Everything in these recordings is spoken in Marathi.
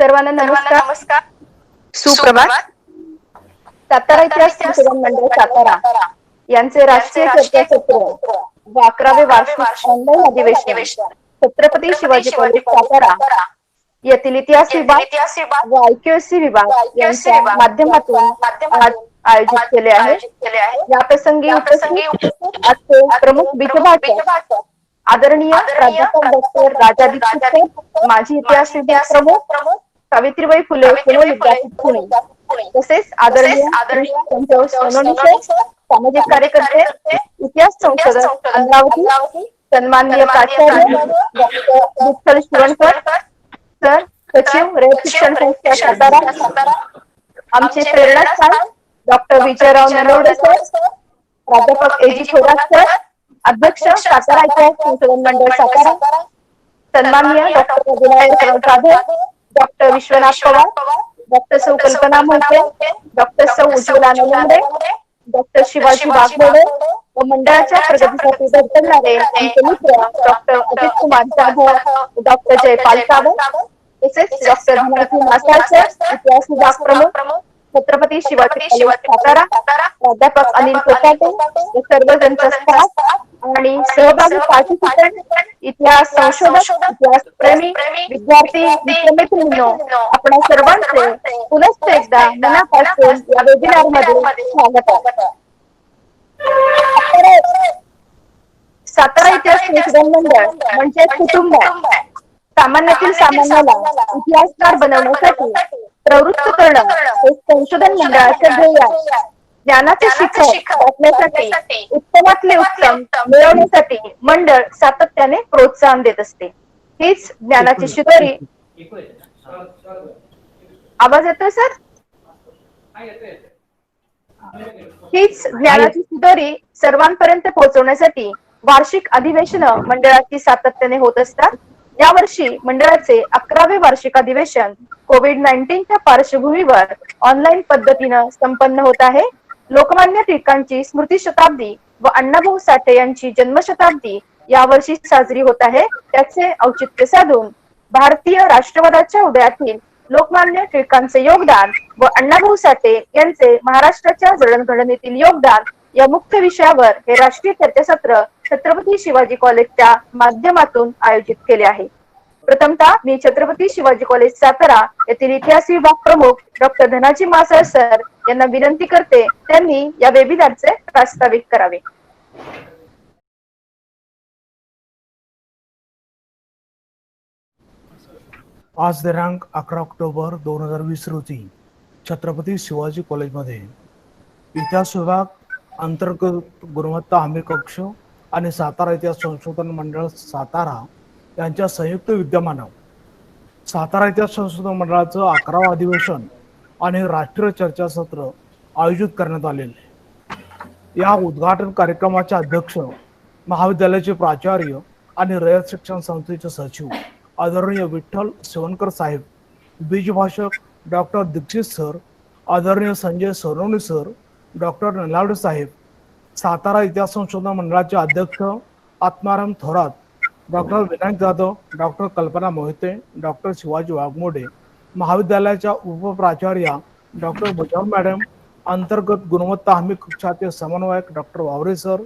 सर्वांना नमस्कार. नमस्कार. सुप्रभात. सातारा इतिहास संशोधन मंडळ सातारा यांचे राष्ट्रीय चर्चासत्र व 11वे वार्षिक ऑनलाईन अधिवेशन छत्रपती शिवाजी कॉलेज सातारा येथील इतिहास विभाग व IQAC विभाग यांच्या माध्यमातून आज आयोजित केले आहे. या प्रसंगी उपस्थित आजचे प्रमुख बीजभाषक आदरणीय प्राध्यापक डॉक्टर राजा दीक्षित सर, माजी इतिहास विभाग प्रमुख सावित्रीबाई फुले पुणे विद्यापीठ पुणे, तसेच आदरणीय संतोष सोनवणे सर, सामाजिक कार्यकर्ते, इतिहास संशोधक अमरावती, सन्माननीय प्राचार्य डॉक्टर विठ्ठल शिवणकर सर, सचिव रयत शिक्षण संस्था सातारा, आमचे प्रेरणास्थान डॉक्टर विजयराव नलवडे सर, प्राध्यापक AG थोरात सर, अध्यक्ष सातारा इतिहास संशोधन मंडळ सातारा, सन्माननीय doctor Vinayak Jadhav, doctor Vishwanath Pawar, doctor सौ कल्पना मोहिते, डॉक्टर सौ उज्ज्वला नलवडे, डॉक्टर शिवाजी वाघमोडे व मंडळाच्या प्रगतीसाठी धडपडणारे आमचे मित्र डॉक्टर अजित कुमार जाधव, डॉक्टर जयपाल सावंत, तसेच डॉक्टर धनंजय मासाळ सर, इतिहास विभाग प्रमुख छत्रपती शिवाजी कॉलेज सातारा, प्राध्यापक अनिल कोकाटे व सर्वजणचा स्टाफ आणि सहभागी पार्टिसिपंट, इतिहास संशोधक, इतिहास प्रेमी, विद्यार्थी, मित्रमैत्रिणींनो, आपणा सर्वांचे पुनश्च एकदा मनापासून या वेबिनार मध्ये स्वागत आहे. सातारा इतिहास संशोधन मंडळ म्हणजे कुटुंब आहे. सामान्यातील सामान्याला इतिहासकार बनवण्यासाठी प्रवृत्त करणं हे संशोधन मंडळाचे ध्येय आहे. ज्ञानाचे शिखर गाठण्यासाठी उत्तमातले उत्तम मिळवण्यासाठी मंडळ सातत्याने प्रोत्साहन देत असते. हीच ज्ञानाची शिदोरी. आवाज येतोय सर? हीच ज्ञानाची शिदोरी सर्वांपर्यंत पोहोचवण्यासाठी वार्षिक अधिवेशन मंडळाची सातत्याने होत असतात. यावर्षी मंडळाचे 11वे वार्षिक अधिवेशन कोविड-19च्या पार्श्वभूमीवर ऑनलाईन पद्धतीने संपन्न होत आहे. लोकमान्य टिळकांची स्मृती शताब्दी व अण्णाभाऊ साठे यांची जन्मशताब्दी यावर्षी साजरी होत आहे. त्याचे औचित्य साधून भारतीय राष्ट्रवादाच्या उदयातील लोकमान्य टिळकांचे योगदान व अण्णाभाऊ साठे यांचे महाराष्ट्राच्या जडणघडणीतील योगदान या मुख्य विषयावर हे राष्ट्रीय चर्चासत्र छत्रपती शिवाजी कॉलेजच्या माध्यमातून आयोजित केले आहे. प्रथमतः मी छत्रपती शिवाजी कॉलेज सातारा येथील इतिहास विभाग प्रमुख डॉक्टर धनाजी मासाळ सर यांना विनंती करते त्यांनी या वेबिनारचे प्रास्ताविक करावे. आज दिनांक 11 ऑक्टोबर 2020 रोजी छत्रपती शिवाजी कॉलेजमध्ये इतिहास विभाग अंतर्गत गुणवत्ता हमी कक्ष आणि सातारा इतिहास संशोधन मंडळ सातारा यांच्या संयुक्त विद्यमानं सातारा इतिहास संशोधन मंडळाचं 11वं अधिवेशन आणि राष्ट्रीय चर्चासत्र आयोजित करण्यात आलेले. या उद्घाटन कार्यक्रमाचे अध्यक्ष महाविद्यालयाचे प्राचार्य आणि रयत शिक्षण संस्थेचे सचिव आदरणीय विठ्ठल शिवणकर साहेब, बीजभाषक डॉक्टर दीक्षित सर, आदरणीय संजय सोनवणे सर, डॉक्टर नलावडे साहेब, सातारा इतिहास संशोधन मंडळाचे अध्यक्ष Atmaram Thorat, doctor Vinayak Jadhav, doctor Kalpana Mohite, doctor Shivaji Waghmode, महाविद्यालयाच्या उपप्राचार्या डॉक्टर भुजबळ मॅडम, अंतर्गत गुणवत्ता हमी कक्षाचे समन्वयक डॉक्टर वावरे सर,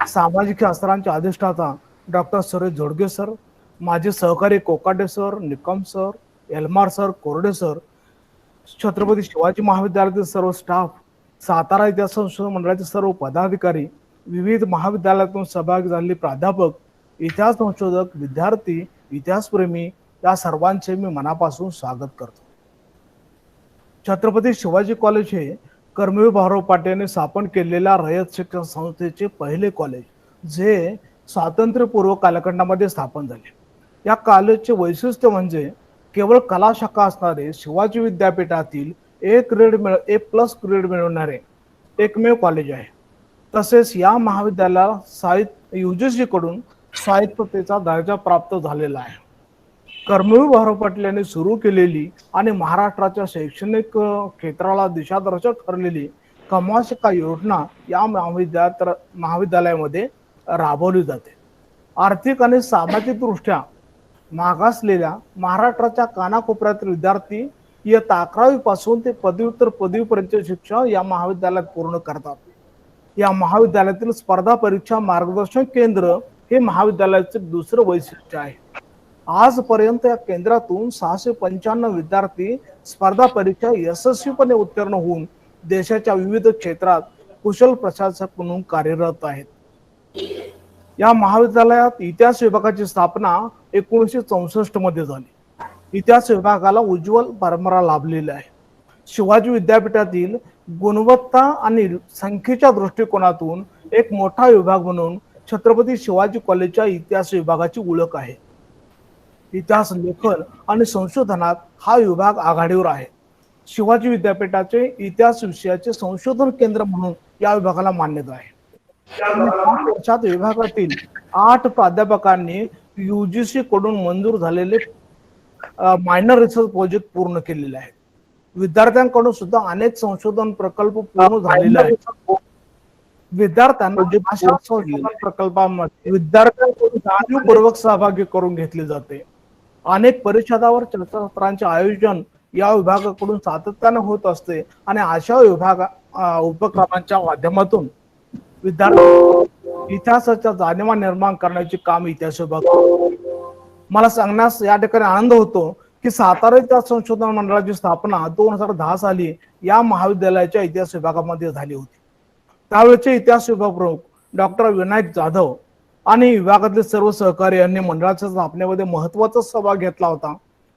सामाजिक शास्त्रांचे अधिष्ठाता डॉक्टर सुरेश जोडगे सर, माझे सहकारी Kokate sir, Nikam sir, Elmar sir, Korde sir, Chhatrapati Shivaji महाविद्यालयातील सर्व स्टाफ, सातारा इतिहास संशोधन मंडळाचे सर्व पदाधिकारी, विविध महाविद्यालयातून सहभागी झालेले प्राध्यापक, इतिहास संशोधक, विद्यार्थी, इतिहासप्रेमी या सर्वांचे मी मनापासून स्वागत करतो. छत्रपती शिवाजी कॉलेज हे कर्मवीर भाऊराव पाटील यांनी स्थापन केलेल्या रयत शिक्षण संस्थेचे पहिले कॉलेज, जे स्वातंत्र्यपूर्व कालखंडामध्ये स्थापन झाले. या कॉलेजचे वैशिष्ट्य म्हणजे केवळ कला शाखा असणारे शिवाजी विद्यापीठातील ए प्लस ग्रेड मिळवणारे एकमेव कॉलेज आहे. तसेच या महाविद्यालयाला UGC कडून स्वायत्ततेचा दर्जा प्राप्त झालेला आहे. कर्मवीर भाऊराव पाटील यांनी सुरू केलेली आणि महाराष्ट्राच्या शैक्षणिक क्षेत्राला दिशादर्शक ठरलेली कमवा शिका योजना या महाविद्यालयामध्ये राबवली जाते. आर्थिक आणि सामाजिक दृष्ट्या मागासलेल्या महाराष्ट्राच्या कानाकोपऱ्यातील विद्यार्थी इयत्ता 11वी पासून ते पदव्युत्तर पदवीपर्यंत शिक्षण या महाविद्यालयात पूर्ण करतात. या महाविद्यालयातील स्पर्धा परीक्षा मार्गदर्शन केंद्र हे महाविद्यालयाचे दुसरं वैशिष्ट्य आहे. आजपर्यंत या केंद्रातून 695 विद्यार्थी स्पर्धा परीक्षा यशस्वीपणे उत्तीर्ण होऊन देशाच्या विविध क्षेत्रात कुशल प्रशासक म्हणून कार्यरत आहेत. या महाविद्यालयात इतिहास विभागाची स्थापना 1964 मध्ये झाली. इतिहास विभागाला उज्ज्वल परंपरा लाभलेली आहे. शिवाजी विद्यापीठातील गुणवत्ता आणि संख्येच्या दृष्टिकोनातून एक मोठा विभाग म्हणून छत्रपती शिवाजी कॉलेजच्या इतिहास विभागाची ओळख आहे. इतिहास लेखन आणि संशोधनात हा विभाग आघाडीवर आहे. शिवाजी विद्यापीठाचे इतिहास विषयाचे संशोधन केंद्र म्हणून या विभागाला मान्यता आहे. वर्षात विभागातील 8 प्राध्यापकांनी UGC कडून मंजूर झालेले मायनर रिसर्च प्रोजेक्ट पूर्ण केलेले आहेत. विद्यार्थ्यांकडून सुद्धा अनेक संशोधन प्रकल्प पूर्ण झालेले आहेत. विद्यार्थ्यांना अशा संशोधन प्रकल्पांमध्ये विद्यार्थ्यांकडून जाणीवपूर्वक सहभागी करून घेतले जाते. अनेक परिषदावर चर्चासत्रांचे आयोजन या विभागाकडून सातत्याने होत असते आणि अशा उपक्रमांच्या माध्यमातून विद्यार्थी इतिहासाच्या जाणीवा निर्माण करण्याचे काम इतिहास विभाग करतो. मला सांगण्यास या ठिकाणी आनंद होतो की सातारा इतिहास संशोधन मंडळाची स्थापना 2010 साली या महाविद्यालयाच्या इतिहास विभागामध्ये झाली होती. त्यावेळेचे इतिहास विभाग प्रमुख डॉक्टर विनायक जाधव आणि विभागातले सर्व सहकारी यांनी मंडळाच्या स्थापनेमध्ये महत्वाचा सहभाग घेतला होता.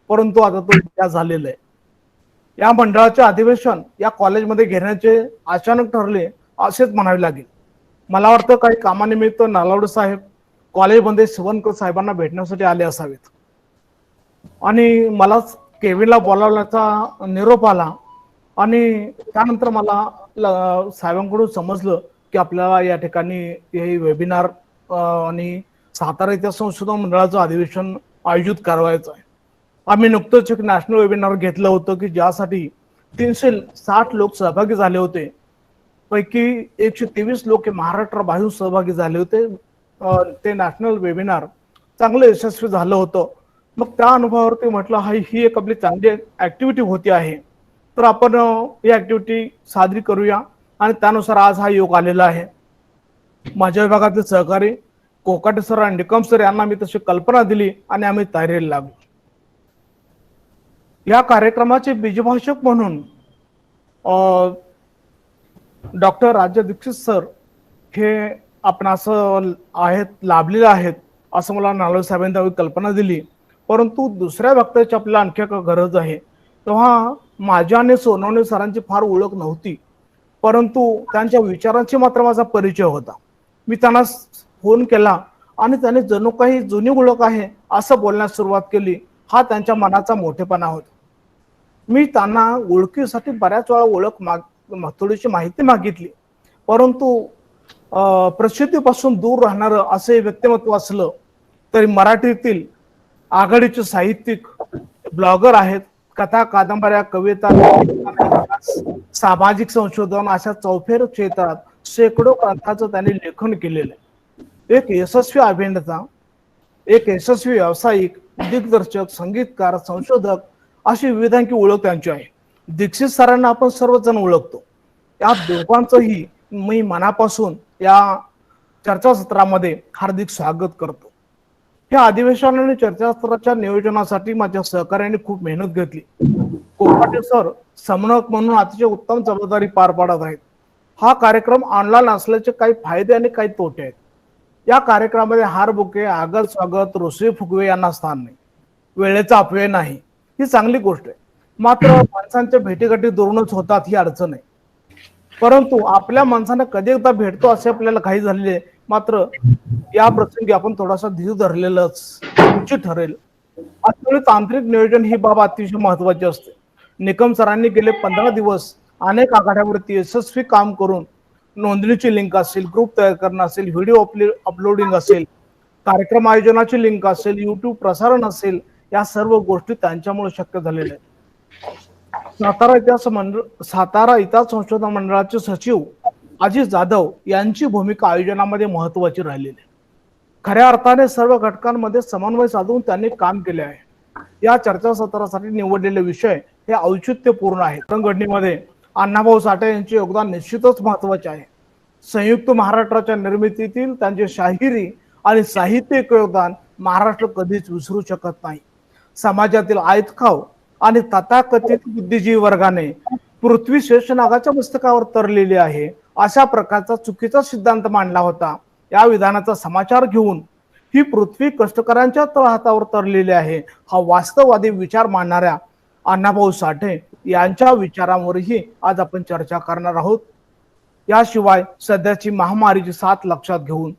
परंतु आता तो इतिहास झालेला आहे. या मंडळाचे अधिवेशन या कॉलेजमध्ये घेण्याचे अचानक ठरले असेच म्हणावे लागेल. मला वाटतं काही कामानिमित्त नलावडे साहेब कॉलेजमध्ये शिवणकर साहेबांना भेटण्यासाठी आले असावेत आणि मला केविनला बोलावण्याचा निरोप आला आणि त्यानंतर मला साहेबांकडून समजलं की आपल्याला या ठिकाणी हे वेबिनार आणि सातारा इतिहास संशोधन मंडळाचं अधिवेशन आयोजित करायचं आहे. आम्ही नुकतंच एक नॅशनल वेबिनार घेतलं होतं की ज्यासाठी 360 लोक सहभागी झाले होते. पैकी 123 लोक महाराष्ट्र बाहेरून सहभागी झाले होते. ते नॅशनल वेबिनार चांगलं यशस्वी झालं होतं. मग त्या अनुभवावरती म्हटलं ही एक आपली चांगली ऍक्टिव्हिटी होती आहे, तर आपण ही ऍक्टिव्हिटी साजरी करूया आणि त्यानुसार आज हा योग आलेला आहे. माझ्या विभागातले सहकारी कोकाटे सर आणि निकम सर यांना मी तशी कल्पना दिली आणि आम्ही तयारीला लागलो. या कार्यक्रमाचे बीजभाषक म्हणून डॉक्टर राज्य दीक्षित सर हे आपण असं आहेत लाभलेले आहेत असं मला नालवडे साहेबांनी त्यावेळी कल्पना दिली. परंतु दुसऱ्या वक्त्याची आपल्याला आणखी एक गरज आहे. तेव्हा माझ्या आणि सोनवणे सरांची फार ओळख नव्हती, परंतु त्यांच्या विचारांची मात्र माझा परिचय होता. मी त्यांना फोन केला आणि त्याने जणू काही जुनी ओळख आहे असं बोलण्यास सुरुवात केली. हा त्यांच्या मनाचा मोठेपणा होता. मी त्यांना ओळखीसाठी बऱ्याच वेळा थोडीशी माहिती मागितली, परंतु प्रसिद्धीपासून दूर राहणारं असे व्यक्तिमत्व असलं तरी मराठीतील आघाडीचे साहित्यिक ब्लॉगर आहेत. कथा, कादंबऱ्या, कविता, सामाजिक संशोधन अशा चौफेर क्षेत्रात शेकडो ग्रंथांचं त्यांनी लेखन केलेलं आहे. एक यशस्वी अभिनेता, एक यशस्वी व्यावसायिक, दिग्दर्शक, संगीतकार, संशोधक अशी विविधांची ओळख त्यांची आहे. दीक्षित सरांना आपण सर्वजण ओळखतो. या दोघांचंही मी मनापासून या चर्चासत्रामध्ये हार्दिक स्वागत करतो. या अधिवेशन आणि चर्चासत्राच्या नियोजनासाठी माझ्या सहकार्याने खूप मेहनत घेतली. कोकाटे सर समन्वयक म्हणून अतिशय उत्तम जबाबदारी पार पाडत आहेत. हा कार्यक्रम ऑनलाईन असल्याचे काही फायदे आणि काही तोटे आहेत. या कार्यक्रमामध्ये हार बुके, आगत स्वागत, रोषे फुगवे यांना स्थान नाही. वेळेचा अपव्यय नाही, ही चांगली गोष्ट आहे. मात्र माणसांच्या भेटीगाठी दुरूनच होतात ही अडचण आहे. परंतु आपल्या माणसांना कधी एकदा भेटतो असे आपल्याला काही झालेले, मात्र या प्रसंगी आपण थोडासा धीर धरलेलंच उचित ठरेल. अत्यंत तांत्रिक नियोजन ही बाब अतिशय महत्वाची असते. निकम सरांनी गेले 15 दिवस अनेक आघाड्यावरती यशस्वी काम करून नोंदणीची लिंक असेल, ग्रुप तयार करणं असेल, व्हिडिओ अपलोडिंग असेल, कार्यक्रम आयोजनाची लिंक असेल, युट्यूब प्रसारण असेल, या सर्व गोष्टी त्यांच्यामुळे शक्य झालेल्या आहेत. सातारा इतिहास संशोधन मंडळाचे सचिव अजित जाधव यांची भूमिका आयोजनामध्ये महत्वाची राहिलेली आहे. खऱ्या अर्थाने सर्व घटकांमध्ये समन्वय साधून त्यांनी काम केले आहे. या चर्चासत्रासाठी निवडलेले विषय हे औचित्यपूर्ण आहेत. घडणीमध्ये अण्णाभाऊ साठे यांचे योगदान निश्चितच महत्वाचे आहे. संयुक्त महाराष्ट्राच्या निर्मितीतील त्यांचे शाहिरी आणि साहित्यिक योगदान महाराष्ट्र कधीच विसरू शकत नाही. समाजातील आयतखाव आणि तथाकथित बुद्धिजीवी वर्गाने पृथ्वी शेषनागाच्या मस्तकावर तरलेली आहे अशा प्रकारचा चुकीचा सिद्धांत मांडला होता. या विधानाचा समाचार घेऊन ही पृथ्वी कष्टकऱ्यांच्या तळहातावर तरलेली आहे हा वास्तववादी विचार मांडणाऱ्या अण्णाभाऊ साठे यांच्या विचारांवरही आज आपण चर्चा करणार आहोत. याशिवाय सध्याची महामारीची साथ लक्षात घेऊन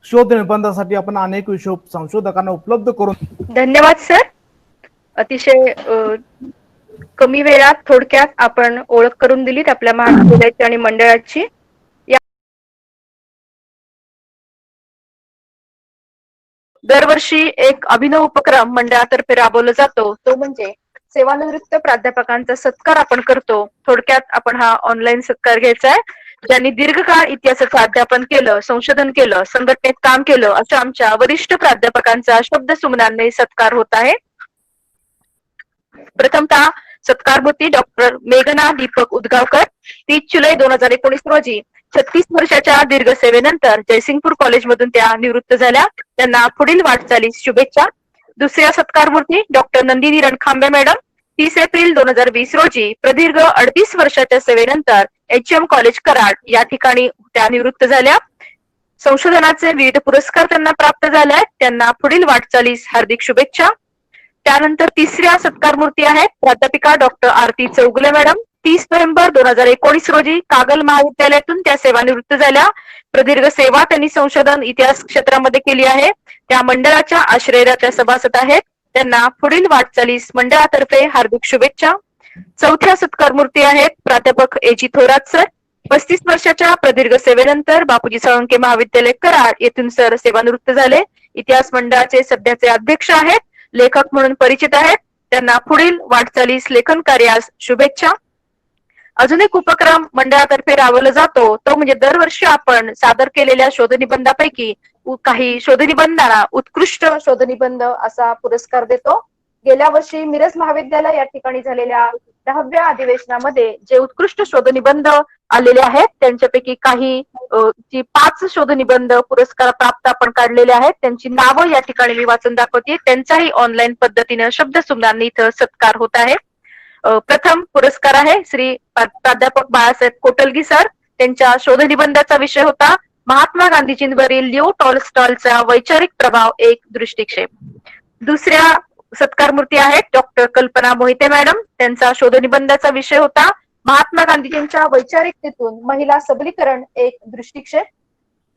शोध निबंधासाठी आपण अनेक विषय संशोधकांना उपलब्ध करून. धन्यवाद सर. अतिशय कमी वेळात थोडक्यात आपण ओळख करून दिलीत आपल्या महाविद्यालयाची आणि मंडळाची. दरवर्षी एक अभिनव उपक्रम मंडळातर्फे राबवला जातो, तो म्हणजे सेवानिवृत्त प्राध्यापकांचा सत्कार आपण करतो. थोडक्यात आपण हा ऑनलाईन सत्कार घ्यायचा आहे. ज्यांनी दीर्घकाळ इतिहासाचं अध्यापन केलं, संशोधन केलं, संघटनेत काम केलं अशा आमच्या वरिष्ठ प्राध्यापकांचा शब्द सुमनांनी सत्कार होत आहे. प्रथमतः सत्कारमूर्ती डॉक्टर मेघना दीपक उदगावकर, 30 जुलै 2019 रोजी 36 वर्षाच्या दीर्घ सेवेनंतर जयसिंगपूर कॉलेजमधून त्या निवृत्त झाल्या. त्यांना पुढील वाटचालीस शुभेच्छा. दुसऱ्या सत्कारमूर्ती doctor Nandini Rankhambe madam, 30 April 2020 रोजी प्रदीर्घ 38 वर्षाच्या सेवेनंतर HM कॉलेज कराड या ठिकाणी त्या निवृत्त झाल्या. संशोधनाचे विविध पुरस्कार त्यांना प्राप्त झाले आहेत. त्यांना पुढील वाटचालीस हार्दिक शुभेच्छा. त्यानंतर तिसऱ्या सत्कारमूर्ती आहेत प्राध्यापिका डॉक्टर आरती चौगुले मॅडम, 30 नोव्हेंबर 2019 रोजी कागल महाविद्यालयातून त्या सेवानिवृत्त झाल्या. प्रदीर्घ सेवा त्यांनी संशोधन इतिहास क्षेत्रामध्ये केली आहे. त्या मंडळाच्या आश्रयाला त्या सभासद आहेत. त्यांना पुढील वाटचालीस मंडळातर्फे हार्दिक शुभेच्छा. चौथ्या सत्कारमूर्ती आहेत प्राध्यापक एजी थोरात सर, 35 वर्षाच्या प्रदीर्घ सेवेनंतर बापूजी साळुंखे महाविद्यालय कराड येथून सर सेवानिवृत्त झाले. इतिहास मंडळाचे सध्याचे अध्यक्ष आहेत, लेखक म्हणून परिचित आहेत. त्यांना पुढील वाटचालीस लेखन कार्यास शुभेच्छा. अजून एक उपक्रम मंडळातर्फे राबवला जातो, तो म्हणजे दरवर्षी आपण सादर केलेल्या शोधनिबंधापैकी काही शोधनिबंधांना उत्कृष्ट शोधनिबंध असा पुरस्कार देतो. गेल्या वर्षी मिरज महाविद्यालय या ठिकाणी झालेल्या 10व्या अधिवेशनामध्ये जे उत्कृष्ट शोधनिबंध आलेले आहेत त्यांच्यापैकी काही 5 शोधनिबंध पुरस्कार प्राप्त आपण काढलेले आहेत. त्यांची नावं या ठिकाणी मी वाचून दाखवते. त्यांचाही ऑनलाईन पद्धतीने शब्द सुमनांनी इथं सत्कार होत आहे. प्रथम पुरस्कार आहे श्री प्राध्यापक बाळासाहेब कोटलगी सर. त्यांच्या शोधनिबंधाचा विषय होता महात्मा गांधीजींवरील लिओ टॉलस्टॉयचा वैचारिक प्रभाव एक दृष्टिक्षेप. दुसऱ्या सत्कारमूर्ती आहेत डॉक्टर कल्पना मोहिते मॅडम. त्यांचा शोधनिबंधाचा विषय होता महात्मा गांधीजींच्या वैचारिकतेतून महिला सबलीकरण एक दृष्टिक्षेप.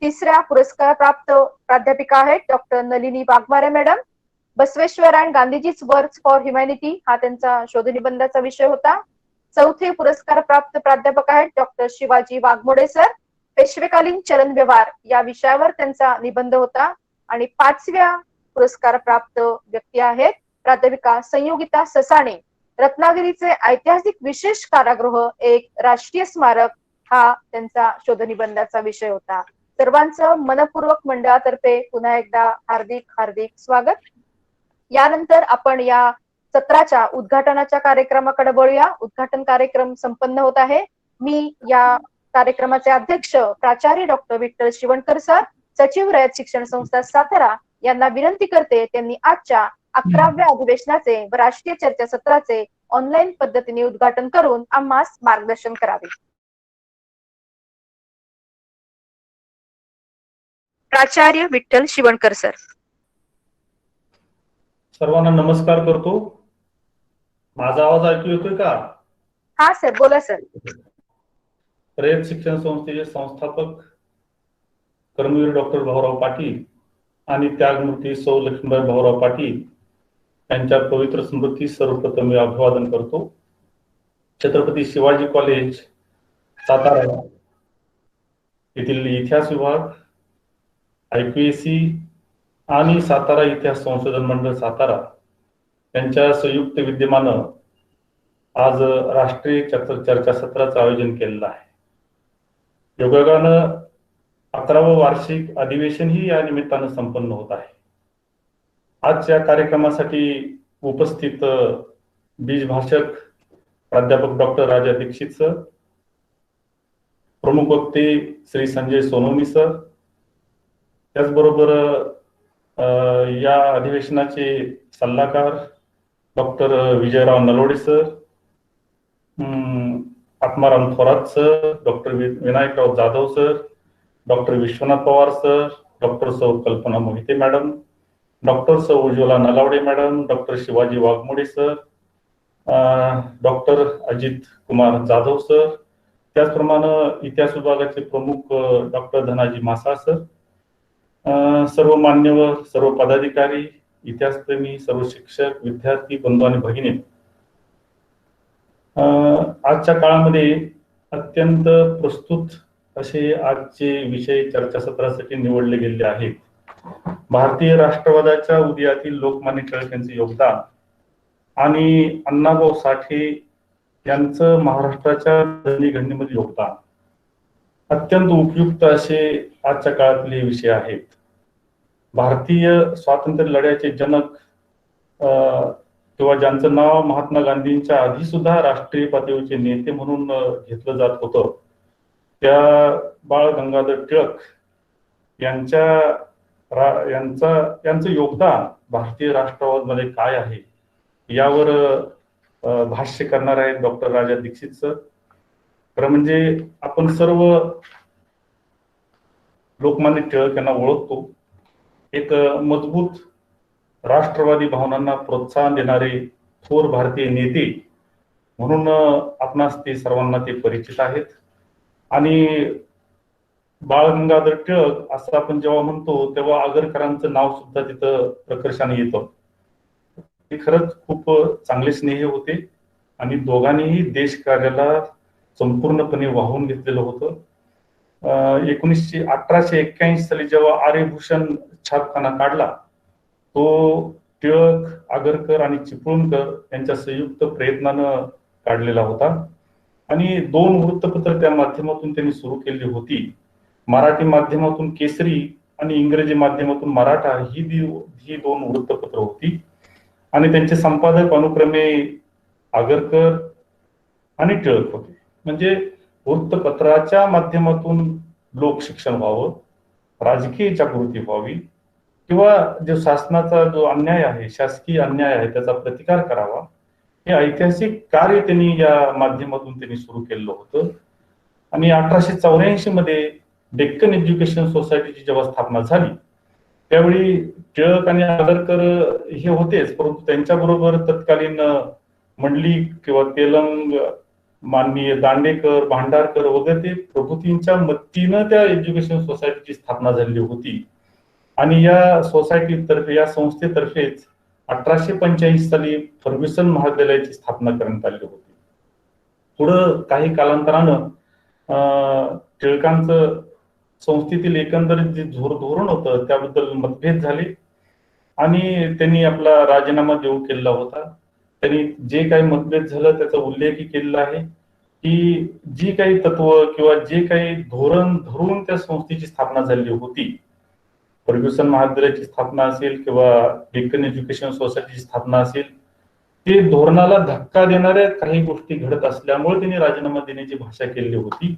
तिसऱ्या पुरस्कार प्राप्त प्राध्यापिका आहेत doctor Nalini Waghmare madam. Basaveshwar and Gandhiji's works for humanity हा त्यांचा शोधनिबंधाचा विषय होता. चौथे पुरस्कार प्राप्त प्राध्यापक आहेत डॉक्टर शिवाजी वाघमोडे सर. पेशवेकालीन चलन व्यवहार या विषयावर त्यांचा निबंध होता. आणि 5व्या पुरस्कार प्राप्त व्यक्ती आहेत प्राध्यापिका संयोगिता ससाणे. रत्नागिरीचे ऐतिहासिक विशेष कारागृह एक राष्ट्रीय स्मारक हा त्यांचा शोधनिबंधाचा विषय होता. सर्वांचं मनपूर्वक मंडळातर्फे पुन्हा एकदा हार्दिक हार्दिक स्वागत. यानंतर आपण या सत्राच्या उद्घाटनाच्या कार्यक्रमाकडे वळूया. उद्घाटन कार्यक्रम संपन्न होत आहे. मी या कार्यक्रमाचे अध्यक्ष प्राचार्य डॉक्टर विठ्ठल शिवणकर सर, सचिव रयत शिक्षण संस्था सातारा यांना विनंती करते त्यांनी आजच्या 11व्या अधिवेशनाचे व राष्ट्रीय चर्चासत्राचे ऑनलाईन पद्धतीने उद्घाटन करून आम्हास मार्गदर्शन करावे. प्राचार्य विठ्ठल शिवणकर सर. सर्वांना नमस्कार करतो. माझा आवाज ऐकू येतोय का? हा सर, बोला सर. रयत शिक्षण संस्थेचे संस्थापक कर्मवीर डॉक्टर भाऊराव पाटील आणि त्यागमूर्ती सौ लक्ष्मीबाई भाऊराव पाटील यांच्या पवित्र स्मृतीस सर्वप्रथम मी अभिवादन करतो. छत्रपती शिवाजी कॉलेज सातारा येथील इतिहास विभाग, IPSC आणि सातारा इतिहास संशोधन मंडळ सातारा यांच्या संयुक्त विद्यमानं आज राष्ट्रीय चर्चासत्राचं आयोजन केलेलं आहे. योगायोगानं 11वं वार्षिक अधिवेशनही या निमित्तानं संपन्न होत आहे. आजच्या कार्यक्रमासाठी उपस्थित बीजभाषक प्राध्यापक डॉक्टर राजा दीक्षित सर, प्रमुख वक्ते श्री संजय सोनवणे सर, त्याचबरोबर या अधिवेशनाचे सल्लागार doctor Vijayrao Nalode sir, Atmaram Thorat sir, doctor Vinayakrao Jadhav sir, doctor Vishwanath Pawar sir, doctor सौ कल्पना मोहिते मॅडम, डॉक्टर सौ Ujjwala Nalawade madam, doctor Shivaji Waghmode sir, doctor Ajit Kumar Jadhav sir, त्याचप्रमाणे इतिहास विभागाचे प्रमुख डॉक्टर धनाजी मासाळ सर, सर्व मान्यवर, सर्व पदाधिकारी, इतिहासप्रेमी, सर्व शिक्षक, विद्यार्थी बंधू आणि भगिनी, आजच्या काळामध्ये अत्यंत प्रस्तुत असे आजचे विषय चर्चासत्रासाठी निवडले गेले आहेत. भारतीय राष्ट्रवादाच्या उदयातील लोकमान्य टिळक यांचे योगदान आणि अण्णाभाऊ साठे यांचं महाराष्ट्राच्या घडणीमध्ये योगदान, अत्यंत उपयुक्त असे आजच्या काळातले विषय आहेत. भारतीय स्वातंत्र्य लढ्याचे जनक किंवा ज्यांचं नाव महात्मा गांधींच्या आधी सुद्धा राष्ट्रीय पातळीवरचे नेते म्हणून घेतलं जात होतं, त्या बाळ गंगाधर टिळक यांचं योगदान भारतीय राष्ट्रवाद मध्ये काय आहे यावर भाष्य करणार आहेत डॉक्टर राजा दीक्षित सर. खरं म्हणजे आपण सर्व लोकमान्य टिळक यांना ओळखतो. एक मजबूत राष्ट्रवादी भावनांना प्रोत्साहन देणारे थोर भारतीय नेते म्हणून आपणास ते सर्वांना ते परिचित आहेत. आणि बाळ गंगाधर टिळक असं आपण जेव्हा म्हणतो तेव्हा आगरकरांचं नाव सुद्धा तिथं प्रकर्षाने येतं. ते खरंच खूप चांगले स्नेही होते आणि दोघांनीही देश कार्याला संपूर्णपणे वाहून घेतलेलं होतं. 1881 साली जेव्हा आर्यभूषण छापखाना काढला, तो टिळक, आगरकर आणि चिपळूणकर यांच्या संयुक्त प्रयत्नानं काढलेला होता. आणि 2 वृत्तपत्र त्या माध्यमातून त्यांनी सुरू केली होती. मराठी माध्यमातून केसरी आणि इंग्रजी माध्यमातून मराठा ही 2 वृत्तपत्र होती. आणि त्यांचे संपादक अनुक्रमे आगरकर आणि टिळक होते. म्हणजे वृत्तपत्राच्या माध्यमातून लोकशिक्षण व्हावं, राजकीय जागृती व्हावी किंवा जो शासनाचा जो अन्याय आहे, शासकीय अन्याय आहे, त्याचा प्रतिकार करावा, हे ऐतिहासिक कार्य त्यांनी या माध्यमातून त्यांनी सुरू केलेलं होतं. आणि 1884 मध्ये डेक्कन एज्युकेशन सोसायटीची जेव्हा स्थापना झाली त्यावेळी टिळक आणि आगरकर हे होतेच, परंतु त्यांच्याबरोबर तत्कालीन मंडलिक किंवा तेलंग, माननीय दांडेकर, भांडारकर वगैरे प्रभूतींच्या मदतीनं त्या एज्युकेशन सोसायटीची स्थापना झालेली होती. आणि या सोसायटीतर्फे, या संस्थेतर्फेच 1885 साली फर्ग्युसन महाविद्यालयाची स्थापना करण्यात आली होती. पुढं काही कालांतरानं टिळकांचं संस्थेतील एकंदरीत जे धोरण होतं त्याबद्दल मतभेद झाले आणि त्यांनी आपला राजीनामा देऊ केलेला होता. त्यांनी जे काही मतभेद झालं त्याचा उल्लेखही केलेला आहे की जी काही तत्व किंवा जे काही धोरण धरून त्या संस्थेची स्थापना झालेली होती, फर्ग्युसन महाविद्यालयाची स्थापना असेल किंवा डेक्कन एज्युकेशन सोसायटीची स्थापना असेल, ते धोरणाला धक्का देणाऱ्या काही गोष्टी घडत असल्यामुळे त्यांनी राजीनामा देण्याची भाषा केलेली होती.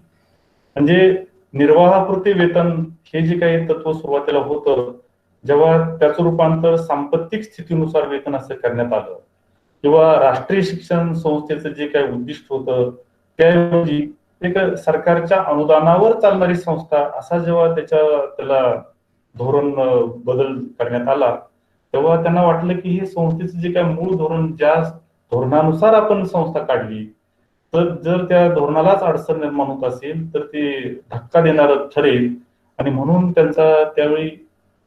म्हणजे निर्वाहापुरते वेतन हे जे काही तत्व सुरुवातीला होतं, जेव्हा त्याचं रूपांतर सांपत्तिक स्थितीनुसार वेतन असं करण्यात आलं किंवा राष्ट्रीय शिक्षण संस्थेचं जे काही उद्दिष्ट होतं त्याऐवजी एक सरकारच्या अनुदानावर चालणारी संस्था असा जेव्हा त्याला धोरण बदल करण्यात आला, तेव्हा त्यांना वाटलं की हे संस्थेचं जे काही मूळ धोरण, ज्या धोरणानुसार आपण संस्था काढली, तर जर त्या धोरणालाच अडचण निर्माण होत असेल तर ते धक्का देणारं ठरेल. आणि म्हणून त्यांचा त्यावेळी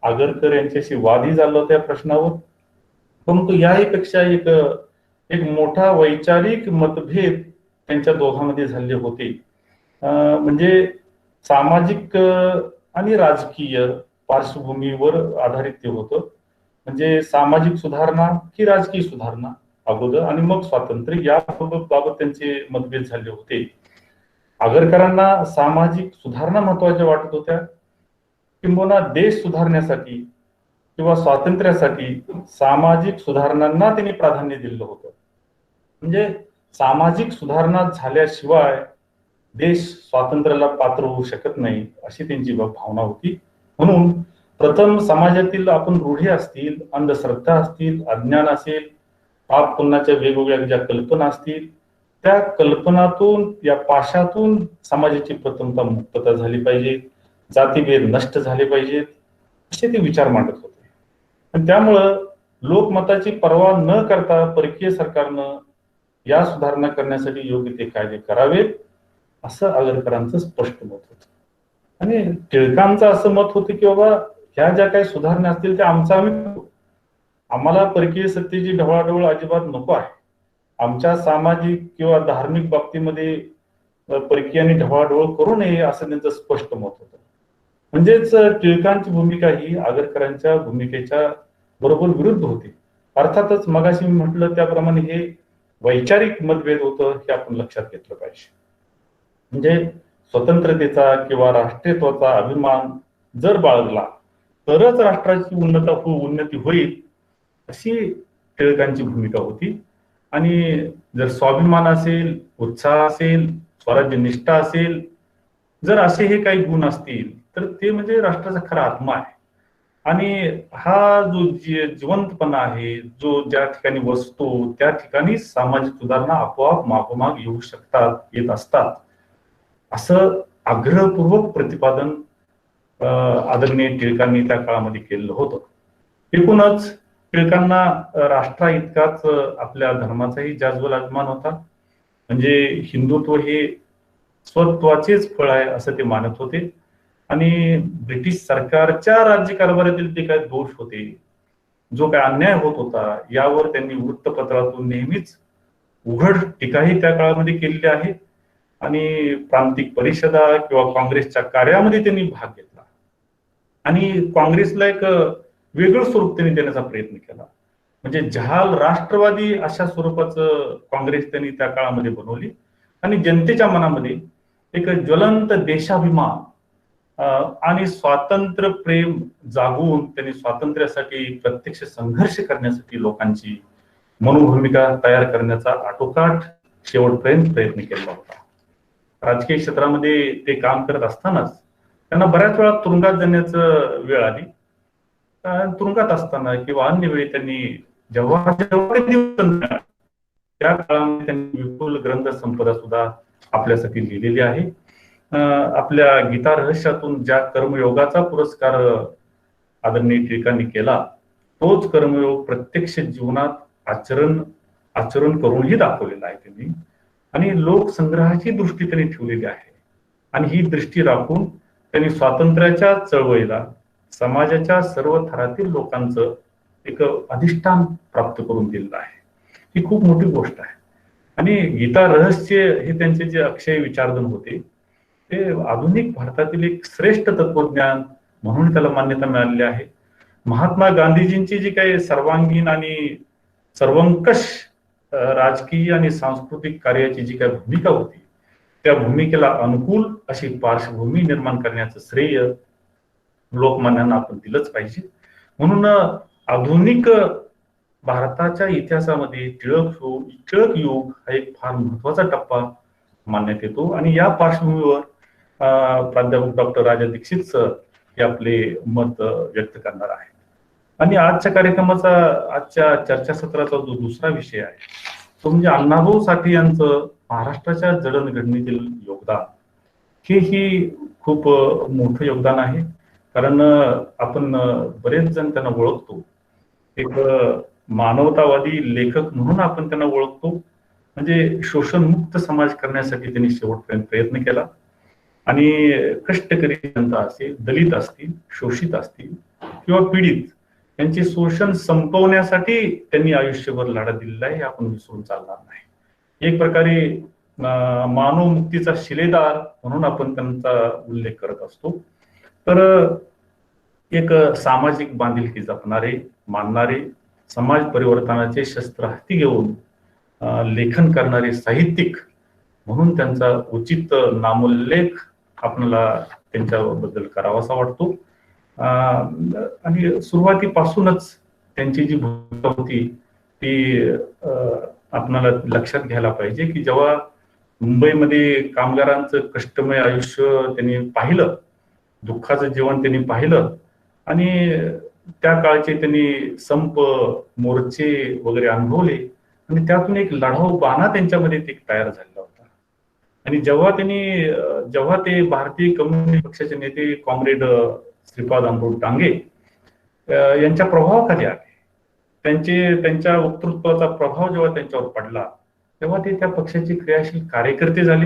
आगरकर यांच्याशी वादही झाला होता या प्रश्नावर. परंतु याहीपेक्षा एक मोठा वैचारिक मतभेद त्यांच्या दोघांमध्ये झाले होते. म्हणजे सामाजिक आणि राजकीय पार्श्वभूमीवर आधारित ते होतं. म्हणजे सामाजिक सुधारणा की राजकीय सुधारणा अगोदर आणि मग स्वातंत्र्य, या बाबत त्यांचे मतभेद झाले होते. आगरकरांना सामाजिक सुधारणा महत्वाच्या वाटत होत्या किंबहुना देश सुधारण्यासाठी किंवा स्वातंत्र्यासाठी सामाजिक सुधारणांना त्यांनी प्राधान्य दिलं होतं. म्हणजे सामाजिक सुधारणा झाल्याशिवाय देश स्वातंत्र्याला पात्र होऊ शकत नाही अशी त्यांची भावना होती. म्हणून प्रथम समाजातील आपण रूढी असतील, अंधश्रद्धा असतील, अज्ञान असेल, पाप पुण्याच्या वेगवेगळ्या ज्या कल्पना असतील, त्या कल्पनातून, या पाशातून समाजाची प्रथमता मुक्तता झाली पाहिजे, जातीभेद नष्ट झाले पाहिजेत, असे ते विचार मांडत होते. आणि त्यामुळं लोकमताची पर्वा न करता परकीय सरकारनं या सुधारणा करण्यासाठी योग्य ते कायदे करावेत असं आगरकरांचं स्पष्ट मत होतं. आणि टिळकांचं असं मत होतं की बाबा ह्या ज्या काही सुधारणा असतील त्या आम्ही करू. आम्हाला परकीय सत्तेची ढवळाढवळ अजिबात नको आहे. आमच्या सामाजिक किंवा धार्मिक बाबतीमध्ये परकीयांनी ढवळाढवळ करू नये असं त्यांचं स्पष्ट मत होतं. म्हणजेच टिळकांची भूमिका ही आगरकरांच्या भूमिकेच्या बरोबर विरुद्ध होती. अर्थातच मगाशी मी म्हटलं त्याप्रमाणे हे वैचारिक मतभेद होतं हे आपण लक्षात घेतलं पाहिजे. म्हणजे स्वतंत्रतेचा किंवा राष्ट्रीयत्वाचा अभिमान जर बाळगला तरच राष्ट्राची उन्नती होईल अशी टिळकांची भूमिका होती. आणि जर स्वाभिमान असेल, उत्साह असेल, स्वराज्य निष्ठा असेल, जर असे हे काही गुण असतील तर ते म्हणजे राष्ट्राचा खरा आत्मा आहे. आणि हा जो जिवंतपणा आहे, जो ज्या ठिकाणी वसतो त्या ठिकाणी सामाजिक सुधारणा आपोआप मागोमाग येऊ शकतात, येत असतात, असं आग्रहपूर्वक प्रतिपादन आदरणीय टिळकांनी त्या काळामध्ये केलेलं होतं. एकूणच टिळकांना राष्ट्रा इतकाच आपल्या धर्माचाही जाज्वल अभिमान होता. म्हणजे हिंदुत्व हे स्वत्वाचेच फळ आहे असं ते मानत होते. आणि ब्रिटिश सरकारच्या राज्यकारभारातील ते काय दोष होते, जो काय अन्याय होत होता, यावर त्यांनी वृत्तपत्रातून नेहमीच उघड टीकाही त्या काळामध्ये केलेली आहे. आणि प्रांतिक परिषदा किंवा काँग्रेसच्या कार्यामध्ये त्यांनी भाग घेतला आणि काँग्रेसला एक वेगळं स्वरूप त्यांनी देण्याचा प्रयत्न केला. म्हणजे जहाल राष्ट्रवादी अशा स्वरूपाचं काँग्रेस त्यांनी त्या काळामध्ये बनवली आणि जनतेच्या मनामध्ये एक ज्वलंत देशाभिमान आणि स्वातंत्र्य प्रेम जागवून त्यांनी स्वातंत्र्यासाठी प्रत्यक्ष संघर्ष करण्यासाठी लोकांची मनोभूमिका तयार करण्याचा आटोकाट शेवटपर्यंत प्रयत्न केला होता. राजकीय क्षेत्रामध्ये ते काम करत असतानाच त्यांना बऱ्याच वेळा तुरुंगात जाण्याचं वेळ आली. तुरुंगात असताना किंवा अन्य वेळी त्यांनी जेव्हा त्या काळामध्ये त्यांनी विपुल ग्रंथ संपदा सुद्धा आपल्यासाठी लिहिलेली आहे. आपल्या गीता रहस्यातून ज्या कर्मयोगाचा पुरस्कार आदरणीय टिळकांनी केला तोच कर्मयोग प्रत्यक्ष जीवनात आचरण करूनही दाखवलेला आहे त्यांनी. आणि लोकसंग्रहाची दृष्टी त्यांनी ठेवलेली आहे. आणि ही दृष्टी राखून त्यांनी स्वातंत्र्याच्या चळवळीला समाजाच्या सर्व थरातील लोकांचं एक अधिष्ठान प्राप्त करून दिलेलं आहे. ही खूप मोठी गोष्ट आहे. आणि गीता रहस्य हे त्यांचे जे अक्षय विचारधन होते ते आधुनिक भारतातील एक श्रेष्ठ तत्वज्ञान म्हणून त्याला मान्यता मिळालेली आहे. महात्मा गांधीजींची जी काही सर्वांगीण आणि सर्वंकष राजकीय आणि सांस्कृतिक कार्याची जी काही भूमिका होती त्या भूमिकेला अनुकूल अशी पार्श्वभूमी निर्माण करण्याचं श्रेय लोकमान्यांना आपण दिलंच पाहिजे. म्हणून आधुनिक भारताच्या इतिहासामध्ये टिळक युग हा एक फार महत्वाचा टप्पा मानण्यात येतो. आणि या पार्श्वभूमीवर प्राध्यापक डॉक्टर राजा दीक्षित हे आपले मत व्यक्त करणार आहे. आणि आजच्या चर्चासत्राचा जो दुसरा विषय आहे तो म्हणजे अण्णाभाऊ साठे यांचं महाराष्ट्राच्या जडणघडणीतील योगदान. ही खूप मोठं योगदान आहे. कारण आपण बरेच जण त्यांना ओळखतो, एक मानवतावादी लेखक म्हणून आपण त्यांना ओळखतो. म्हणजे शोषणमुक्त समाज करण्यासाठी त्यांनी शेवटपर्यंत प्रयत्न केला. आणि कष्टकरी जनता असेल, दलित असतील, शोषित असतील किंवा पीडित यांचे शोषण संपवण्यासाठी त्यांनी आयुष्यभर लढा दिलेला आहे हे आपण विसरून चालणार नाही. एक प्रकारे मानव मुक्तीचा शिलेदार म्हणून आपण त्यांचा उल्लेख करत असतो. तर एक सामाजिक बांधिलकी जपणारे, मानणारे, समाज परिवर्तनाचे शस्त्र हाती घेऊन लेखन करणारे साहित्यिक म्हणून त्यांचा उचित नामोल्लेख आपल्याला त्यांच्याबद्दल करावासा वाटतो. आणि सुरुवातीपासूनच त्यांची जी भूमिका होती ती आपणाला लक्षात घ्यायला पाहिजे की जेव्हा मुंबईमध्ये कामगारांचं कष्टमय आयुष्य त्यांनी पाहिलं, दुःखाचं जीवन त्यांनी पाहिलं आणि त्या काळचे त्यांनी संप, मोर्चे वगैरे अनुभवले आणि त्यातून एक लढाऊ बाणा त्यांच्यामध्ये ते तयार झालेला होता. आणि जेव्हा ते भारतीय कम्युनिस्ट पक्षाचे नेते कॉम्रेड श्रीपाद अमृत डांगे यांच्या प्रभावाखाली आले, त्यांच्या वक्तृत्वाचा प्रभाव जेव्हा त्यांच्यावर पडला तेव्हा ते त्या पक्षाचे क्रियाशील कार्यकर्ते झाले.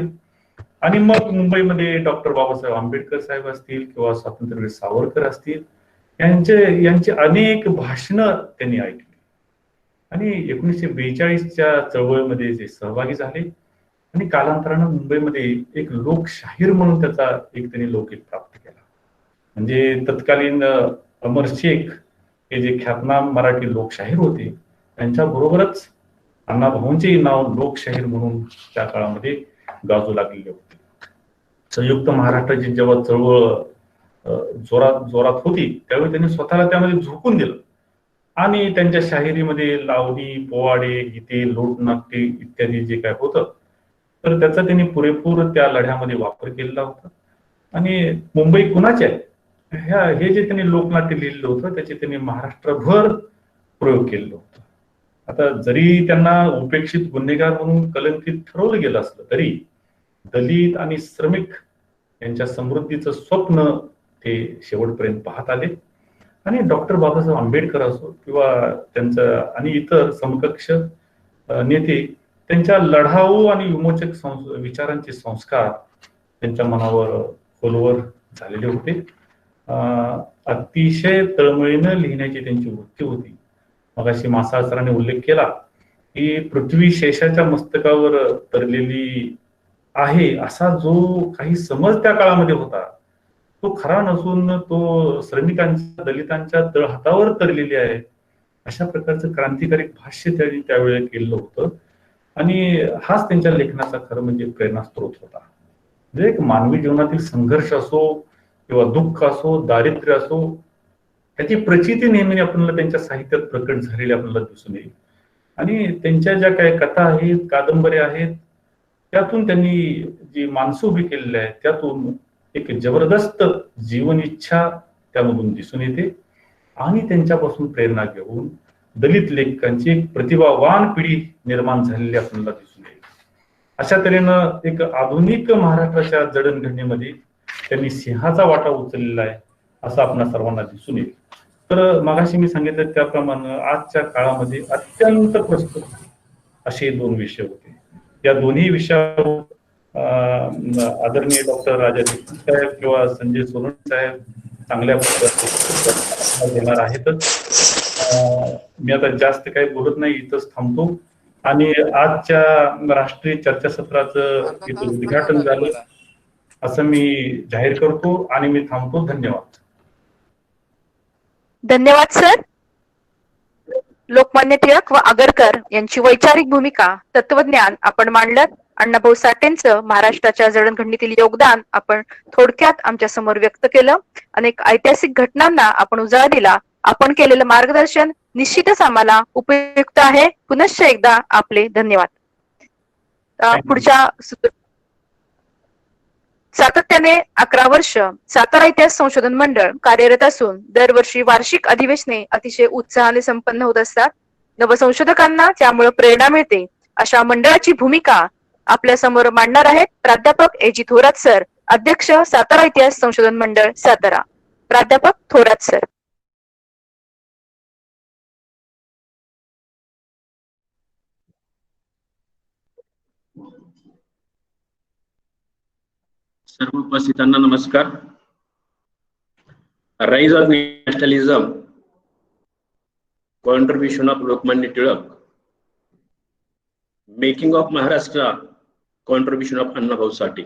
आणि मग मुंबईमध्ये डॉक्टर बाबासाहेब आंबेडकर साहेब असतील किंवा स्वातंत्र्यवीर सावरकर असतील यांचे अनेक भाषणं त्यांनी ऐकली आणि 1942च्या चळवळीमध्ये जे सहभागी झाले आणि कालांतरानं मुंबईमध्ये एक लोकशाहीर म्हणून त्याचा एक त्यांनी लौकिक प्राप्त केला. म्हणजे तत्कालीन अमर शेख हे जे ख्यातनाम मराठी लोकशाहीर होते त्यांच्या बरोबरच अण्णाभाऊंचे नाव लोकशाहीर म्हणून त्या काळामध्ये गाजू लागलेले होते. संयुक्त महाराष्ट्राची जेव्हा चळवळ जोरात होती त्यावेळी त्यांनी स्वतःला त्यामध्ये झोकून दिलं आणि त्यांच्या शाहिरीमध्ये लावणी, पोवाडे, गीते, लोकनाट्ये इत्यादी जे काय होतं तर त्याचा त्यांनी पुरेपूर त्या लढ्यामध्ये वापर केलेला होता. आणि मुंबई कुणाचे आहे हे जे त्यांनी लोकनाट्य लिहिलेलं होतं त्याचे त्यांनी महाराष्ट्रभर प्रयोग केलेलं होतं. आता जरी त्यांना उपेक्षित गुन्हेगार म्हणून कलंकित ठरवलं गेलं असलं तरी दलित आणि श्रमिक यांच्या समृद्धीचं स्वप्न ते शेवटपर्यंत पाहत आले. आणि डॉक्टर बाबासाहेब आंबेडकर असो किंवा त्यांचं आणि इतर समकक्ष नेते त्यांच्या लढाऊ आणि विमोचक विचारांचे संस्कार त्यांच्या मनावर खोलवर झालेले होते. अतिशय तळमळीनं लिहिण्याची त्यांची वृत्ती होती. मगाशी मासाळ सरांनी उल्लेख केला की पृथ्वी शेषाच्या मस्तकावर तरलेली आहे असा जो काही समज त्या काळामध्ये होता तो खरा नसून तो श्रमिकांच्या, दलितांच्या तळहातावर तरलेली आहे अशा प्रकारचं क्रांतिकारी भाष्य त्यांनी त्यावेळी केलेलं होतं. आणि हाच त्यांच्या लेखनाचा खरं म्हणजे प्रेरणास्त्रोत होता. म्हणजे एक मानवी जीवनातील संघर्ष असो किंवा दुःख असो, दारिद्र्य असो, त्याची प्रचिती नेहमी आपल्याला त्यांच्या साहित्यात प्रकट झालेली आपल्याला दिसून येईल. आणि त्यांच्या ज्या काही कथा आहेत, कादंबऱ्या आहेत त्यातून त्यांनी जी माणसं उभी केलेली आहे त्यातून एक जबरदस्त जीवन इच्छा त्यामधून दिसून येते. आणि त्यांच्यापासून प्रेरणा घेऊन दलित लेखकांची एक प्रतिभावान पिढी निर्माण झालेली आपल्याला दिसून येईल. अशा तऱ्हेनं एक आधुनिक महाराष्ट्राच्या जडणघडणीमध्ये त्यांनी सिंहाचा वाटा उचललेला आहे असं आपल्या सर्वांना दिसून येईल. तर मगाशी मी सांगितलं त्याप्रमाणे आजच्या काळामध्ये अत्यंत प्रस्तुत असे 2 विषय होते. या दोन्ही विषयावर आदरणीय डॉक्टर राजा देशमुख साहेब किंवा संजय सोनवणे साहेब चांगल्या प्रकारे देणार आहेतच. मी आता जास्त काही बोलत नाही, इथंच थांबतो. आणि आजच्या राष्ट्रीय चर्चासत्राचं इथं उद्घाटन झालं असं मी जाहीर करतो आणि मी थांबतो. धन्यवाद. धन्यवाद सर. लोकमान्य टिळक व आगरकर यांची वैचारिक भूमिका, तत्वज्ञान आपण मांडलं. अण्णाभाऊ साठेंचं महाराष्ट्राच्या जडणघडणीतील योगदान आपण थोडक्यात आमच्या समोर व्यक्त केलं. अनेक ऐतिहासिक घटनांना आपण उजाळा दिला. आपण केलेलं मार्गदर्शन निश्चितच आम्हाला उपयुक्त आहे. पुनश्च एकदा आपले धन्यवाद. पुढच्या सातत्याने 11 वर्ष सातारा इतिहास संशोधन मंडळ कार्यरत असून दरवर्षी वार्षिक अधिवेशने अतिशय उत्साहाने संपन्न होत असतात. नवसंशोधकांना त्यामुळे प्रेरणा मिळते. अशा मंडळाची भूमिका आपल्या समोर मांडणार आहेत प्राध्यापक ए.जी. थोरात सर, अध्यक्ष सातारा इतिहास संशोधन मंडळ सातारा. प्राध्यापक थोरात सर. सर्व उपस्थितांना नमस्कार. Rise of nationalism, contribution of Lokmanya Tilak, making of Maharashtra, contribution of Annabhau Sathe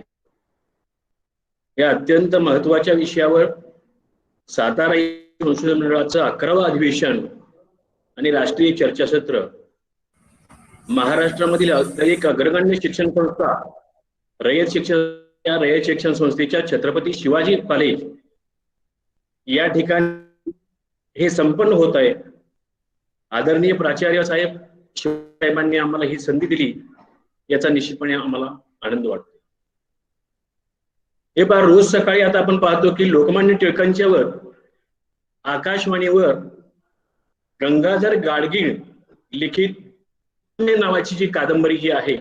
या अत्यंत महत्वाच्या विषयावर सातारा संशोधन मंडळाचं 11वं अधिवेशन आणि राष्ट्रीय चर्चासत्र महाराष्ट्रामधील एक अग्रगण्य शिक्षण संस्था रयत शिक्षण संस्थेच्या छत्रपती शिवाजी कॉलेज या ठिकाणी हे संपन्न होत आहे. आदरणीय प्राचार्य साहेब साहेबांनी आम्हाला ही संधी दिली, याचा निश्चितपणे आम्हाला आनंद वाटतो. हे पहा, रोज सकाळी आता आपण पाहतो की लोकमान्य टिळकांच्या वर आकाशवाणीवर गंगाधर गाडगीळ लिखित नावाची जी कादंबरी जी आहे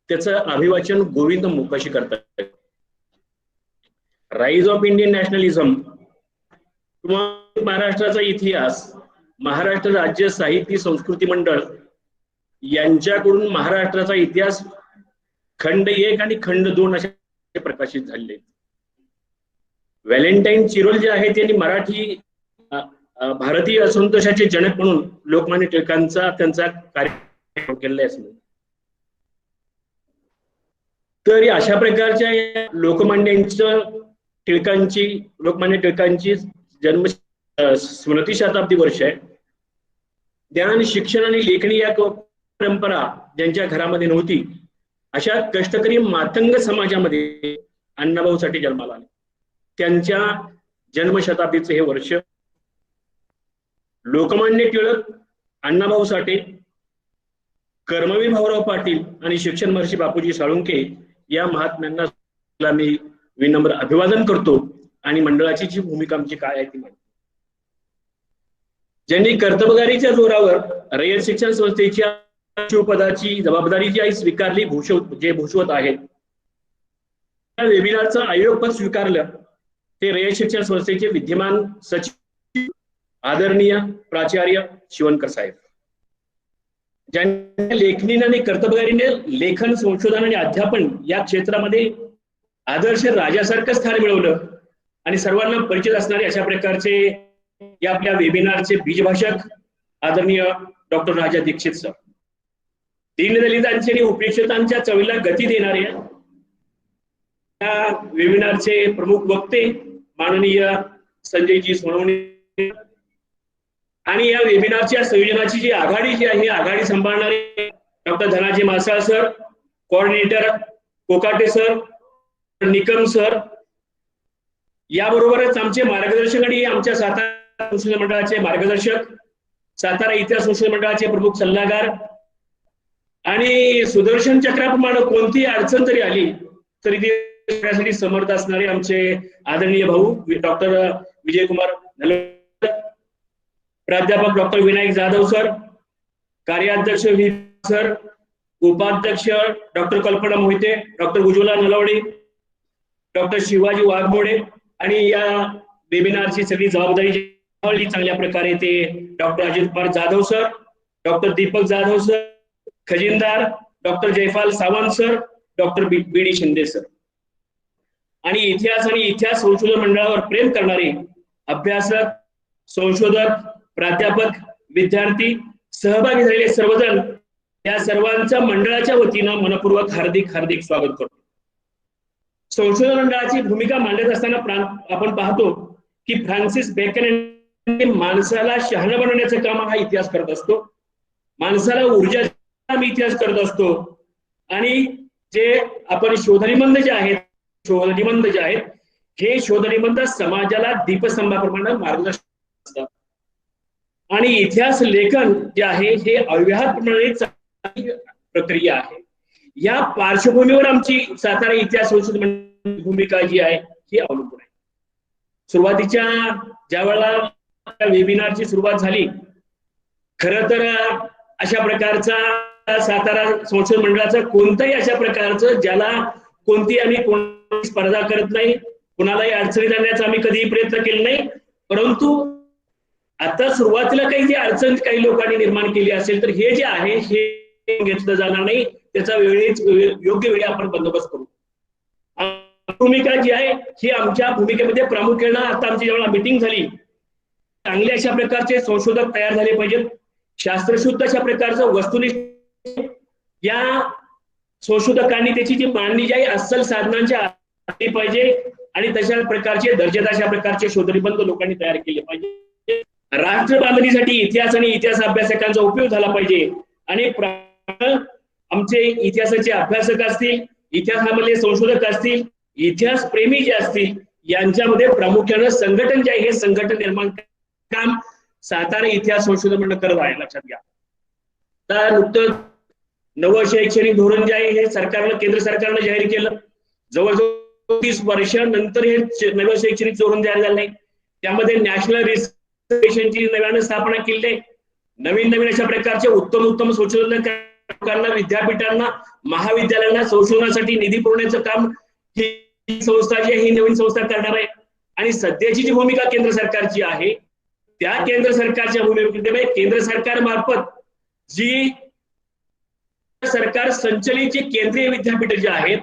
त्याचं अभिवाचन गोविंद मोकाशी करतात. राईज ऑफ इंडियन नॅशनलिझम किंवा महाराष्ट्राचा इतिहास, महाराष्ट्र राज्य साहित्य संस्कृती मंडळ यांच्याकडून महाराष्ट्राचा इतिहास खंड 1 आणि खंड 2 अशा प्रकाशित झालेले. व्हॅलेंटाईन चिरोल जे आहे त्यांनी मराठी भारतीय असंतोषाचे जनक म्हणून लोकमान्य टिळकांचा त्यांचा कार्य केलेला आहे. तर अशा प्रकारच्या लोकमान्य टिळकांची जन्म स्मृती शताब्दी वर्ष आहे. ज्ञान, शिक्षण आणि लेखणी या परंपरा ज्यांच्या घरामध्ये नव्हती अशा कष्टकरी मातंग समाजामध्ये अण्णाभाऊ साठे जन्माला आले. त्यांच्या जन्मशताब्दीचे हे वर्ष. लोकमान्य टिळक, अण्णाभाऊ साठे, कर्मवीर भाऊराव पाटील आणि शिक्षण महर्षी बापूजी साळुंखे या महात्म्यांना मी विनम्र अभिवादन करतो आणि मंडळाची जी भूमिका आमची काय आहे ती मांडतो. ज्यांनी कर्तबगारीच्या जोरावर रयत शिक्षण संस्थेच्या पदाची जबाबदारी जी आहे स्वीकारली, भूषवत आहेत, त्या वेबिनारचं आयोजकपद स्वीकारलं ते रयत शिक्षण संस्थेचे विद्यमान सचिव आदरणीय प्राचार्य शिवणकर साहेब, ज्यांनी लेखनीने आणि कर्तबगारीने लेखन, संशोधन आणि अध्यापन या क्षेत्रामध्ये आदर्श राजासारखं स्थान मिळवलं आणि सर्वांना परिचित असणारे अशा प्रकारचे या आपल्या वेबिनारचे बीजभाषक आदरणीय डॉक्टर राजा दीक्षित सर, दीनदलितांचे आणि उपेक्षितांच्या चळवळीला गती देणारे या वेबिनारचे प्रमुख वक्ते माननीय संजयजी सोनवणे आणि या वेबिनारच्या संयोजनाची जी आघाडी जी आहे आघाडी सांभाळणारे doctor Dhanaji Masal sir, coordinator Kokate sir, Nikam sir, याबरोबरच आमचे मार्गदर्शक आणि आमच्या सातारा संशोधन मंडळाचे मार्गदर्शक, सातारा इतिहास संशोधन मंडळाचे प्रमुख सल्लागार आणि सुदर्शन चक्राप्रमाणे कोणतीही अडचण जरी आली तरी ते समर्थ असणारे आमचे आदरणीय भाऊ डॉक्टर विजयकुमार नलवडे, प्राध्यापक डॉक्टर विनायक जाधव सर, कार्याध्यक्ष व्ही सर, उपाध्यक्ष doctor Kalpana Mohite, doctor Ujjwala Nalawade, doctor Shivaji Waghmode आणि या वेबिनारची सगळी जबाबदारी चांगल्या प्रकारे ते doctor Ajit Kumar Jadhav sir, doctor Deepak Jadhav sir, खजिनदार doctor Jaypal Sawant sir, doctor B D Shinde sir आणि इतिहास संशोधन मंडळावर प्रेम करणारे अभ्यासक, संशोधक, प्राध्यापक, विद्यार्थी, सहभागी झालेले सर्वजण या सर्वांच्या मंडळाच्या वतीनं मनपूर्वक हार्दिक स्वागत करतो. संशोधन मंडळाची भूमिका मांडत असताना आपण पाहतो की फ्रान्सिस बेकन माणसाला शहाणं बनवण्याचं काम हा इतिहास करत असतो, माणसाला ऊर्जा इतिहास करत असतो आणि जे आपण शोधनिबंध जे आहेत हे शोधनिबंध समाजाला दीपस्तंभाप्रमाणे मार्गदर्शन असतात आणि इतिहास लेखन जे आहे हे अव्याहत प्रणाली प्रक्रिया आहे. या पार्श्वभूमीवर आमची सातारा इतिहास संशोधन भूमिका जी आहे ही अवलंबून आहे. सुरुवातीच्या ज्या वेळेला वेबिनारची सुरुवात झाली, खरं तर अशा प्रकारचा सातारा संशोधन मंडळाचं कोणत्याही अशा प्रकारचं ज्याला कोणती आम्ही कोणती स्पर्धा करत नाही, कुणालाही अडचणीत आणण्याचा आम्ही कधीही प्रयत्न केला नाही, परंतु आता सुरुवातीला काही जी अडचण काही लोकांनी निर्माण केली असेल तर हे जे आहे हे घेतलं जाणार नाही, त्याचा योग्य वेळी आपण बंदोबस्त करू. भूमिका जी आहे ही आमच्या भूमिकेमध्ये प्रामुख्यानं आता आमची जेव्हा मीटिंग झाली, चांगले अशा प्रकारचे संशोधक तयार झाले पाहिजेत, शास्त्रशुद्ध अशा प्रकारचं वस्तुनिष्ठ या संशोधकांनी त्याची जी मांडणी जी आहे अस्सल साधनांच्या आली पाहिजे आणि तशा प्रकारचे दर्जेदार अशा प्रकारचे शोधनिबंध लोकांनी तयार केले पाहिजे. राष्ट्र बांधणीसाठी इतिहास आणि इतिहास अभ्यासकांचा उपयोग झाला पाहिजे आणि आमचे इतिहासाचे अभ्यासक असतील, इतिहासामधले संशोधक असतील, इतिहास प्रेमी जे असतील यांच्यामध्ये प्रामुख्यानं संघटन जे आहे हे संघटन निर्माण काम सातारा इतिहास संशोधन मंडळ करत आहे, लक्षात घ्या. तर नुकतं नवं शैक्षणिक धोरण जे आहे हे सरकारनं, केंद्र सरकारनं जाहीर केलं. जवळजवळ 30 वर्षानंतर हे नवं शैक्षणिक धोरण जाहीर झालं नाही. त्यामध्ये नॅशनल रिसर्चची नव्यानं स्थापना केली आहे. नवीन अशा प्रकारचे उत्तम संशोधकांना, विद्यापीठांना, महाविद्यालयांना संशोधनासाठी निधी पुरवण्याचं काम ही संस्था जी आहे ही नवीन संस्था करणार आहे. आणि सध्याची जी भूमिका केंद्र सरकारची आहे त्या केंद्र सरकारच्या भूमिकेमध्ये केंद्र सरकार मार्फत जी सरकार संचलित जी केंद्रीय विद्यापीठ जे आहेत,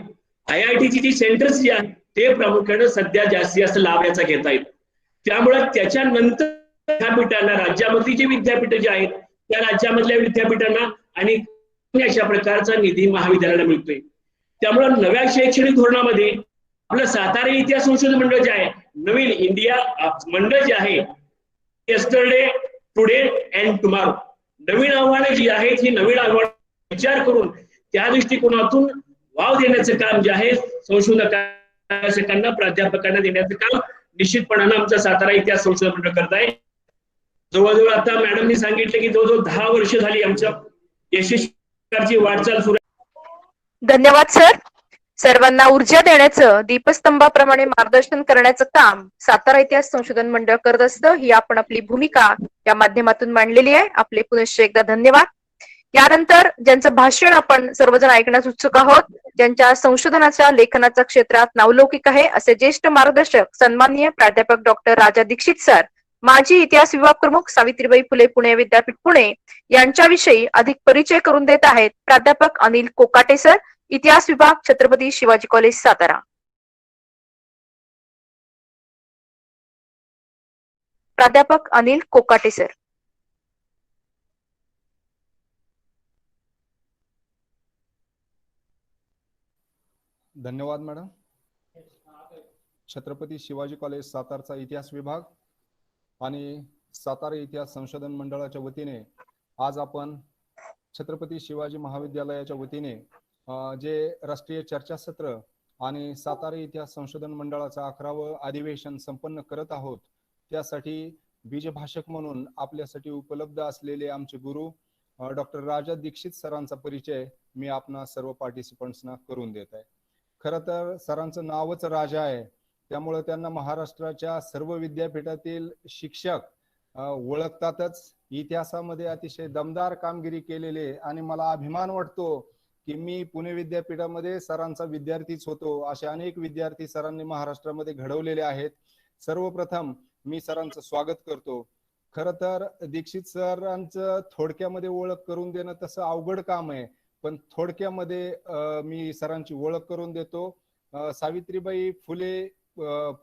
IITची जी सेंटर्स जी आहेत ते प्रामुख्याने सध्या जास्तीत जास्त लाभ याचा घेता येईल. त्यामुळे त्याच्यानंतर विद्यापीठांना, राज्यामधली जी विद्यापीठ जी आहेत त्या राज्यामधल्या विद्यापीठांना आणि अशा प्रकारचा निधी महाविद्यालयाला मिळतोय. त्यामुळे नव्या शैक्षणिक धोरणामध्ये आपलं सातारा इतिहास संशोधन मंडळ जे आहे, नवीन इंडिया मंडळ जे आहे, येस्टरडे, टुडे अँड टुमारो, नवीन आव्हाने जी आहेत ही नवीन आव्हान विचार करून त्या दृष्टिकोनातून वाव देण्याचं काम जे आहे संशोधकांना, प्राध्यापकांना देण्याचं काम निश्चितपणानं आमचा सातारा इतिहास संशोधन मंडळ करत आहे. जवळजवळ आता मॅडमनी सांगितले की जवळजवळ 10 वर्ष झाली आमच्या यशस्वी वाटचाल सुरू. धन्यवाद सर. सर्वांना ऊर्जा देण्याचं, दीपस्तंभाप्रमाणे मार्गदर्शन करण्याचं काम सातारा इतिहास संशोधन मंडळ करत असतं. ही आपण आपली भूमिका या माध्यमातून मांडलेली आहे. आपले पुनश्च एकदा धन्यवाद. यानंतर ज्यांचं भाषण आपण सर्वजण ऐकण्यास उत्सुक आहोत, ज्यांच्या संशोधनाच्या लेखनाच्या क्षेत्रात नावलौकिक आहे असे ज्येष्ठ मार्गदर्शक सन्माननीय प्राध्यापक डॉक्टर राजा दीक्षित सर, माजी इतिहास विभाग प्रमुख सावित्रीबाई फुले पुणे विद्यापीठ पुणे, यांच्याविषयी अधिक परिचय करून देत आहेत प्राध्यापक अनिल कोकाटे सर, इतिहास विभाग, छत्रपती शिवाजी कॉलेज सातारा. प्राध्यापक अनिल कोकाटे सर. धन्यवाद मॅडम. छत्रपती शिवाजी कॉलेज सातारचा इतिहास विभाग आणि सातारा इतिहास संशोधन मंडळाच्या वतीने आज आपण छत्रपती शिवाजी महाविद्यालयाच्या वतीने जे राष्ट्रीय चर्चासत्र आणि सातारा इतिहास संशोधन मंडळाचं 11वं अधिवेशन संपन्न करत आहोत. त्यासाठी बीजभाषक म्हणून आपल्यासाठी उपलब्ध असलेले आमचे गुरु डॉक्टर राजा दीक्षित सरांचा परिचय मी आपणा सर्व पार्टिसिपंट्सना करून देत आहे. खरं तर सरांचं नावच राजा आहे, त्यामुळे त्यांना महाराष्ट्राच्या सर्व विद्यापीठातील शिक्षक ओळखतातच. इतिहासामध्ये अतिशय दमदार कामगिरी केलेले आणि मला अभिमान वाटतो की मी पुणे विद्यापीठामध्ये सरांचा विद्यार्थीच होतो. असे अनेक विद्यार्थी सरांनी महाराष्ट्रामध्ये घडवलेले आहेत. सर्वप्रथम मी सरांचं स्वागत करतो. खरं तर दीक्षित सरांचं थोडक्यामध्ये ओळख करून देणं तसं अवघड काम आहे, पण थोडक्यामध्ये मी सरांची ओळख करून देतो. सावित्रीबाई फुले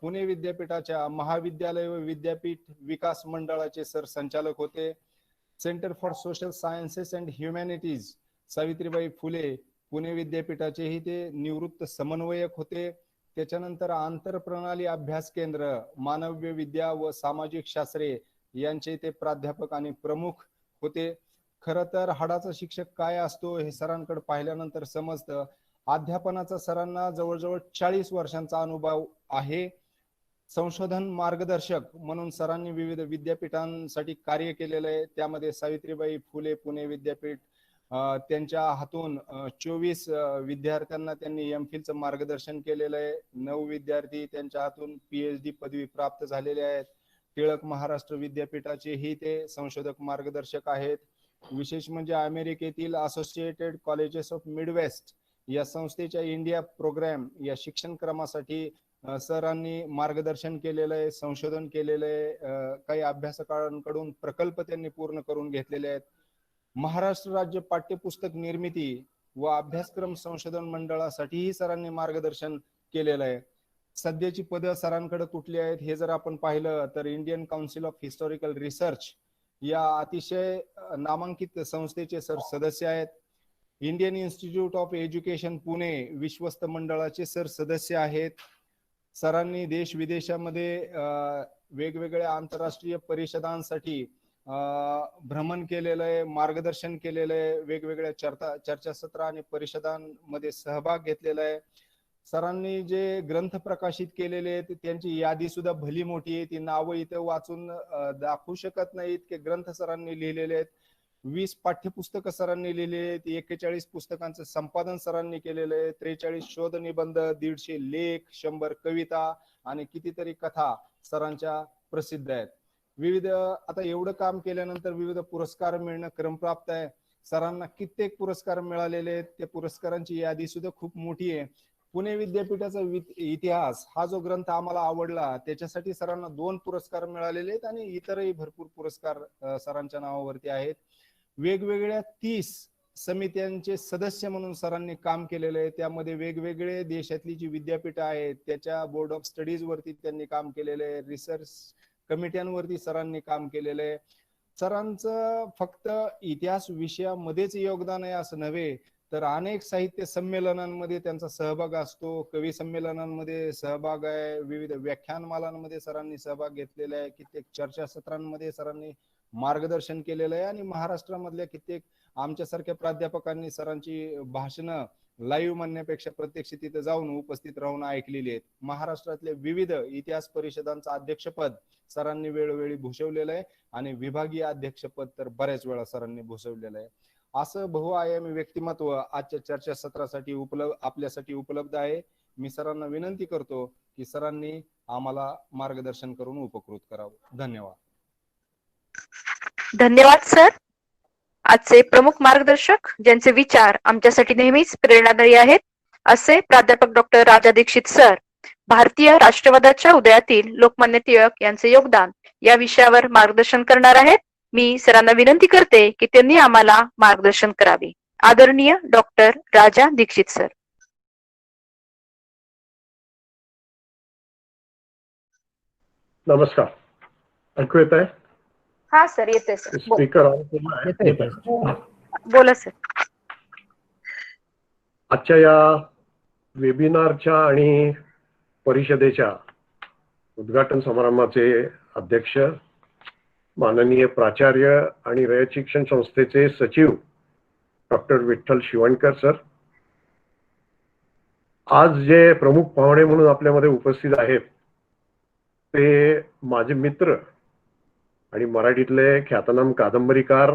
पुणे विद्यापीठाच्या महाविद्यालय व विद्यापीठ विकास मंडळाचे सर संचालक होते. Centre for social sciences and humanities Savitribai Phule Pune विद्यापीठाचेही ते निवृत्त समन्वयक होते. त्याच्यानंतर आंतरप्रणाली अभ्यास केंद्र, मानव्य विद्या व सामाजिक शास्त्रे यांचे ते प्राध्यापक आणि प्रमुख होते. खरं तर हाडाचा शिक्षक काय असतो हे सरांकडे पाहिल्यानंतर समजतं. अध्यापनाचा सरांना जवळजवळ 40 वर्षांचा अनुभव आहे. संशोधन मार्गदर्शक म्हणून सरांनी विविध विद्यापीठांसाठी कार्य केलेलं आहे. त्यामध्ये सावित्रीबाई फुले पुणे विद्यापीठ त्यांच्या हातून 24 विद्यार्थ्यांना त्यांनी एमफिलचं मार्गदर्शन केलेलं आहे. 9 विद्यार्थी त्यांच्या हातून PhD पदवी प्राप्त झालेले आहेत. टिळक महाराष्ट्र विद्यापीठाचेही ते संशोधक मार्गदर्शक आहेत. विशेष म्हणजे अमेरिकेतील असोसिएटेड कॉलेजेस ऑफ मिडवेस्ट या संस्थेच्या इंडिया प्रोग्राम या शिक्षण क्रमासाठी सरांनी मार्गदर्शन केलेलं आहे, संशोधन केलेलं आहे. काही अभ्यासकांकडून प्रकल्प त्यांनी पूर्ण करून घेतलेले आहेत. महाराष्ट्र राज्य पाठ्यपुस्तक निर्मिती व अभ्यासक्रम संशोधन मंडळासाठीही सरांनी मार्गदर्शन केलेलं आहे. सध्याची पदं सरांकडे कुठली आहेत हे जर आपण पाहिलं तर Indian council of historical research या अतिशय नामांकित संस्थेचे सर सदस्य आहेत. Indian institute of education Pune विश्वस्त मंडळाचे सर सदस्य आहेत. सरांनी देश विदेशामध्ये वेगवेगळ्या आंतरराष्ट्रीय परिषदांसाठी भ्रमण केलेलं आहे, मार्गदर्शन केलेलं आहे, वेगवेगळ्या चर्चासत्र आणि परिषदांमध्ये सहभाग घेतलेला आहे. सरांनी जे ग्रंथ प्रकाशित केलेले आहेत त्यांची यादी सुद्धा भली मोठी आहे, ती नावं इथं वाचून दाखवू शकत नाहीत की ग्रंथ सरांनी लिहिलेले आहेत. 20 पाठ्यपुस्तकं सरांनी लिहिली आहेत, 41 पुस्तकांचं संपादन सरांनी केलेलं आहे, 43 शोध निबंध, 150 लेख, 100 कविता आणि कितीतरी कथा सरांच्या प्रसिद्ध आहेत. विविध आता एवढं काम केल्यानंतर विविध पुरस्कार मिळणं क्रमप्राप्त आहे. सरांना कित्येक पुरस्कार मिळालेले आहेत, त्या पुरस्कारांची यादी सुद्धा खूप मोठी आहे. पुणे विद्यापीठाचा इतिहास हा जो ग्रंथ आम्हाला आवडला त्याच्यासाठी सरांना 2 पुरस्कार मिळालेले आहेत आणि इतरही भरपूर पुरस्कार सरांच्या नावावरती आहेत. वेगवेगळ्या 30 समित्यांचे सदस्य म्हणून सरांनी काम केलेलं आहे. त्यामध्ये वेगवेगळे देशातली जी विद्यापीठ आहेत त्याच्या बोर्ड ऑफ स्टडीज वरती त्यांनी काम केलेलं आहे, रिसर्च कमिट्यांवरती सरांनी काम केलेलं आहे. सरांचं फक्त इतिहास विषयामध्येच योगदान आहे असं नव्हे, तर अनेक साहित्य संमेलनांमध्ये त्यांचा सहभाग असतो, कवी संमेलनांमध्ये सहभाग आहे, विविध व्याख्यानमालांमध्ये सरांनी सहभाग घेतलेला आहे, कित्येक चर्चासत्रांमध्ये सरांनी मार्गदर्शन केलेलं आहे आणि महाराष्ट्रामधल्या कित्येक आमच्यासारख्या प्राध्यापकांनी सरांची भाषणं लाईव्ह म्हणण्यापेक्षा प्रत्यक्ष तिथे जाऊन उपस्थित राहून ऐकलेली आहेत. महाराष्ट्रातल्या विविध इतिहास परिषदांचं अध्यक्षपद सरांनी वेळोवेळी भूषवलेलं आहे आणि विभागीय अध्यक्षपद तर बऱ्याच वेळा सरांनी भूषवलेलं आहे. असं बहुआयामी व्यक्तिमत्व आजच्या चर्चासत्रासाठी आपल्यासाठी उपलब्ध आहे. मी सरांना विनंती करतो की सरांनी आम्हाला मार्गदर्शन करून उपकृत करावं. धन्यवाद. धन्यवाद सर. आजचे प्रमुख मार्गदर्शक ज्यांचे विचार आमच्यासाठी नेहमीच प्रेरणादायी आहेत असे प्राध्यापक डॉक्टर राजा दीक्षित सर भारतीय राष्ट्रवादाच्या उदयातील लोकमान्य टिळक यांचे योगदान या विषयावर मार्गदर्शन करणार आहेत. मी सरांना विनंती करते की त्यांनी आम्हाला मार्गदर्शन करावे. आदरणीय डॉक्टर राजा दीक्षित सर. नमस्कार. ऐकू येत आहे? हा सर, येते सर. स्पीकर बोला सर. आजच्या या वेबिनारच्या आणि परिषदेच्या उद्घाटन समारंभाचे अध्यक्ष माननीय प्राचार्य आणि रयत शिक्षण संस्थेचे सचिव डॉक्टर विठ्ठल शिवणकर सर, आज जे प्रमुख पाहुणे म्हणून आपल्यामध्ये उपस्थित आहेत ते माझे मित्र आणि मराठीतले ख्यातनाम कादंबरीकार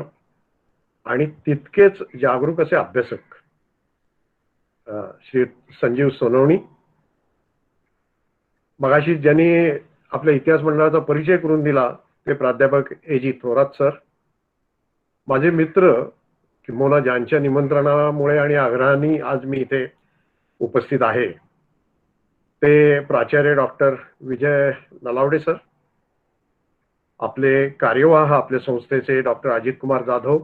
आणि तितकेच जागरूक असे अभ्यासक श्री संजीव सोनवणी. मगाशी ज्यांनी आपल्या इतिहास मंडळाचा परिचय करून दिला ते प्राध्यापक ए.जी. थोरात सर. माझे मित्र किंबहुना ज्यांच्या निमंत्रणामुळे आणि आग्रहाने आज मी इथे उपस्थित आहे ते प्राचार्य डॉक्टर विजय नलावडे सर, आपले कार्यवाह आपल्या संस्थेचे doctor Ajit Kumar Jadhav,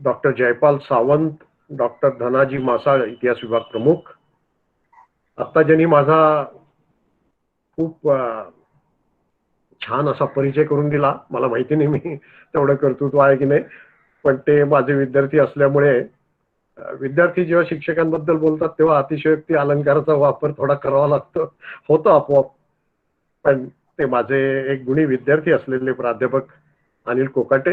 doctor Jaypal Sawant, doctor Dhanaji Masal इतिहास विभाग प्रमुख. आता ज्यांनी माझा खूप छान असा परिचय करून दिला, मला माहिती नाही मी तेवढं कर्तृत्व आहे की नाही, पण ते माझे विद्यार्थी असल्यामुळे विद्यार्थी जेव्हा शिक्षकांबद्दल बोलतात तेव्हा अतिशयोक्ती अलंकाराचा वापर थोडा करावा लागतो, होतो आपोआप. पण ते माझे एक गुणी विद्यार्थी असलेले प्राध्यापक अनिल कोकाटे,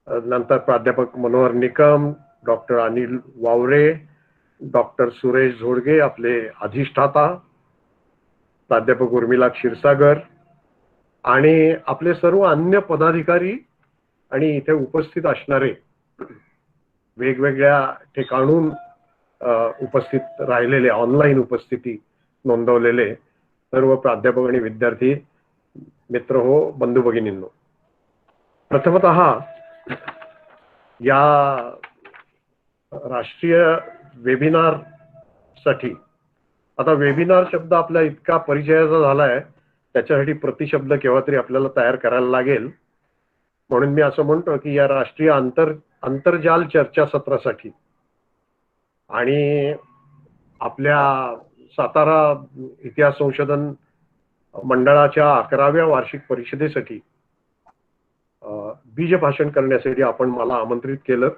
नंतर प्राध्यापक मनोहर निकम, डॉक्टर अनिल वावरे, डॉक्टर सुरेश झोडगे आपले अधिष्ठाता, प्राध्यापक उर्मिला क्षीरसागर आणि आपले सर्व अन्य पदाधिकारी आणि इथे उपस्थित असणारे वेगवेगळ्या ठिकाणून उपस्थित राहिलेले, ऑनलाईन उपस्थिती नोंदवलेले सर्व प्राध्यापक आणि विद्यार्थी मित्र हो, बंधू भगिनींनो. प्रथमतः या राष्ट्रीय वेबिनार साठी, आता वेबिनार शब्द आपला इतका परिचयाचा झालाय त्याच्यासाठी प्रतिशब्द केव्हा तरी आपल्याला तयार करायला लागेल, म्हणून मी असं म्हणतो की या राष्ट्रीय आंतरजाल चर्चासत्रासाठी आणि आपल्या सातारा इतिहास संशोधन मंडळाच्या 11व्या वार्षिक परिषदेसाठी बीज भाषण करण्यासाठी आपण मला आमंत्रित केलं,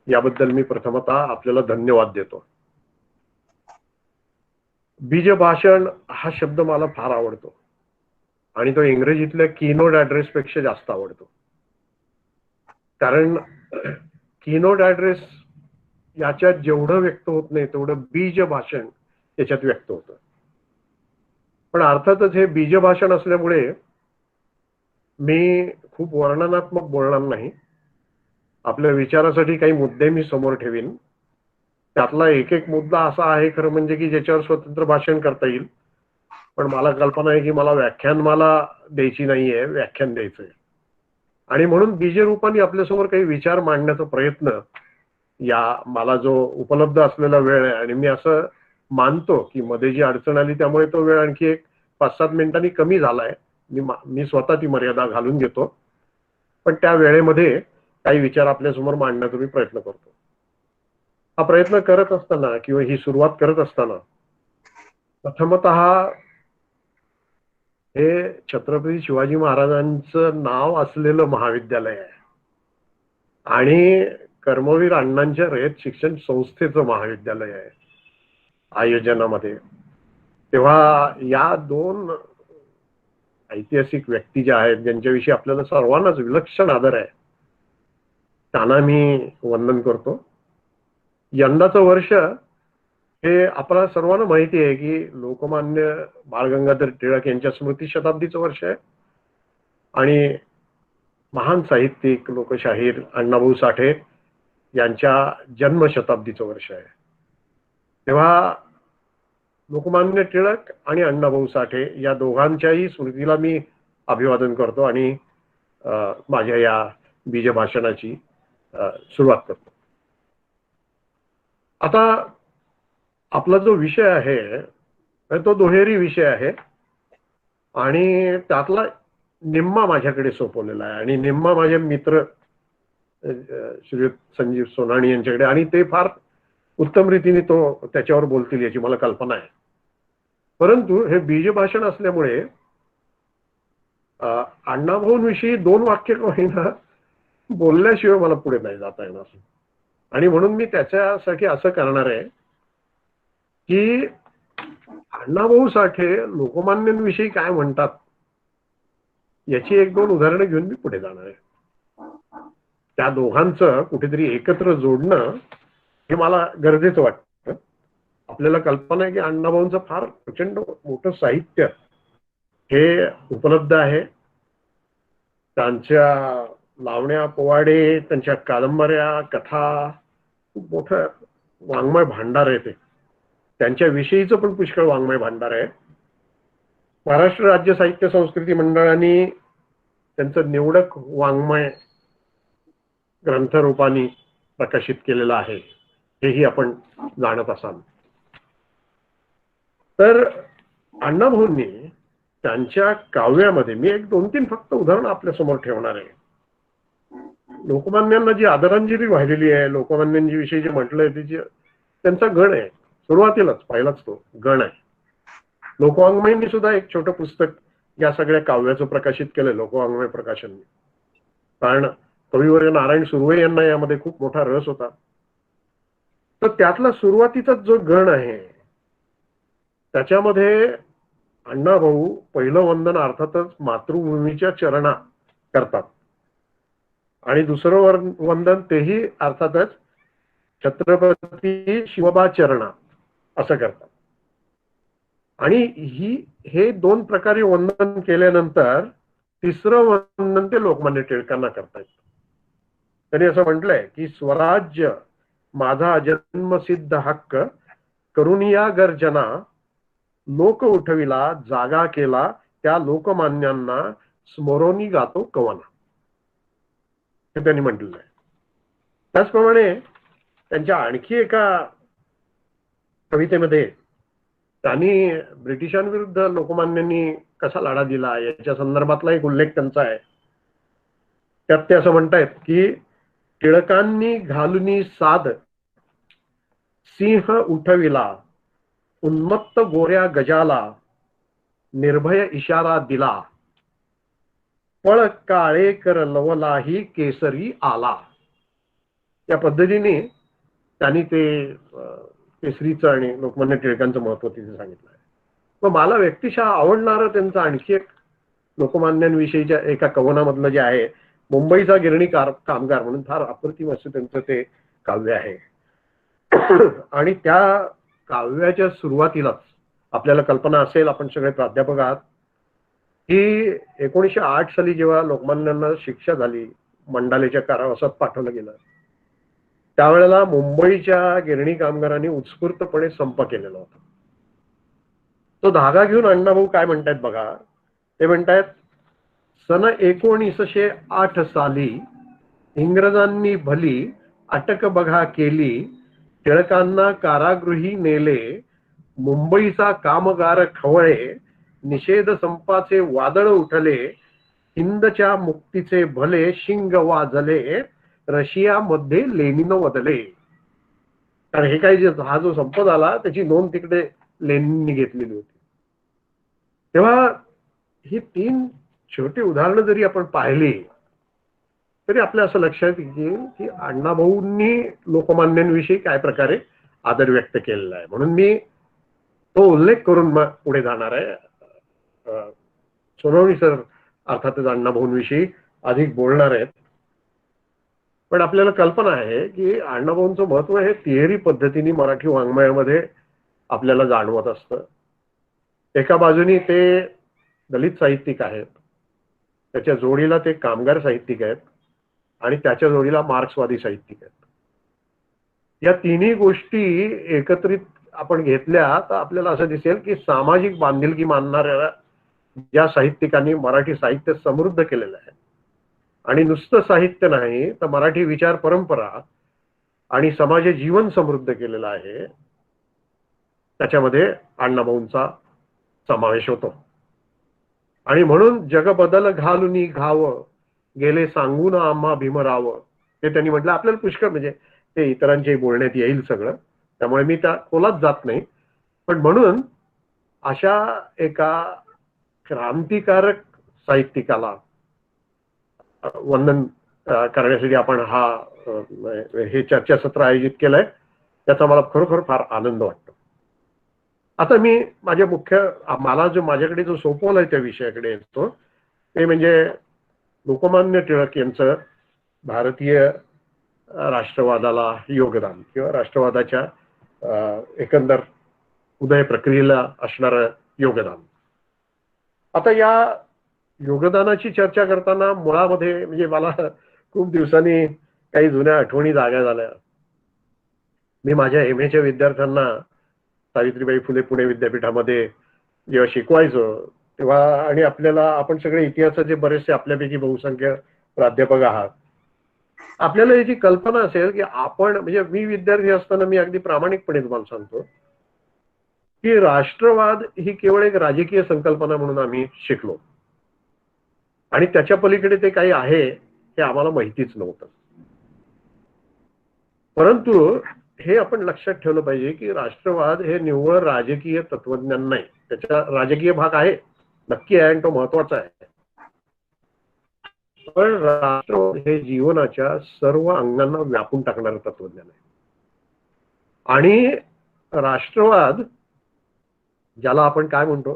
याबद्दल मी प्रथमतः आपल्याला धन्यवाद देतो. बीज भाषण हा शब्द मला फार आवडतो आणि तो इंग्रजीतल्या कीनोट ऍड्रेस पेक्षा जास्त आवडतो. कारण कीनोट ऍड्रेस याच्यात जेवढं व्यक्त होत नाही तेवढं बीज भाषण त्याच्यात व्यक्त होतं. पण अर्थातच हे बीज भाषण असल्यामुळे मी खूप वर्णनात्मक बोलणार नाही. आपल्या विचारासाठी काही मुद्दे मी समोर ठेवीन. त्यातला एक एक मुद्दा असा आहे खरं म्हणजे की ज्याच्यावर स्वतंत्र भाषण करता येईल. पण मला कल्पना आहे की मला व्याख्यानमाला द्यायची नाहीये, व्याख्यान द्यायचंय. आणि म्हणून बीजरूपाने आपल्यासमोर काही विचार मांडण्याचा प्रयत्न, या मला जो उपलब्ध असलेला वेळ आहे, आणि मी असं मानतो की मध्ये जी अडचण आली त्यामुळे तो वेळ आणखी एक 5-7 मिनिटांनी कमी झालाय. मी स्वतः ती मर्यादा घालून घेतो. पण त्या वेळेमध्ये काही विचार आपल्यासमोर मांडण्याचा मी प्रयत्न करतो. हा प्रयत्न करत असताना किंवा ही सुरुवात करत असताना प्रथमतः हे छत्रपती शिवाजी महाराजांचं नाव असलेलं महाविद्यालय आहे आणि कर्मवीर अण्णांच्या रयत शिक्षण संस्थेचं महाविद्यालय आहे आयोजनामध्ये. तेव्हा या दोन ऐतिहासिक व्यक्ती ज्या आहेत, ज्यांच्याविषयी आपल्याला सर्वांनाच विलक्षण आदर आहे, त्यांना मी वंदन करतो. यंदाचं वर्ष हे आपल्याला सर्वांना माहिती आहे की लोकमान्य बाळ गंगाधर टिळक यांच्या स्मृती शताब्दीचं वर्ष आहे आणि महान साहित्यिक लोकशाहीर अण्णाभाऊ साठे यांच्या जन्मशताब्दीचं वर्ष आहे. तेव्हा लोकमान्य टिळक आणि अण्णाभाऊ साठे या दोघांच्याही स्मृतीला मी अभिवादन करतो आणि माझ्या या बीज भाषणाची सुरुवात करतो. आता आपला जो विषय आहे तो दुहेरी विषय आहे आणि त्यातला निम्मा माझ्याकडे सोपवलेला आहे आणि निम्मा माझे मित्र श्री संजीव सोनाणी यांच्याकडे, आणि ते फार उत्तम रीतीने त्याच्यावर बोलतील याची मला कल्पना आहे. परंतु हे बीज भाषण असल्यामुळे अण्णाभाऊंविषयी 2 वाक्य होईना बोलल्याशिवाय मला पुढे नाही जाता येणार. आणि म्हणून मी त्याच्यासाठी असं करणार आहे की अण्णाभाऊ साठे लोकमान्यांविषयी काय म्हणतात याची 1-2 उदाहरणं घेऊन मी पुढे जाणार आहे. त्या दोघांचं कुठेतरी एकत्र जोडणं हे मला गरजेचं वाटतं. आपल्याला कल्पना आहे की अण्णाभाऊंचं फार प्रचंड मोठं साहित्य हे उपलब्ध आहे. त्यांच्या लावण्या, पोवाडे, त्यांच्या कादंबऱ्या, कथा, खूप मोठं वाङ्मय भांडार आहे ते. त्यांच्याविषयीचं पण पुष्कळ वाङ्मय भांडार आहे. महाराष्ट्र राज्य साहित्य संस्कृती मंडळाने त्यांचं निवडक वाङ्मय ग्रंथरूपाने प्रकाशित केलेलं आहे, हेही आपण जाणत असाल. तर अण्णाभाऊंनी त्यांच्या काव्यामध्ये, मी 1-2-3 फक्त उदाहरणं आपल्या समोर ठेवणार आहे. लोकमान्यांना जी आदरांजली वाहिलेली आहे, लोकमान्यांची विषयी जे म्हटलंय त्यांचा गण आहे. सुरुवातीलाच पहिलाच तो गण आहे. लोकवाङ्मयांनी सुद्धा एक छोटं पुस्तक या सगळ्या काव्याचं प्रकाशित केलंय लोकवाङ्मय प्रकाशनने. कारण कविवर्य नारायण सुर्वे यांना यामध्ये खूप मोठा रस होता. तर त्यातला सुरुवातीचा जो गण आहे त्याच्यामध्ये अण्णाभाऊ पहिलं वंदन अर्थातच मातृभूमीच्या चरणा करतात आणि दुसरं वंदन तेही अर्थातच छत्रपती शिवबा चरणा असं करतात. आणि हे 2 प्रकारे वंदन केल्यानंतर तिसरं वंदन ते लोकमान्य टिळकांना करतायत. त्यांनी असं म्हटलंय की स्वराज्य माझा जन्मसिद्ध हक्क करुनिया गर्जना लोक उठविला जागा केला त्या लोकमान्यांना स्मरोनी गातो कवना, हे त्यांनी म्हटलेलं आहे. त्याचप्रमाणे त्यांच्या आणखी एका कवितेमध्ये त्यांनी ब्रिटिशांविरुद्ध लोकमान्यांनी कसा लढा दिला याच्या संदर्भातला एक उल्लेख त्यांचा आहे. त्यात ते असं म्हणतायत की टिळकांनी घालुनी साध सिंह उठविला उन्मत्त गोऱ्या गजाला निर्भय इशारा दिला पळ काळे कर लवलाही केसरी आला. या पद्धतीने त्यांनी ते केसरीचं आणि लोकमान्य टिळकांचं महत्व तिथे सांगितलं आहे. मग मला व्यक्तिशः आवडणारं त्यांचं आणखी एक लोकमान्यांविषयीच्या एका कवनामधलं जे आहे, मुंबईचा गिरणी कामगार म्हणून फार अप्रतिम असं त्यांचं ते काव्य आहे. आणि त्या काव्याच्या सुरुवातीलाच आपल्याला कल्पना असेल, आपण सगळे प्राध्यापक आहात, की 1908 साली जेव्हा लोकमान्यांना शिक्षा झाली, मंडालेच्या कारावासात पाठवलं गेलं, त्यावेळेला मुंबईच्या गिरणी कामगारांनी उत्स्फूर्तपणे संप केलेला होता. तो धागा घेऊन अण्णाभाऊ काय म्हणतायत बघा. ते म्हणतायत, सन 1908 साली इंग्रजांनी भली अटक बघा केली, टिळकांना कारागृही नेले, मुंबईचा कामगार खवळे, निषेध संपाचे वादळ उठले, हिंदच्या मुक्तीचे भले शिंग वाजले, रशियामध्ये लेनिन वदले. कारण हे काही हा जो संप झाला त्याची नोंद तिकडे लेनिननी घेतलेली होती. तेव्हा ही 3 छोटी उदाहरणं जरी आपण पाहिली तरी आपल्या असं लक्षात येईल की अण्णाभाऊंनी लोकमान्यांविषयी काय प्रकारे आदर व्यक्त केलेला आहे. म्हणून मी तो उल्लेख करून मग पुढे जाणार आहे. सोनवणे सर अर्थातच अण्णाभाऊंविषयी अधिक बोलणार आहेत, पण आपल्याला कल्पना आहे की अण्णाभाऊंचं महत्व हे थिअरी पद्धतीने मराठी वाङ्मयामध्ये आपल्याला जाणवत असतं. एका बाजूनी ते दलित साहित्यिक आहेत, त्याच्या जोडीला ते कामगार साहित्यिक आहेत आणि त्याच्या जोडीला मार्क्सवादी साहित्यिक आहेत. या तिन्ही गोष्टी एकत्रित आपण घेतल्या तर आपल्याला असं दिसेल की सामाजिक बांधिलकी मानणाऱ्या ज्या साहित्यिकांनी मराठी साहित्य समृद्ध केलेलं आहे, आणि नुसतं साहित्य नाही तर मराठी विचार परंपरा आणि समाज जीवन समृद्ध केलेलं आहे, त्याच्यामध्ये अण्णाभाऊंचा समावेश होतो. आणि म्हणून जग बदल घालून घाव, गेले सांगून आम्हा भीमराव, हे त्यांनी म्हटलं. आपल्याला पुष्कळ म्हणजे ते इतरांचे बोलण्यात येईल सगळं, त्यामुळे मी त्या खोलात जात नाही. पण म्हणून अशा एका क्रांतिकारक साहित्यिकाला वंदन करण्यासाठी आपण हे चर्चासत्र आयोजित केलंय, त्याचा मला खरोखर फार आनंद वाटतो. आता मी मला जो माझ्याकडे जो सोपवलाय त्या विषयाकडे येतो, ते म्हणजे लोकमान्य टिळक यांचं भारतीय राष्ट्रवादाला योगदान किंवा राष्ट्रवादाच्या एकंदर उदय प्रक्रियेला असणारं योगदान. आता या योगदानाची चर्चा करताना मुळामध्ये म्हणजे मला खूप दिवसांनी काही जुन्या आठवणी जाग्या झाल्या. मी माझ्या MA विद्यार्थ्यांना सावित्रीबाई फुले पुणे विद्यापीठामध्ये जेव्हा शिकवायचो तेव्हा, आणि आपण सगळे इतिहासाचे बरेचसे आपल्यापैकी बहुसंख्य प्राध्यापक आहात, आपल्याला याची कल्पना असेल की आपण म्हणजे मी विद्यार्थी असताना मी अगदी प्रामाणिकपणे तुम्हाला सांगतो की राष्ट्रवाद ही केवळ एक राजकीय संकल्पना म्हणून आम्ही शिकलो आणि त्याच्या पलीकडे ते काही आहे हे आम्हाला माहितीच नव्हतं. परंतु हे आपण लक्षात ठेवलं पाहिजे की राष्ट्रवाद हे निव्वळ राजकीय तत्वज्ञान नाही. त्याचा राजकीय भाग आहे, नक्की आहे, आणि तो महत्वाचा आहे. पण राष्ट्रवाद हे जीवनाच्या सर्व अंगांना व्यापून टाकणारं तत्वज्ञान आहे. आणि राष्ट्रवाद ज्याला आपण काय म्हणतो,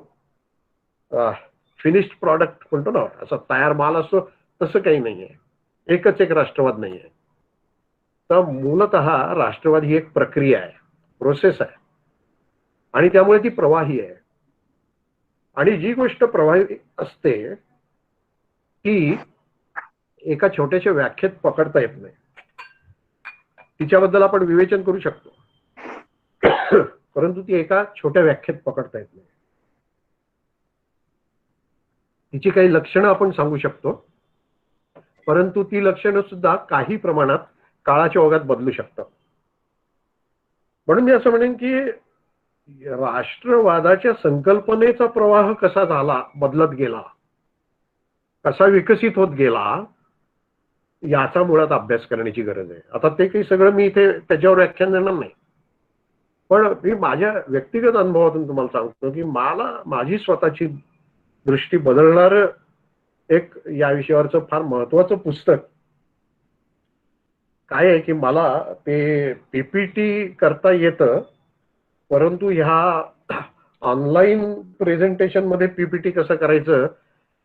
फिनिश्ड प्रॉडक्ट म्हणतो ना, असा तयार माल असतो, तसं काही नाहीये. एकच एक राष्ट्रवाद नाहीये. तर मूलतः राष्ट्रवाद ही एक प्रक्रिया आहे, प्रोसेस आहे, आणि त्यामुळे ती प्रवाही आहे. आणि जी गोष्ट प्रवाही असते ती एका छोट्याशा व्याख्येत पकडता येत नाही. तिच्याबद्दल आपण विवेचन करू शकतो, परंतु ती एका छोट्या व्याख्येत पकडता येत नाही. तिची काही लक्षणं आपण सांगू शकतो, परंतु ती लक्षणं सुद्धा काही प्रमाणात काळाच्या ओघात बदलू शकतात. म्हणून मी असं म्हणेन की राष्ट्रवादाच्या संकल्पनेचा प्रवाह कसा झाला, बदलत गेला, कसा विकसित होत गेला, याचा मुळात अभ्यास करण्याची गरज आहे. आता ते काही सगळं मी इथे त्याच्यावर व्याख्यान देणार नाही, पण मी माझ्या व्यक्तिगत अनुभवातून तुम्हाला सांगतो की माझी स्वतःची दृष्टी बदलणार एक या विषयावरचं फार महत्वाचं पुस्तक काय आहे की मला ते PPT करता येतं, परंतु ह्या ऑनलाईन प्रेझेंटेशन मध्ये PPT कसं करायचं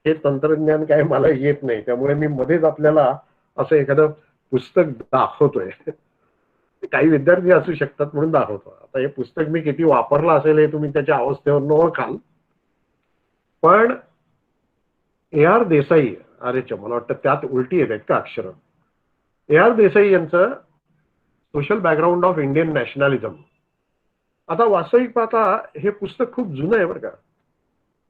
हे तंत्रज्ञान काय मला येत नाही. त्यामुळे मी मध्येच आपल्याला असं एखादं पुस्तक दाखवतोय. काही विद्यार्थी असू शकतात म्हणून दाखवतो. आता हे पुस्तक मी किती वापरलं असेल हे तुम्ही त्याच्या अवस्थेवर ओळखाल. पण ए आर देसाई, अरे मला वाटतं त्यात उलटी येत आहेत का अक्षर. ए आर देसाई यांचं सोशल बॅकग्राऊंड ऑफ इंडियन नॅशनॅलिझम. आता वास्तविक पाहता हे पुस्तक खूप जुनं आहे बरं का.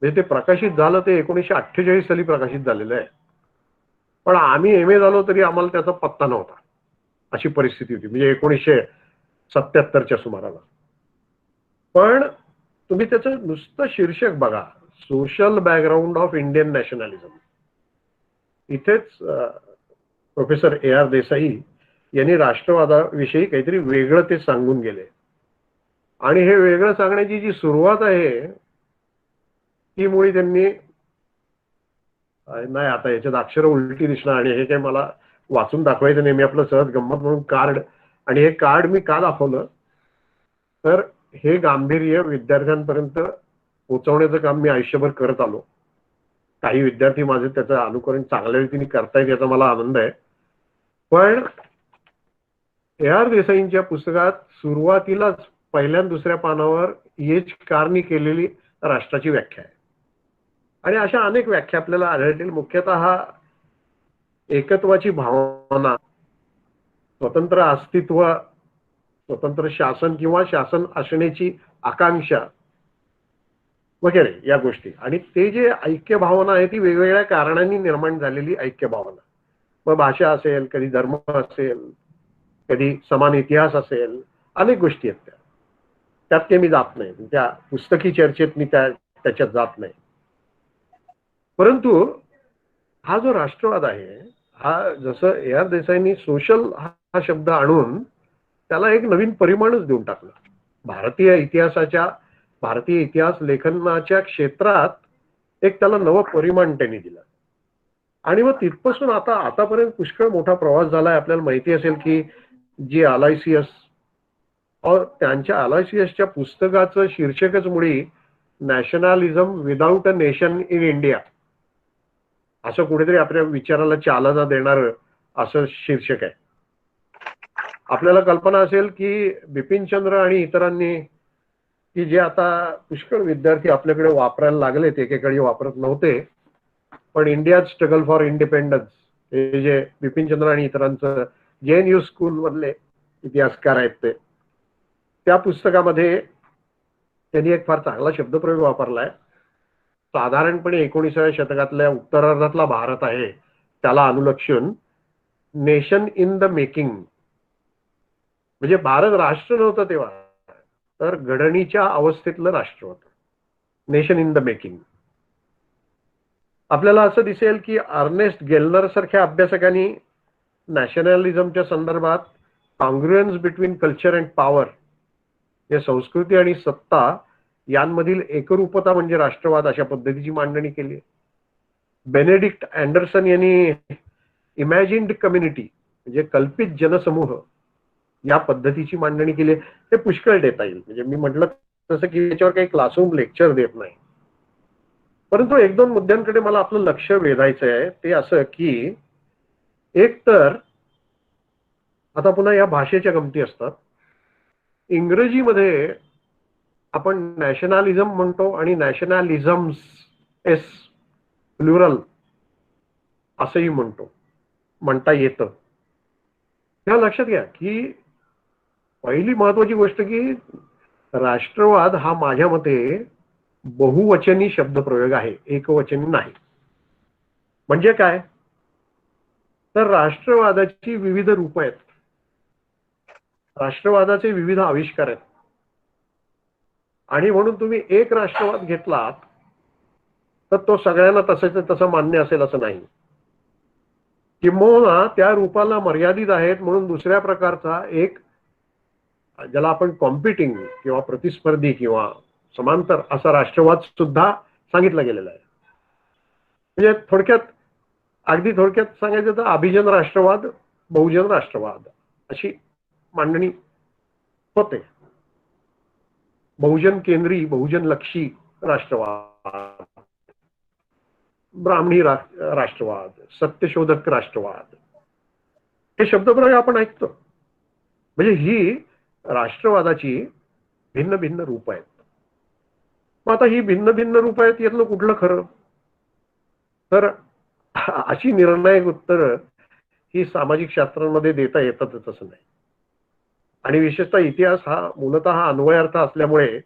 म्हणजे ते प्रकाशित झालं ते 1948 साली प्रकाशित झालेलं आहे. पण आम्ही MA झालो तरी आम्हाला त्याचा पत्ता नव्हता, अशी परिस्थिती होती, म्हणजे 1977च्या सुमाराला. पण तुम्ही त्याचं नुसतं शीर्षक बघा, सोशल बॅकग्राऊंड ऑफ इंडियन नॅशनॅलिझम. इथेच प्रोफेसर ए आर देसाई यांनी राष्ट्रवादाविषयी काहीतरी वेगळं ते सांगून गेले. आणि हे वेगळं सांगण्याची जी सुरुवात आहे ती मुळी त्यांनी, नाही आता याच्यात अक्षर उलटी दिसणार आणि हे काही मला वाचून दाखवायचं नाही, मी आपलं सहज गंमत म्हणून कार्ड, आणि हे कार्ड मी का दाखवलं तर हे गांभीर्य विद्यार्थ्यांपर्यंत पोहोचवण्याचं काम मी आयुष्यभर करत आलो. काही विद्यार्थी माझे त्याचं अनुकरण चांगल्या रीतीने करतायत याचा मला आनंद आहे. पण ए आर देसाईंच्या पुस्तकात सुरुवातीलाच पहिल्या दुसऱ्या पानावर एच कारनी केलेली राष्ट्राची व्याख्या आहे. आणि अशा अनेक व्याख्या आपल्याला आढळतील. मुख्यतः एकत्वाची भावना, स्वतंत्र अस्तित्व, स्वतंत्र शासन किंवा शासन असण्याची आकांक्षा वगैरे या गोष्टी. आणि ते जे ऐक्य भावना आहे ती वेगवेगळ्या कारणांनी निर्माण झालेली ऐक्य भावना. मग भाषा असेल, कधी धर्म असेल, कधी समान इतिहास असेल, अनेक गोष्टी आहेत त्यात काही मी जात नाही, त्या पुस्तकी चर्चेत मी त्याच्यात जात नाही. परंतु हा जो राष्ट्रवाद आहे हा, जसं ए आर देसाईंनी सोशल हा शब्द आणून त्याला एक नवीन परिमाणच देऊन टाकलं. भारतीय इतिहास लेखनाच्या क्षेत्रात एक त्याला नवं परिमाण त्यांनी दिलं. आणि मग तिथपासून आतापर्यंत पुष्कळ मोठा प्रवास झालाय. आपल्याला माहिती असेल की जी अलायसियस, त्यांच्या अलायसियसच्या पुस्तकाचं शीर्षकच मुळी nationalism without a nation in India, असं कुठेतरी आपल्या विचाराला चालना देणार असं शीर्षक आहे. आपल्याला कल्पना असेल की बिपिनचंद्र आणि इतरांनी, की जे आता पुष्कळ विद्यार्थी आपल्याकडे वापरायला लागले, ते एकेकाळी वापरत नव्हते, पण इंडिया स्ट्रगल फॉर इंडिपेंडन्स, हे जे बिपिनचंद्र आणि इतरांचं JNU स्कूल मधले इतिहासकार आहेत ते, त्या पुस्तकामध्ये त्यांनी एक फार चांगला शब्दप्रयोग वापरलाय. साधारणपणे 19व्या शतकातल्या उत्तरार्धातला भारत आहे त्याला अनुलक्षून नेशन इन द मेकिंग, म्हणजे भारत राष्ट्र नव्हतं तेव्हा, तर घडणीच्या अवस्थेतलं राष्ट्र होतं. Nation in the making. आपल्याला असं दिसेल की अर्नेस्ट गेलनर सारख्या अभ्यासकांनी नॅशनॅलिझमच्या संदर्भात congruence between culture and power, हे संस्कृती आणि सत्ता यांमधील एकरूपता म्हणजे राष्ट्रवाद, अशा पद्धतीची मांडणी केली. बेनेडिक्ट अँडरसन यांनी इमॅजिन्ड कम्युनिटी म्हणजे कल्पित जनसमूह या पद्धतीची मांडणी केली. ते पुष्कळ देता येईल, म्हणजे मी म्हटलं तसं की याच्यावर काही क्लासरूम लेक्चर देत नाही. परंतु एक दोन मुद्द्यांकडे मला आपलं लक्ष वेधायचं आहे. ते असं की एक तर आता पुन्हा या भाषेच्या गमती असतात. इंग्रजीमध्ये आपण नॅशनॅलिझम म्हणतो आणि नॅशनॅलिझम्स प्लुरल असंही म्हणता येतं. त्या लक्षात घ्या की पहिली महत्वाची गोष्ट की राष्ट्रवाद हा माझ्या मते बहुवचनी शब्दप्रयोग आहे, एकवचनी नाही. म्हणजे काय, तर राष्ट्रवादाची विविध रूप आहेत, राष्ट्रवादाचे विविध आविष्कार आहेत. आणि म्हणून तुम्ही एक राष्ट्रवाद घेतलात तर तो सगळ्यांना तसं मान्य असेल असं नाही. किंबहुना त्या रूपाला मर्यादित आहेत म्हणून दुसऱ्या प्रकारचा एक, ज्याला आपण कॉम्पिटिंग किंवा प्रतिस्पर्धी किंवा समांतर असा राष्ट्रवाद सुद्धा सांगितला गेलेला आहे. म्हणजे अगदी थोडक्यात सांगायचं तर अभिजन राष्ट्रवाद, बहुजन राष्ट्रवाद अशी मांडणी होते. बहुजन केंद्री, बहुजन लक्षी राष्ट्रवाद, ब्राह्मणी राष्ट्रवाद, सत्यशोधक राष्ट्रवाद, हे शब्दप्रयोग आपण ऐकतो. म्हणजे ही राष्ट्रवादाची भिन्न भिन्न रूप आहेत. मग आता ही भिन्न भिन्न रूप आहेत, यातलं कुठलं खरं? तर अशी निर्णायक उत्तरं ही सामाजिक शास्त्रांमध्ये देता येतातच असं नाही. आणि विशेषतः इतिहास हा मूलतः अन्वयार्थ असल्यामुळे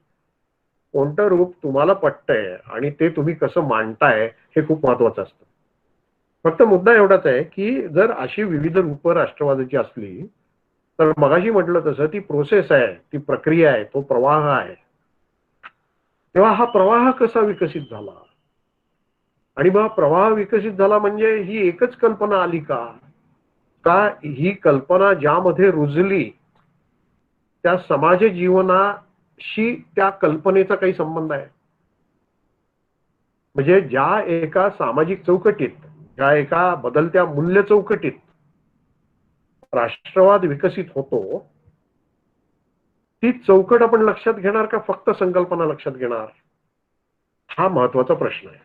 कोणतं रूप तुम्हाला पटतंय आणि ते तुम्ही कसं मांडताय हे खूप महत्वाचं असतं. फक्त मुद्दा एवढाच आहे की जर अशी विविध रूपं राष्ट्रवादाची असली तर मगाशी म्हटलं तसं ती प्रोसेस आहे, ती प्रक्रिया आहे, तो प्रवाह आहे. तेव्हा हा प्रवाह कसा विकसित झाला आणि मग प्रवाह विकसित झाला म्हणजे ही एकच कल्पना आली का? का ही कल्पना ज्यामध्ये रुजली त्या समाज जीवनाशी त्या कल्पनेचा काही संबंध आहे? म्हणजे ज्या एका सामाजिक चौकटीत, ज्या एका बदलत्या मूल्य चौकटीत राष्ट्रवाद विकसित होतो, ती चौकट आपण लक्षात घेणार का फक्त संकल्पना लक्षात घेणार? हा महत्वाचा प्रश्न आहे.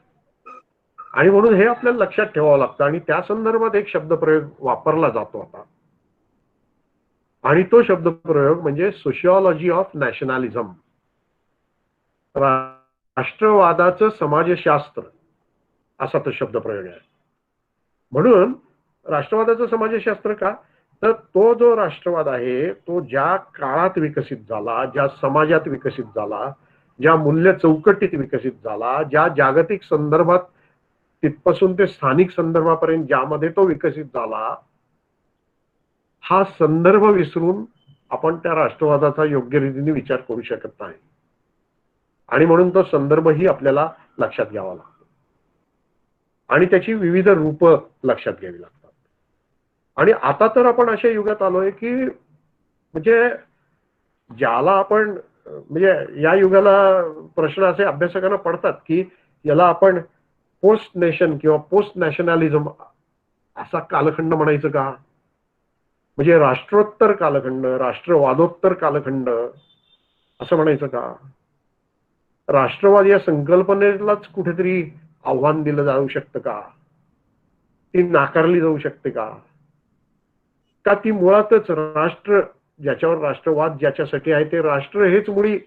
आणि म्हणून हे आपल्याला लक्षात ठेवावं लागतं आणि त्या संदर्भात एक शब्दप्रयोग वापरला जातो आता, आणि तो शब्दप्रयोग म्हणजे सोशिओलॉजी ऑफ नॅशनॅलिझम, राष्ट्रवादाचं समाजशास्त्र असा तो शब्दप्रयोग आहे. म्हणून राष्ट्रवादाचं समाजशास्त्र का? तर तो जो राष्ट्रवाद आहे तो ज्या काळात विकसित झाला, ज्या समाजात विकसित झाला, ज्या मूल्य चौकटीत विकसित झाला, ज्या जागतिक संदर्भात तिथपासून ते स्थानिक संदर्भापर्यंत ज्यामध्ये तो विकसित झाला, हा संदर्भ विसरून आपण त्या राष्ट्रवादाचा योग्य रीतीने विचार करू शकत नाही. आणि म्हणून तो संदर्भही आपल्याला लक्षात घ्यावा लागतो आणि त्याची विविध रूप लक्षात घ्यावी लागतात. आणि आता तर आपण अशा युगात आलोय की म्हणजे ज्याला आपण म्हणजे या युगाला प्रश्न असे अभ्यासकांना पडतात की याला आपण पोस्ट नेशन किंवा पोस्ट नॅशनॅलिझम असा कालखंड म्हणायचं का? म्हणजे राष्ट्रोत्तर कालखंड, राष्ट्रवादोत्तर कालखंड असं म्हणायचं का? राष्ट्रवाद या संकल्पनेलाच कुठेतरी आव्हान दिलं जाऊ शकतं का? ती नाकारली जाऊ शकते का? का ती मुळातच राष्ट्र, ज्याच्यावर राष्ट्रवाद ज्याच्यासाठी आहे ते राष्ट्र हेच मुळी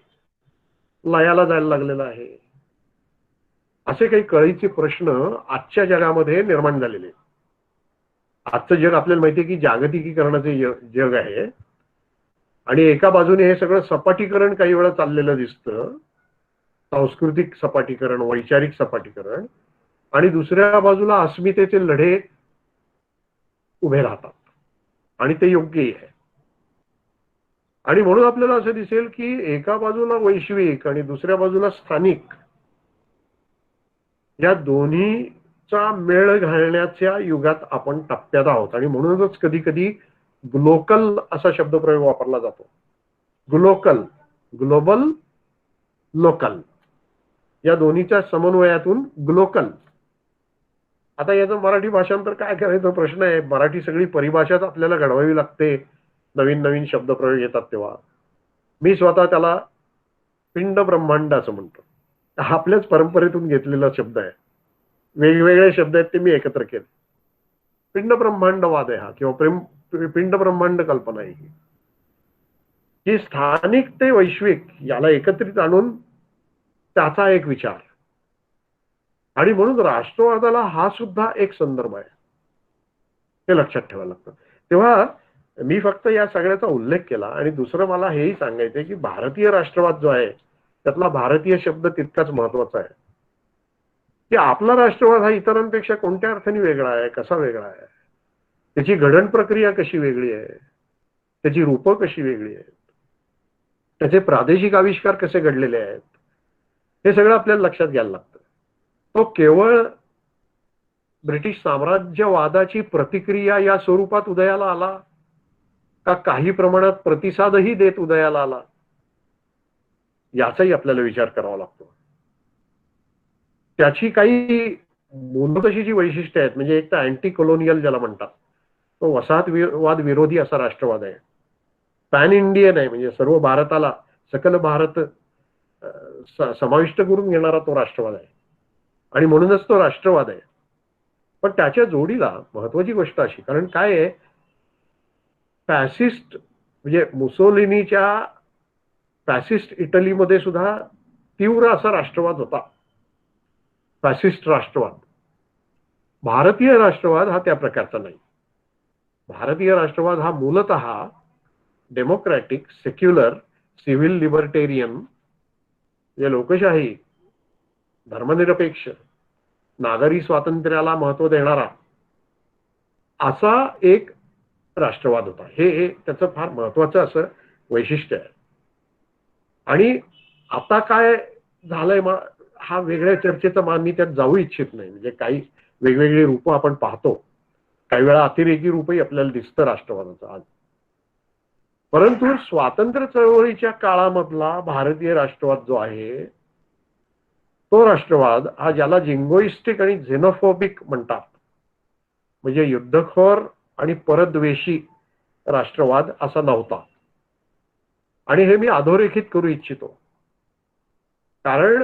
लयाला जायला लागलेलं आहे? असे काही कळीचे प्रश्न आजच्या जगामध्ये निर्माण झालेले. आजचं जग आपल्याला माहिती आहे की जागतिकीकरणाचे जग आहे आणि एका बाजूने हे सगळं सपाटीकरण काही वेळा चाललेलं दिसतं, सांस्कृतिक सपाटीकरण, वैचारिक सपाटीकरण, आणि दुसऱ्या बाजूला अस्मितेचे लढे उभे राहतात आणि ते योग्यही आहे. आणि म्हणून आपल्याला असं दिसेल की एका बाजूला वैश्विक आणि दुसऱ्या बाजूला स्थानिक या दोन्हीचा मेळ घालण्याच्या युगात आपण टप्प्यात आहोत. आणि म्हणूनच कधी कधी ग्लोकल असा शब्दप्रयोग वापरला जातो. ग्लोकल, ग्लोबल, लोकल या दोन्हीच्या समन्वयातून ग्लोकल. आता याचं मराठी भाषांतर काय करायचं प्रश्न आहे. मराठी सगळी परिभाषाच आपल्याला घडवावी लागते नवीन नवीन शब्दप्रयोग येतात तेव्हा. मी स्वतः त्याला पिंड ब्रह्मांड असं म्हणतो. आपल्याच परंपरेतून घेतलेला शब्द आहे. वेगवेगळे शब्द आहेत ते मी एकत्र केले. पिंड ब्रह्मांडवाद आहे हा, किंवा पिंड ब्रह्मांड कल्पना आहे ही स्थानिक ते वैश्विक याला एकत्रित आणून त्याचा एक विचार. आणि म्हणून राष्ट्रवादाला हा सुद्धा एक संदर्भ आहे, हे लक्षात ठेवायला लागतं. तेव्हा मी फक्त या सगळ्याचा उल्लेख केला. आणि दुसरं मला हेही सांगायचंय की भारतीय राष्ट्रवाद जो आहे त्यातला भारतीय शब्द तितकाच महत्वाचा आहे. की आपला राष्ट्रवाद हा इतरांपेक्षा कोणत्या अर्थाने वेगळा आहे, कसा वेगळा आहे, त्याची घडण प्रक्रिया कशी वेगळी आहे, त्याची रूपं कशी वेगळी आहेत, त्याचे प्रादेशिक आविष्कार कसे घडलेले आहेत, हे सगळं आपल्याला लक्षात घ्यायला लागतं. तो केवळ ब्रिटिश साम्राज्यवादाची प्रतिक्रिया या स्वरूपात उदयाला आला का काही प्रमाणात प्रतिसादही देत उदयाला आला, याचाही आपल्याला विचार करावा लागतो. त्याची काही मूलभूत जी वैशिष्ट्ये आहेत, म्हणजे एक तर अँटी कॉलोनियल ज्याला म्हणतात, तो वसाहतवाद विरोधी असा राष्ट्रवाद आहे. पॅन इंडियन आहे, म्हणजे सर्व भारताला, सकल भारत समाविष्ट करून घेणारा तो राष्ट्रवाद आहे. आणि म्हणूनच तो राष्ट्रवाद आहे. पण त्याच्या जोडीला महत्वाची गोष्ट अशी, कारण काय आहे, फॅसिस्ट म्हणजे मुसोलिनीच्या फॅसिस्ट इटलीमध्ये सुद्धा तीव्र असा राष्ट्रवाद होता, फॅसिस्ट राष्ट्रवाद. भारतीय राष्ट्रवाद हा त्या प्रकारचा नाही. भारतीय राष्ट्रवाद हा मूलतः डेमोक्रॅटिक, सेक्युलर, सिव्हिल लिबर्टेरियन, जे लोकशाही, धर्मनिरपेक्ष, नागरी स्वातंत्र्याला महत्व देणारा असा एक राष्ट्रवाद होता. हे त्याचं फार महत्वाचं असं वैशिष्ट्य आहे. आणि आता काय झालंय हा वेगळ्या चर्चेचा मान मी त्यात जाऊ इच्छित नाही. म्हणजे काही वेगवेगळी रूपं आपण पाहतो, काही वेळा अतिरेकी रूपही आपल्याला दिसतं राष्ट्रवादाचं आज. परंतु स्वातंत्र्य चळवळीच्या काळामधला भारतीय राष्ट्रवाद जो आहे, तो राष्ट्रवाद हा ज्याला जिंगोइस्टिक आणि झेनोफोबिक म्हणतात, म्हणजे युद्धखोर आणि परद्वेषी राष्ट्रवाद असा नव्हता. आणि हे मी अधोरेखित करू इच्छितो, कारण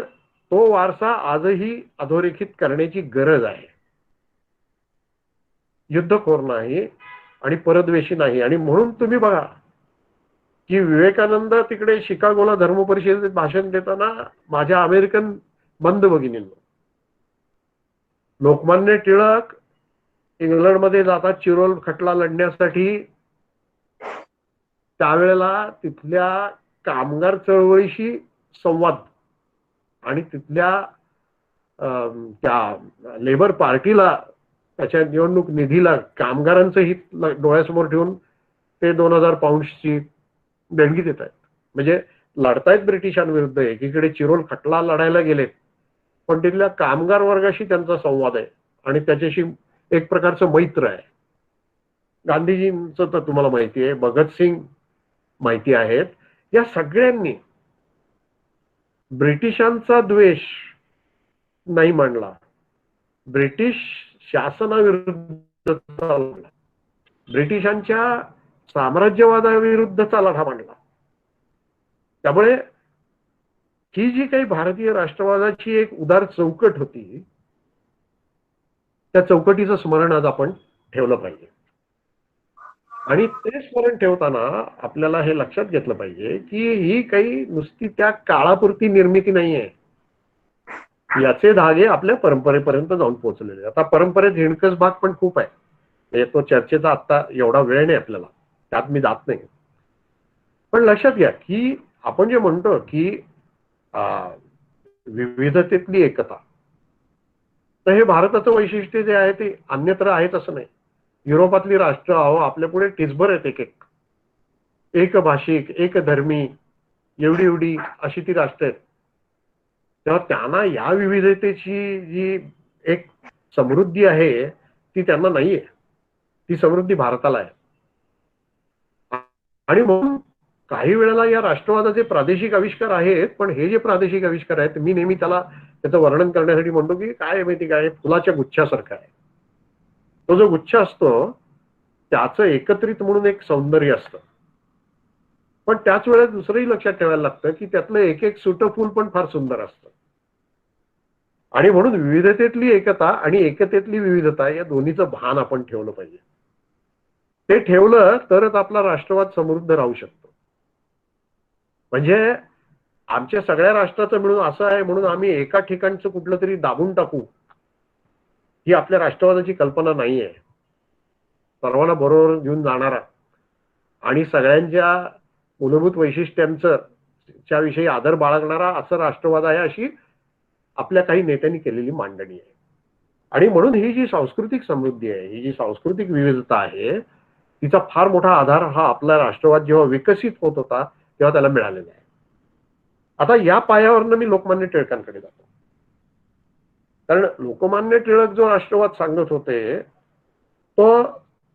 तो वारसा आजही अधोरेखित करण्याची गरज आहे. युद्धखोर नाही आणि परद्वेषी नाही. आणि म्हणून तुम्ही बघा की विवेकानंद तिकडे शिकागोला धर्म परिषदेत भाषण देताना माझ्या अमेरिकन बंद भगिनींनो, लोकमान्य टिळक इंग्लंडमध्ये जातात चिरोल खटला लढण्यासाठी, त्यावेळेला तिथल्या कामगार चळवळीशी संवाद आणि तिथल्या त्या लेबर पार्टीला, त्याच्या निवडणूक निधीला कामगारांचं हित डोळ्यासमोर ठेवून ते 2000 पाऊंड्सची देणगी देत आहेत. म्हणजे लढतायत ब्रिटिशांविरुद्ध, एकीकडे चिरोल खटला लढायला गेलेत, पण तिथल्या कामगार वर्गाशी त्यांचा संवाद आहे आणि त्याच्याशी एक प्रकारचं मैत्र आहे. गांधीजींचं तर तुम्हाला माहिती आहे, भगतसिंग माहिती आहेत. या सगळ्यांनी ब्रिटिशांचा द्वेष नाही मांडला, ब्रिटिश शासनाविरुद्ध लढला, ब्रिटिशांच्या साम्राज्यवादाविरुद्धचा लढा मांडला. त्यामुळे ही जी काही भारतीय राष्ट्रवादाची एक उदार चौकट होती, त्या चौकटीचं स्मरण आज आपण ठेवलं पाहिजे. आणि ते स्मरण ठेवताना आपल्याला हे लक्षात घेतलं पाहिजे की ही काही नुसती त्या काळापुरती निर्मिती नाहीये, याचे धागे आपल्या परंपरेपर्यंत जाऊन पोहोचलेले. आता परंपरेत हिणकस भाग पण खूप आहे, तो चर्चेचा आता एवढा वेळ नाही आपल्याला, त्यात मी जात नाही. पण लक्षात घ्या की आपण जे म्हणतो की विविधतेतली एकता, तर हे भारताचं वैशिष्ट्य जे आहे ते अन्यत्र आहेच असं नाही. युरोपातली राष्ट्र आपल्या पुढे टिचभर आहेत, एक भाषिक, एक धर्मी, एवढी अशी ती राष्ट्र आहेत. तेव्हा त्यांना या विविधतेची जी एक समृद्धी आहे ती त्यांना नाहीये, ती समृद्धी भारताला आहे. आणि म्हणून काही वेळेला या राष्ट्रवादाचे प्रादेशिक आविष्कार आहेत, पण हे जे प्रादेशिक आविष्कार आहेत मी नेहमी त्याचं वर्णन करण्यासाठी म्हणतो की काय माहिती काय, फुलाच्या गुच्छासारखा आहे. तो जो गुच्छ असतो त्याचं एकत्रित म्हणून एक सौंदर्य असतं, पण त्याच वेळेस दुसरंही लक्षात ठेवायला लागतं की त्यातलं एक एक सुटं फूल पण फार सुंदर असतं. आणि म्हणून विविधतेतली एकता आणि एकतेतली विविधता या दोन्हीचं भान आपण ठेवलं पाहिजे. ते ठेवलं तरच आपला राष्ट्रवाद समृद्ध राहू शकतो. म्हणजे आमच्या सगळ्या राष्ट्राचं मिळून असं आहे म्हणून आम्ही एका ठिकाणचं कुठलं तरी दाबून टाकू, ही आपल्या राष्ट्रवादाची कल्पना नाहीये. सर्वांना बरोबर घेऊन जाणारा आणि सगळ्यांच्या मूलभूत वैशिष्ट्यांच्या विषयी आदर बाळगणारा असं राष्ट्रवाद आहे, अशी आपल्या काही नेत्यांनी केलेली मांडणी आहे. आणि म्हणून ही जी सांस्कृतिक समृद्धी आहे, ही जी सांस्कृतिक विविधता आहे, तिचा फार मोठा आधार हा आपला राष्ट्रवाद जेव्हा विकसित होत होता तेव्हा त्याला मिळालेला आहे. आता या पायावरनं मी लोकमान्य टिळकांकडे जातो, कारण लोकमान्य टिळक जो राष्ट्रवाद सांगत होते तो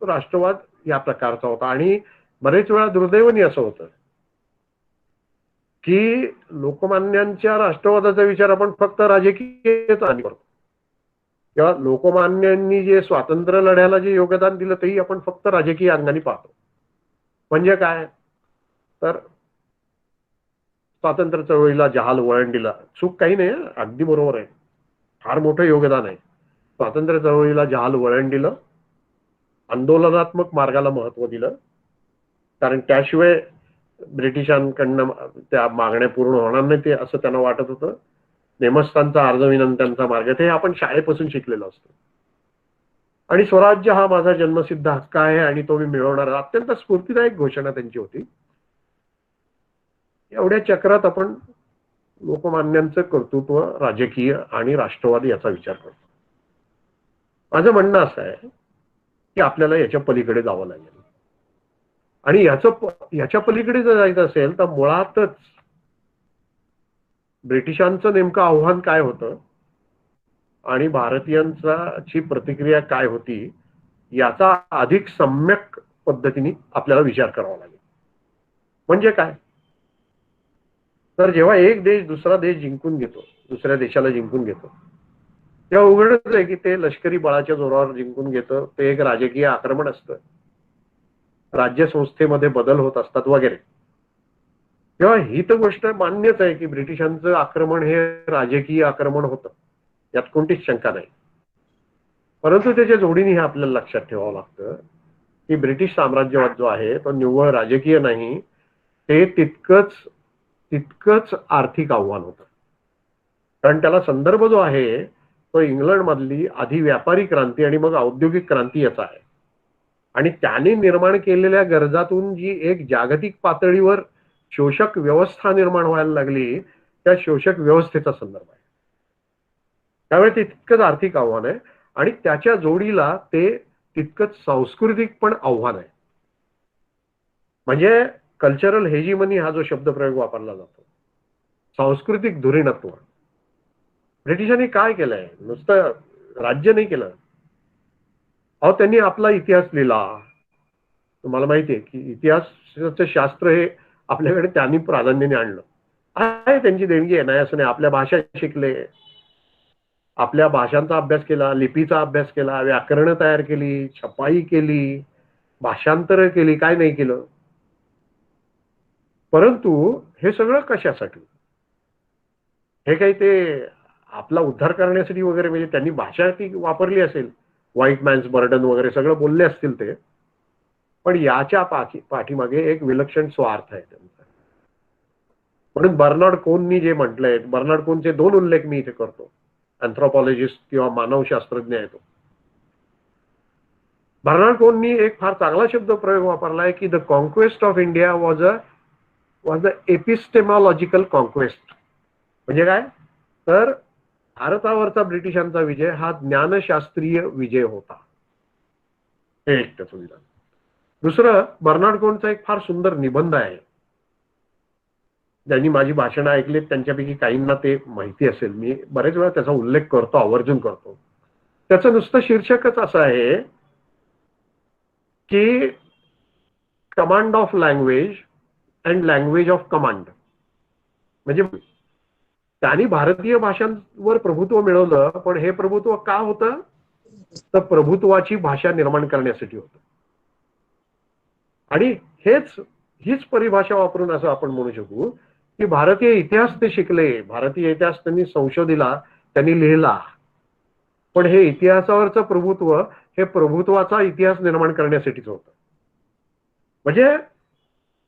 राष्ट्रवाद या प्रकारचा होता. आणि बरेच वेळा दुर्दैवाने असं होतं की लोकमान्यांच्या राष्ट्रवादाचा विचार आपण फक्त राजकीयच आणि करतो, किंवा लोकमान्यांनी जे स्वातंत्र्य लढ्याला जे योगदान दिलं तेही आपण फक्त राजकीय अंगाने पाहतो. म्हणजे काय, तर स्वातंत्र्य चळवळीला जहाल वळण दिलं, चूक काही नाही, अगदी बरोबर आहे, फार मोठं योगदान आहे. स्वातंत्र्य चळवळीला जहाल वळण दिलं, आंदोलनात्मक मार्गाला महत्व दिलं, कारण त्याशिवाय ब्रिटिशांकडनं त्या मागण्या पूर्ण होणार नाही ते असं त्यांना वाटत होतं. नेमस्थानचा अर्ज विनंत्यांचा मार्ग ते आपण शाळेपासून शिकलेलो असतो. आणि स्वराज्य हा माझा जन्मसिद्ध हक्क आहे आणि तो मी मिळवणार, अत्यंत स्फूर्तिदायक घोषणा त्यांची होती. एवढ्या चक्रात आपण लोकमान्यांचं कर्तृत्व, राजकीय आणि राष्ट्रवादी याचा विचार करतो. माझं म्हणणं असं आहे की आपल्याला याच्या पलीकडे जावं लागेल. आणि याच्या पलीकडे जर जायचं असेल तर मुळातच ब्रिटिशांचं नेमकं आव्हान काय होतं आणि भारतीयांची प्रतिक्रिया काय होती याचा अधिक सम्यक पद्धतीने आपल्याला विचार करावा लागेल. म्हणजे काय, तर जेव्हा एक देश दुसरा देश जिंकून घेतो, दुसऱ्या देशाला जिंकून घेतो, तेव्हा उघडच आहे की ते लष्करी बळाच्या जोरावर जिंकून घेतं. ते एक राजकीय आक्रमण असतं, राज्य संस्थेमध्ये बदल होत असतात वगैरे. तेव्हा ही तर गोष्ट मान्यच आहे की ब्रिटिशांचं आक्रमण हे राजकीय आक्रमण होतं, यात कोणतीच शंका नाही. परंतु त्याच्या जोडीने हे आपल्याला लक्षात ठेवावं लागतं की ब्रिटिश साम्राज्यवाद जो आहे तो निव्वळ राजकीय नाही, ते तितकंच आर्थिक आव्हान होतं. कारण त्याला संदर्भ जो आहे तो इंग्लंड मधली आधी व्यापारी क्रांती आणि मग औद्योगिक क्रांती याचा आहे. आणि त्याने निर्माण केलेल्या गरजातून जी एक जागतिक पातळीवर शोषक व्यवस्था निर्माण व्हायला लागली, त्या शोषक व्यवस्थेचा संदर्भ आहे. त्यामुळे ते तितकंच आर्थिक आव्हान आहे आणि त्याच्या जोडीला ते तितकंच सांस्कृतिक पण आव्हान आहे. म्हणजे कल्चरल हेजिमनी हा जो शब्दप्रयोग वापरला जातो, सांस्कृतिक धुरीणत्व. ब्रिटिशांनी काय केलंय, नुसतं राज्य नाही केलं, अहो त्यांनी आपला इतिहास लिहिला. तुम्हाला माहितीये की इतिहासाचं शास्त्र हे आपल्याकडे त्यांनी प्राधान्याने आणलं आहे. त्यांची देणगी आहे, नाही असं नाही. आपल्या भाषा शिकले, आपल्या भाषांचा अभ्यास केला, लिपीचा अभ्यास केला, व्याकरण तयार केली, छपाई केली, भाषांतर केली, काय नाही केलं. परंतु हे सगळं कशासाठी, हे काही ते आपला उद्धार करण्यासाठी वगैरे, म्हणजे त्यांनी भाषा ती वापरली असेल, व्हाईट मॅन्स बर्डन वगैरे सगळं बोलले असतील ते, पण याच्या पाठीमागे एक विलक्षण स्वार्थ आहे त्यांचा. म्हणून बर्नार्ड कोननी जे म्हटलंय, बर्नार्ड कोनचे 2 उल्लेख मी इथे करतो. अँथ्रोपॉलॉजिस्ट किंवा मानवशास्त्रज्ञ आहे तो. बर्नार्ड कोननी एक फार चांगला शब्द प्रयोग वापरलाय की the conquest of India was the epistemological conquest. म्हणजे काय, तर भारतावरचा ब्रिटिशांचा विजय हा ज्ञानशास्त्रीय विजय होता. हे एक त्याचं विधान. दुसरं, बर्नार्ड कोनचा एक फार सुंदर निबंध आहे. ज्यांनी माझी भाषणं ऐकलीत त्यांच्यापैकी काहींना ते माहिती असेल, मी बरेच वेळा त्याचा उल्लेख करतो, आवर्जून करतो. त्याचं नुसतं शीर्षकच असं आहे की command of language and language of command. म्हणजे त्यांनी भारतीय भाषांवर प्रभुत्व मिळवलं, पण हे प्रभुत्व का होतं, तर प्रभुत्वाची भाषा निर्माण करण्यासाठी होतं. आणि हीच परिभाषा वापरून असं आपण म्हणू शकू की भारतीय इतिहास ते शिकले, भारतीय इतिहास त्यांनी संशोधिला, त्यांनी लिहिला, पण हे इतिहासावरचं प्रभुत्व हे प्रभुत्वाचा इतिहास निर्माण करण्यासाठीच होतं. म्हणजे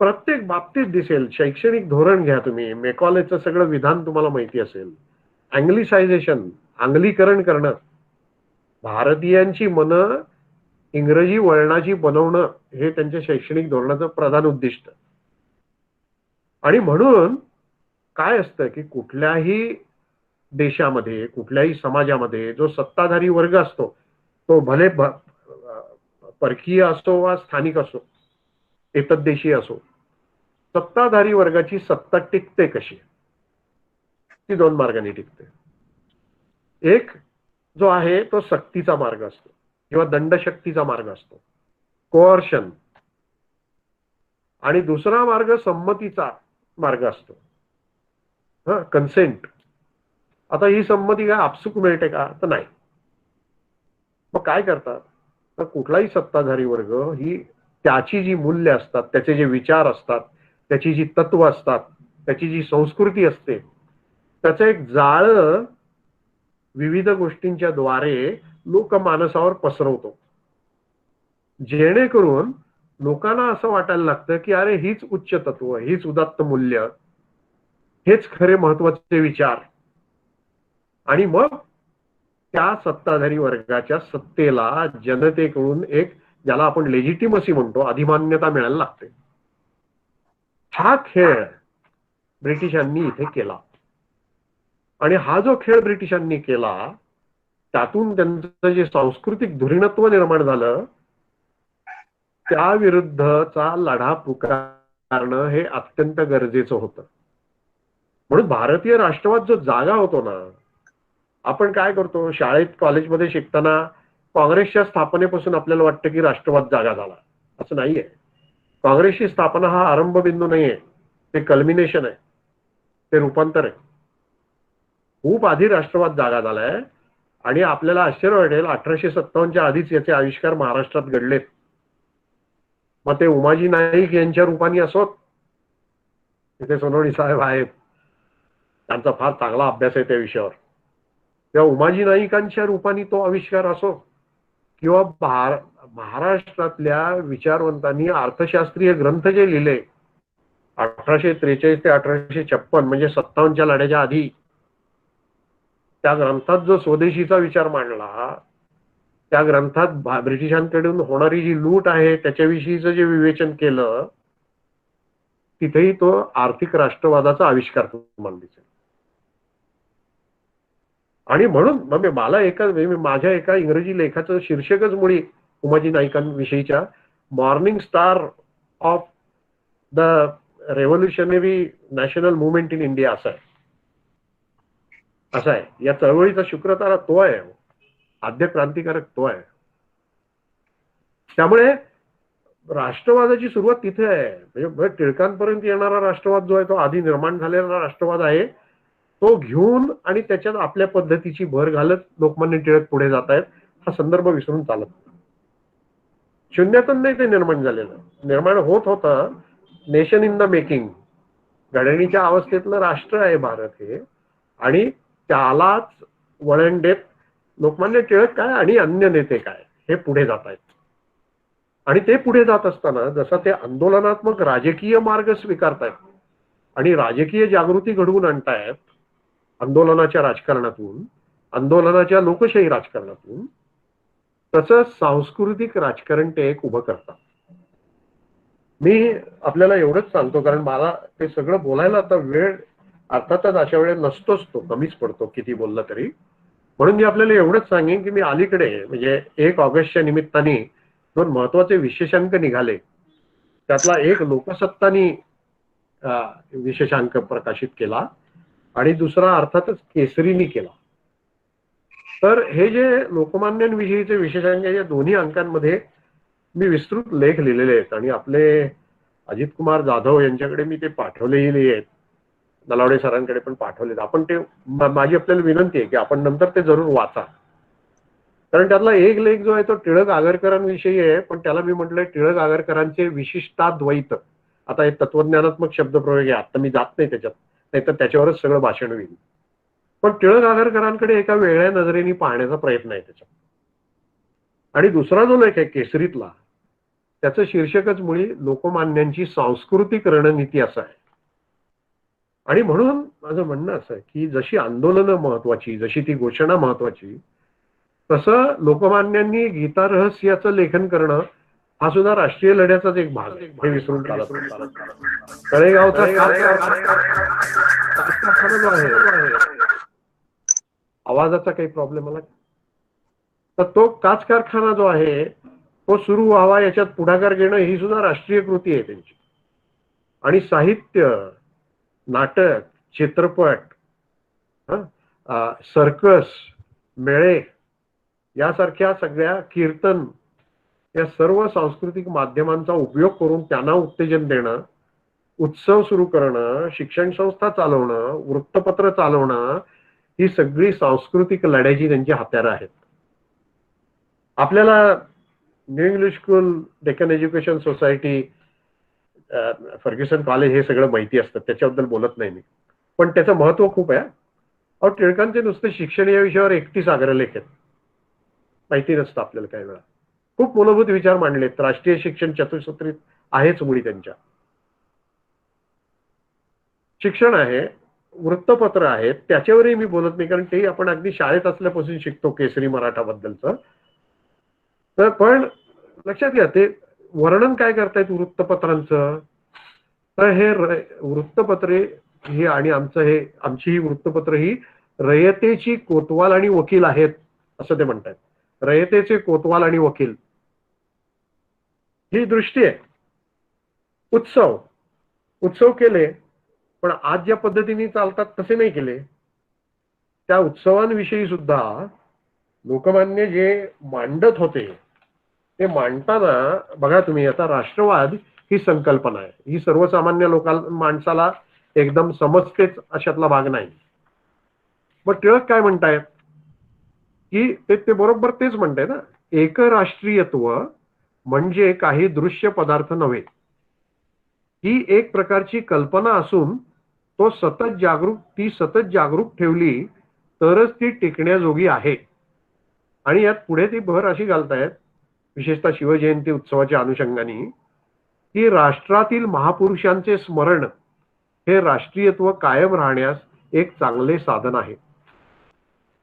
प्रत्येक बाबतीत दिसेल. शैक्षणिक धोरण घ्या तुम्ही, मेकॉलेचं सगळं विधान तुम्हाला माहिती असेल. अँग्लिसायझेशन, आंग्लीकरण करणं, भारतीयांची मनं इंग्रजी वळणाची बनवणं, हे त्यांच्या शैक्षणिक धोरणाचं प्रधान उद्दिष्ट. आणि म्हणून काय असतं की कुठल्याही देशामध्ये, कुठल्याही समाजामध्ये जो सत्ताधारी वर्ग असतो, तो भले परकीय असो वा स्थानिक असो, एतद्देशीय असो, सत्ताधारी वर्गाची सत्ता टिकते कशी, ती 2 मार्गाने टिकते. एक जो आहे तो सक्तीचा मार्ग असतो किंवा दंडशक्तीचा मार्ग असतो, कोअर्शन. आणि दुसरा मार्ग संमतीचा मार्ग असतो, कन्सेंट. आता ही संमती काय आपसुक मिळते का, तर नाही. मग काय करतात, तर कुठलाही सत्ताधारी वर्ग ही त्याची जी मूल्य असतात, त्याचे जे विचार असतात, त्याची जी तत्व असतात, त्याची जी संस्कृती असते, त्याचं एक जाळं विविध गोष्टींच्या द्वारे लोकमानसावर पसरवतो, जेणेकरून लोकांना असं वाटायला लागतं की अरे हीच उच्च तत्व, हीच उदात्त मूल्य, हेच खरे महत्वाचे विचार. आणि मग त्या सत्ताधारी वर्गाच्या सत्तेला जनतेकडून एक, ज्याला आपण लेजिटिमसी म्हणतो, अधिमान्यता मिळायला लागते. हा खेळ ब्रिटिशांनी इथे केला. आणि हा जो खेळ ब्रिटिशांनी केला त्यातून त्यांचं जे सांस्कृतिक धुरीणत्व निर्माण झालं, त्या विरुद्धचा लढा पुकारणं हे अत्यंत गरजेचं होतं. म्हणून भारतीय राष्ट्रवाद जो जागा होतो ना, आपण काय करतो शाळेत कॉलेजमध्ये शिकताना काँग्रेसच्या स्थापनेपासून आपल्याला वाटतं की राष्ट्रवाद जागा झाला. असं नाहीये. काँग्रेसची स्थापना हा आरंभ बिंदू नाहीये, ते कल्मिनेशन आहे, ते रूपांतर आहे. खूप आधी राष्ट्रवाद जागा झालाय. आणि आपल्याला आश्चर्य वाटेल 1857च्या आधीच याचे आविष्कार महाराष्ट्रात घडलेत. मग ते उमाजी नाईक यांच्या रूपाने असोत, तिथे सोनवणे साहेब आहेत, त्यांचा फार चांगला अभ्यास आहे त्या विषयावर, त्या उमाजी नाईकांच्या रूपाने तो आविष्कार असो, किंवा महाराष्ट्रातल्या विचारवंतांनी अर्थशास्त्रीय ग्रंथ जे लिहिले 1843 ते 1856 म्हणजे 57च्या लढ्याच्या आधी, त्या ग्रंथात जो स्वदेशीचा विचार मांडला, त्या ग्रंथात ब्रिटिशांकडून होणारी जी लूट आहे त्याच्याविषयीचं जे विवेचन केलं, तिथेही तो आर्थिक राष्ट्रवादाचा आविष्कार तुम्हाला दिसेल. आणि म्हणून मग मला माझ्या एका इंग्रजी लेखाचं शीर्षकच मुळी उमाजी नाईकांविषयीच्या morning star of the revolutionary national movement in India असं आहे. या चळवळीचा शुक्रतारा तो आहे, आद्य क्रांतिकारक तो आहे. त्यामुळे राष्ट्रवादाची सुरुवात तिथे आहे. म्हणजे टिळकांपर्यंत येणारा राष्ट्रवाद जो आहे तो आधी निर्माण झालेला राष्ट्रवाद आहे. तो घेऊन आणि त्याच्यात आपल्या पद्धतीची भर घालत लोकमान्य टिळक पुढे जात आहेत. हा संदर्भ विसरून चालत नाही. शून्यातून नाही ते निर्माण झालेलं, निर्माण होत होतं. नेशन इन द मेकिंग, घडणीच्या अवस्थेतलं राष्ट्र आहे भारत हे. आणि त्यालाच वळण देत लोकमान्य टिळक काय आणि अन्य नेते काय हे पुढे जात आहेत. आणि ते पुढे जात असताना जसा ते आंदोलनात्मक राजकीय मार्ग स्वीकारतायत आणि राजकीय जागृती घडवून आणतायत, आंदोलनाच्या राजकारणातून, आंदोलनाच्या लोकशाही राजकारणातून, तसं सांस्कृतिक राजकारण ते एक उभं करतात. मी आपल्याला एवढंच सांगतो, कारण मला ते सगळं बोलायला आता वेळ अर्थातच अशा वेळेस नसतोच, तो कमीच पडतो किती बोलला तरी. म्हणून मी आपल्याला एवढंच सांगेन की मी अलीकडे म्हणजे 1 ऑगस्टच्या निमित्ताने 2 महत्वाचे विशेषांक निघाले. त्यातला एक लोकसत्तानी विशेषांक प्रकाशित केला आणि दुसरा अर्थातच केसरीनी केला. तर हे जे लोकमान्यांविषयीचे विशेषांक या दोन्ही अंकांमध्ये मी विस्तृत लेख लिहिलेले आहेत आणि आपले अजित कुमार जाधव यांच्याकडे मी ते पाठवलेले आहेत, नलावडे सरांकडे पण पाठवले. आपण ते माझी आपल्याला विनंती आहे की आपण नंतर ते जरूर वाचा, कारण त्यातला एक लेख जो आहे तो टिळक आगरकरांविषयी आहे. पण त्याला मी म्हटलंय टिळक आगरकरांचे विशिष्टाद्वैत. आता हे तत्वज्ञानात्मक शब्दप्रयोग आहे, आता मी जात नाही त्याच्यात, नाहीतर त्याच्यावरच सगळं भाषण होईल. पण टिळक आगरकरांकडे एका वेगळ्या नजरेने पाहण्याचा प्रयत्न आहे त्याच्यात. आणि दुसरा जो लेख आहे केसरीतला, त्याचं शीर्षकच मुळी लोकमान्यांची सांस्कृतिक रणनीती असं आहे. आणि म्हणून माझं म्हणणं असं आहे की जशी आंदोलनं महत्वाची, जशी ती घोषणा महत्वाची, तसं लोकमान्यांनी गीता रहस्याचं लेखन करणं हा सुद्धा राष्ट्रीय लढ्याचाच एक भाग आहे, हे विसरून चालत नाही. तळेगावचा कारखाना जो आहे, आवाजाचा काही प्रॉब्लेम आला तर तो काच कारखाना जो आहे तो सुरू व्हावा याच्यात पुढाकार घेणं ही सुद्धा राष्ट्रीय कृती आहे त्यांची. आणि साहित्य, नाटक, चित्रपट, सर्कस, मेळे यासारख्या सगळ्या, कीर्तन, या सर्व सांस्कृतिक माध्यमांचा उपयोग करून त्यांना उत्तेजन देणं, उत्सव सुरू करणं, शिक्षण संस्था चालवणं, वृत्तपत्र चालवणं, ही सगळी सांस्कृतिक लढ्याची त्यांची हत्यारं आहेत. आपल्याला New English School, Deccan Education Society, Fergusson College हे सगळं माहिती असतं, त्याच्याबद्दल बोलत नाही मी, पण त्याचं महत्व खूप आहे. और टिळकांचे नुसते शिक्षण या विषयावर 31 अग्रलेख आहेत, माहिती नसतं आपल्याला काही वेळा. खूप मूलभूत विचार मांडलेत. राष्ट्रीय शिक्षण चतुःसूत्रीत आहेच मुळी त्यांच्या. शिक्षण आहे, वृत्तपत्र आहेत, त्याच्यावरही मी बोलत नाही, कारण ते आपण अगदी शाळेत असल्यापासून शिकतो केसरी मराठा बद्दलचं. तर पण लक्षात घ्या, ते वर्णन काय करतायत वृत्तपत्रांचं. तर हे वृत्तपत्रे ही आणि आमची ही वृत्तपत्र ही रयतेची कोतवाल आणि वकील आहेत असं ते म्हणतात. रयतेचे कोतवाल आणि वकील ही दृष्टी आहे. उत्सव केले, पण आज ज्या पद्धतीने चालतात तसे नाही केले. त्या उत्सवांविषयी सुद्धा लोकमान्य जे मांडत होते ते मांडताना बघा तुम्ही, आता राष्ट्रवाद ही संकल्पना आहे, ही सर्वसामान्य माणसाला एकदम समजतेच अशातला भाग नाही. मग टिळक काय म्हणतायत की ते बरोबर तेच म्हणताय ना, एकराष्ट्रीयत्व म्हणजे काही दृश्य पदार्थ नव्हे, ही एक प्रकारची कल्पना असून ती सतत जागरूक ठेवली तरच ती टिकण्याजोगी आहे. आणि यात पुढे ती भर अशी घालतायत, विशेषतः शिवजयंती उत्सवाच्या अनुषंगाने, की राष्ट्रातील महापुरुषांचे स्मरण हे राष्ट्रीयत्व कायम राहण्यास एक चांगले साधन आहे.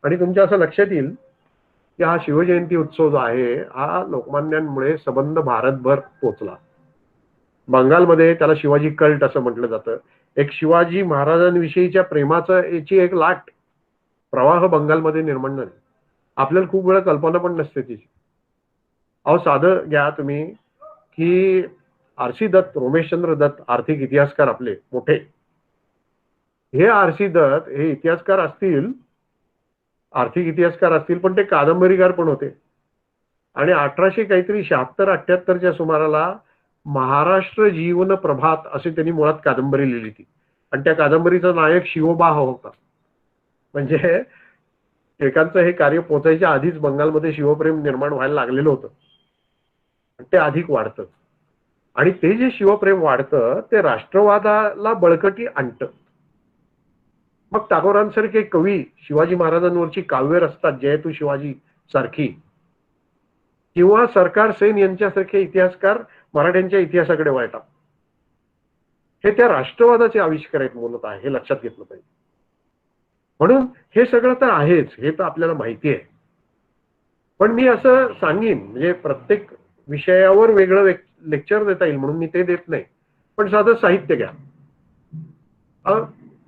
आणि तुमच्या असं लक्षात येईल की हा शिवजयंती उत्सव जो आहे हा लोकमान्यांमुळे सबंध भारतभर पोचला. बंगालमध्ये त्याला शिवाजी कल्ट असं म्हटलं जातं. एक शिवाजी महाराजांविषयीच्या प्रेमाचं याची एक लाट प्रवाह बंगालमध्ये निर्माण झाली. आपल्याला खूप वेळा कल्पना पण नसते तिची. अहो साधं घ्या तुम्ही की आरसी दत्त, रोमेशचंद्र दत्त, आर्थिक इतिहासकार आपले मोठे, हे आरसी दत्त हे आर्थिक इतिहासकार असतील, पण ते कादंबरीकार पण होते. आणि 1876-78च्या सुमाराला महाराष्ट्र जीवन प्रभात असे त्यांनी मुळात कादंबरी लिहिली ती. आणि त्या कादंबरीचा नायक शिवबा होता. म्हणजे टिळकांचं हे कार्य पोचायच्या आधीच बंगालमध्ये शिवप्रेम निर्माण व्हायला लागलेलं होतं. ते अधिक वाढतं आणि ते जे शिवप्रेम वाढतं ते राष्ट्रवादाला बळकटी आणतं. मग टागोरांसारखे कवी शिवाजी महाराजांवरची काव्य रचतात, जय तू शिवाजी सारखी, किंवा सरकार सेन यांच्यासारखे इतिहासकार मराठ्यांच्या इतिहासाकडे वळतात. हे त्या राष्ट्रवादाचे आविष्कार आहेत मूलतः, हे लक्षात घेतलं पाहिजे. म्हणून हे सगळं तर आहेच, हे तर आपल्याला माहिती आहे. पण मी असं सांगेन, म्हणजे प्रत्येक विषयावर वेगळं लेक्चर देता येईल म्हणून मी ते देत नाही. पण साधं साहित्य घ्या.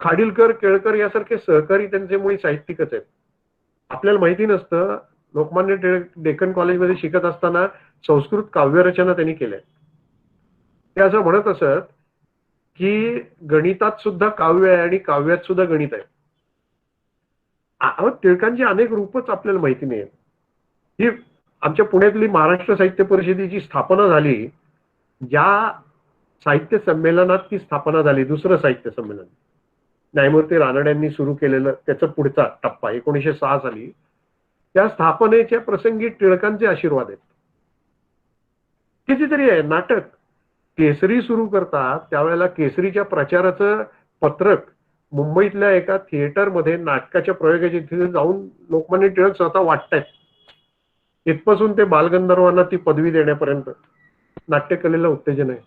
खाडिलकर, केळकर यासारखे सहकारी त्यांचे मुळी साहित्यिकच आहेत. आपल्याला माहिती नसतं, लोकमान्य टिळक डेक्कन कॉलेजमध्ये शिकत असताना संस्कृत काव्यरचना त्यांनी केल्या. ते असं म्हणत असत की गणितात सुद्धा काव्य आहे आणि काव्यात सुद्धा गणित आहे. टिळकांची अनेक रूपच आपल्याला माहिती नाही. ही आमच्या पुण्यातली महाराष्ट्र साहित्य परिषदेची स्थापना झाली, ज्या साहित्य संमेलनात ती स्थापना झाली, दुसरं साहित्य संमेलन न्यायमूर्ती रानड्यांनी सुरू केलेलं, त्याचा पुढचा टप्पा 1906 साली, त्या स्थापनेच्या प्रसंगी टिळकांचे आशीर्वाद आहेत. कितीतरी आहे. नाटक केसरी सुरू करतात त्यावेळेला केसरीच्या प्रचाराचं पत्रक मुंबईतल्या एका थिएटरमध्ये नाटकाच्या प्रयोगाच्या तिथे जाऊन लोकमान्य टिळक स्वतः वाटतायत. इथपासून ते बालगंधर्वांना ती पदवी देण्यापर्यंत नाट्यकलेला उत्तेजन आहे.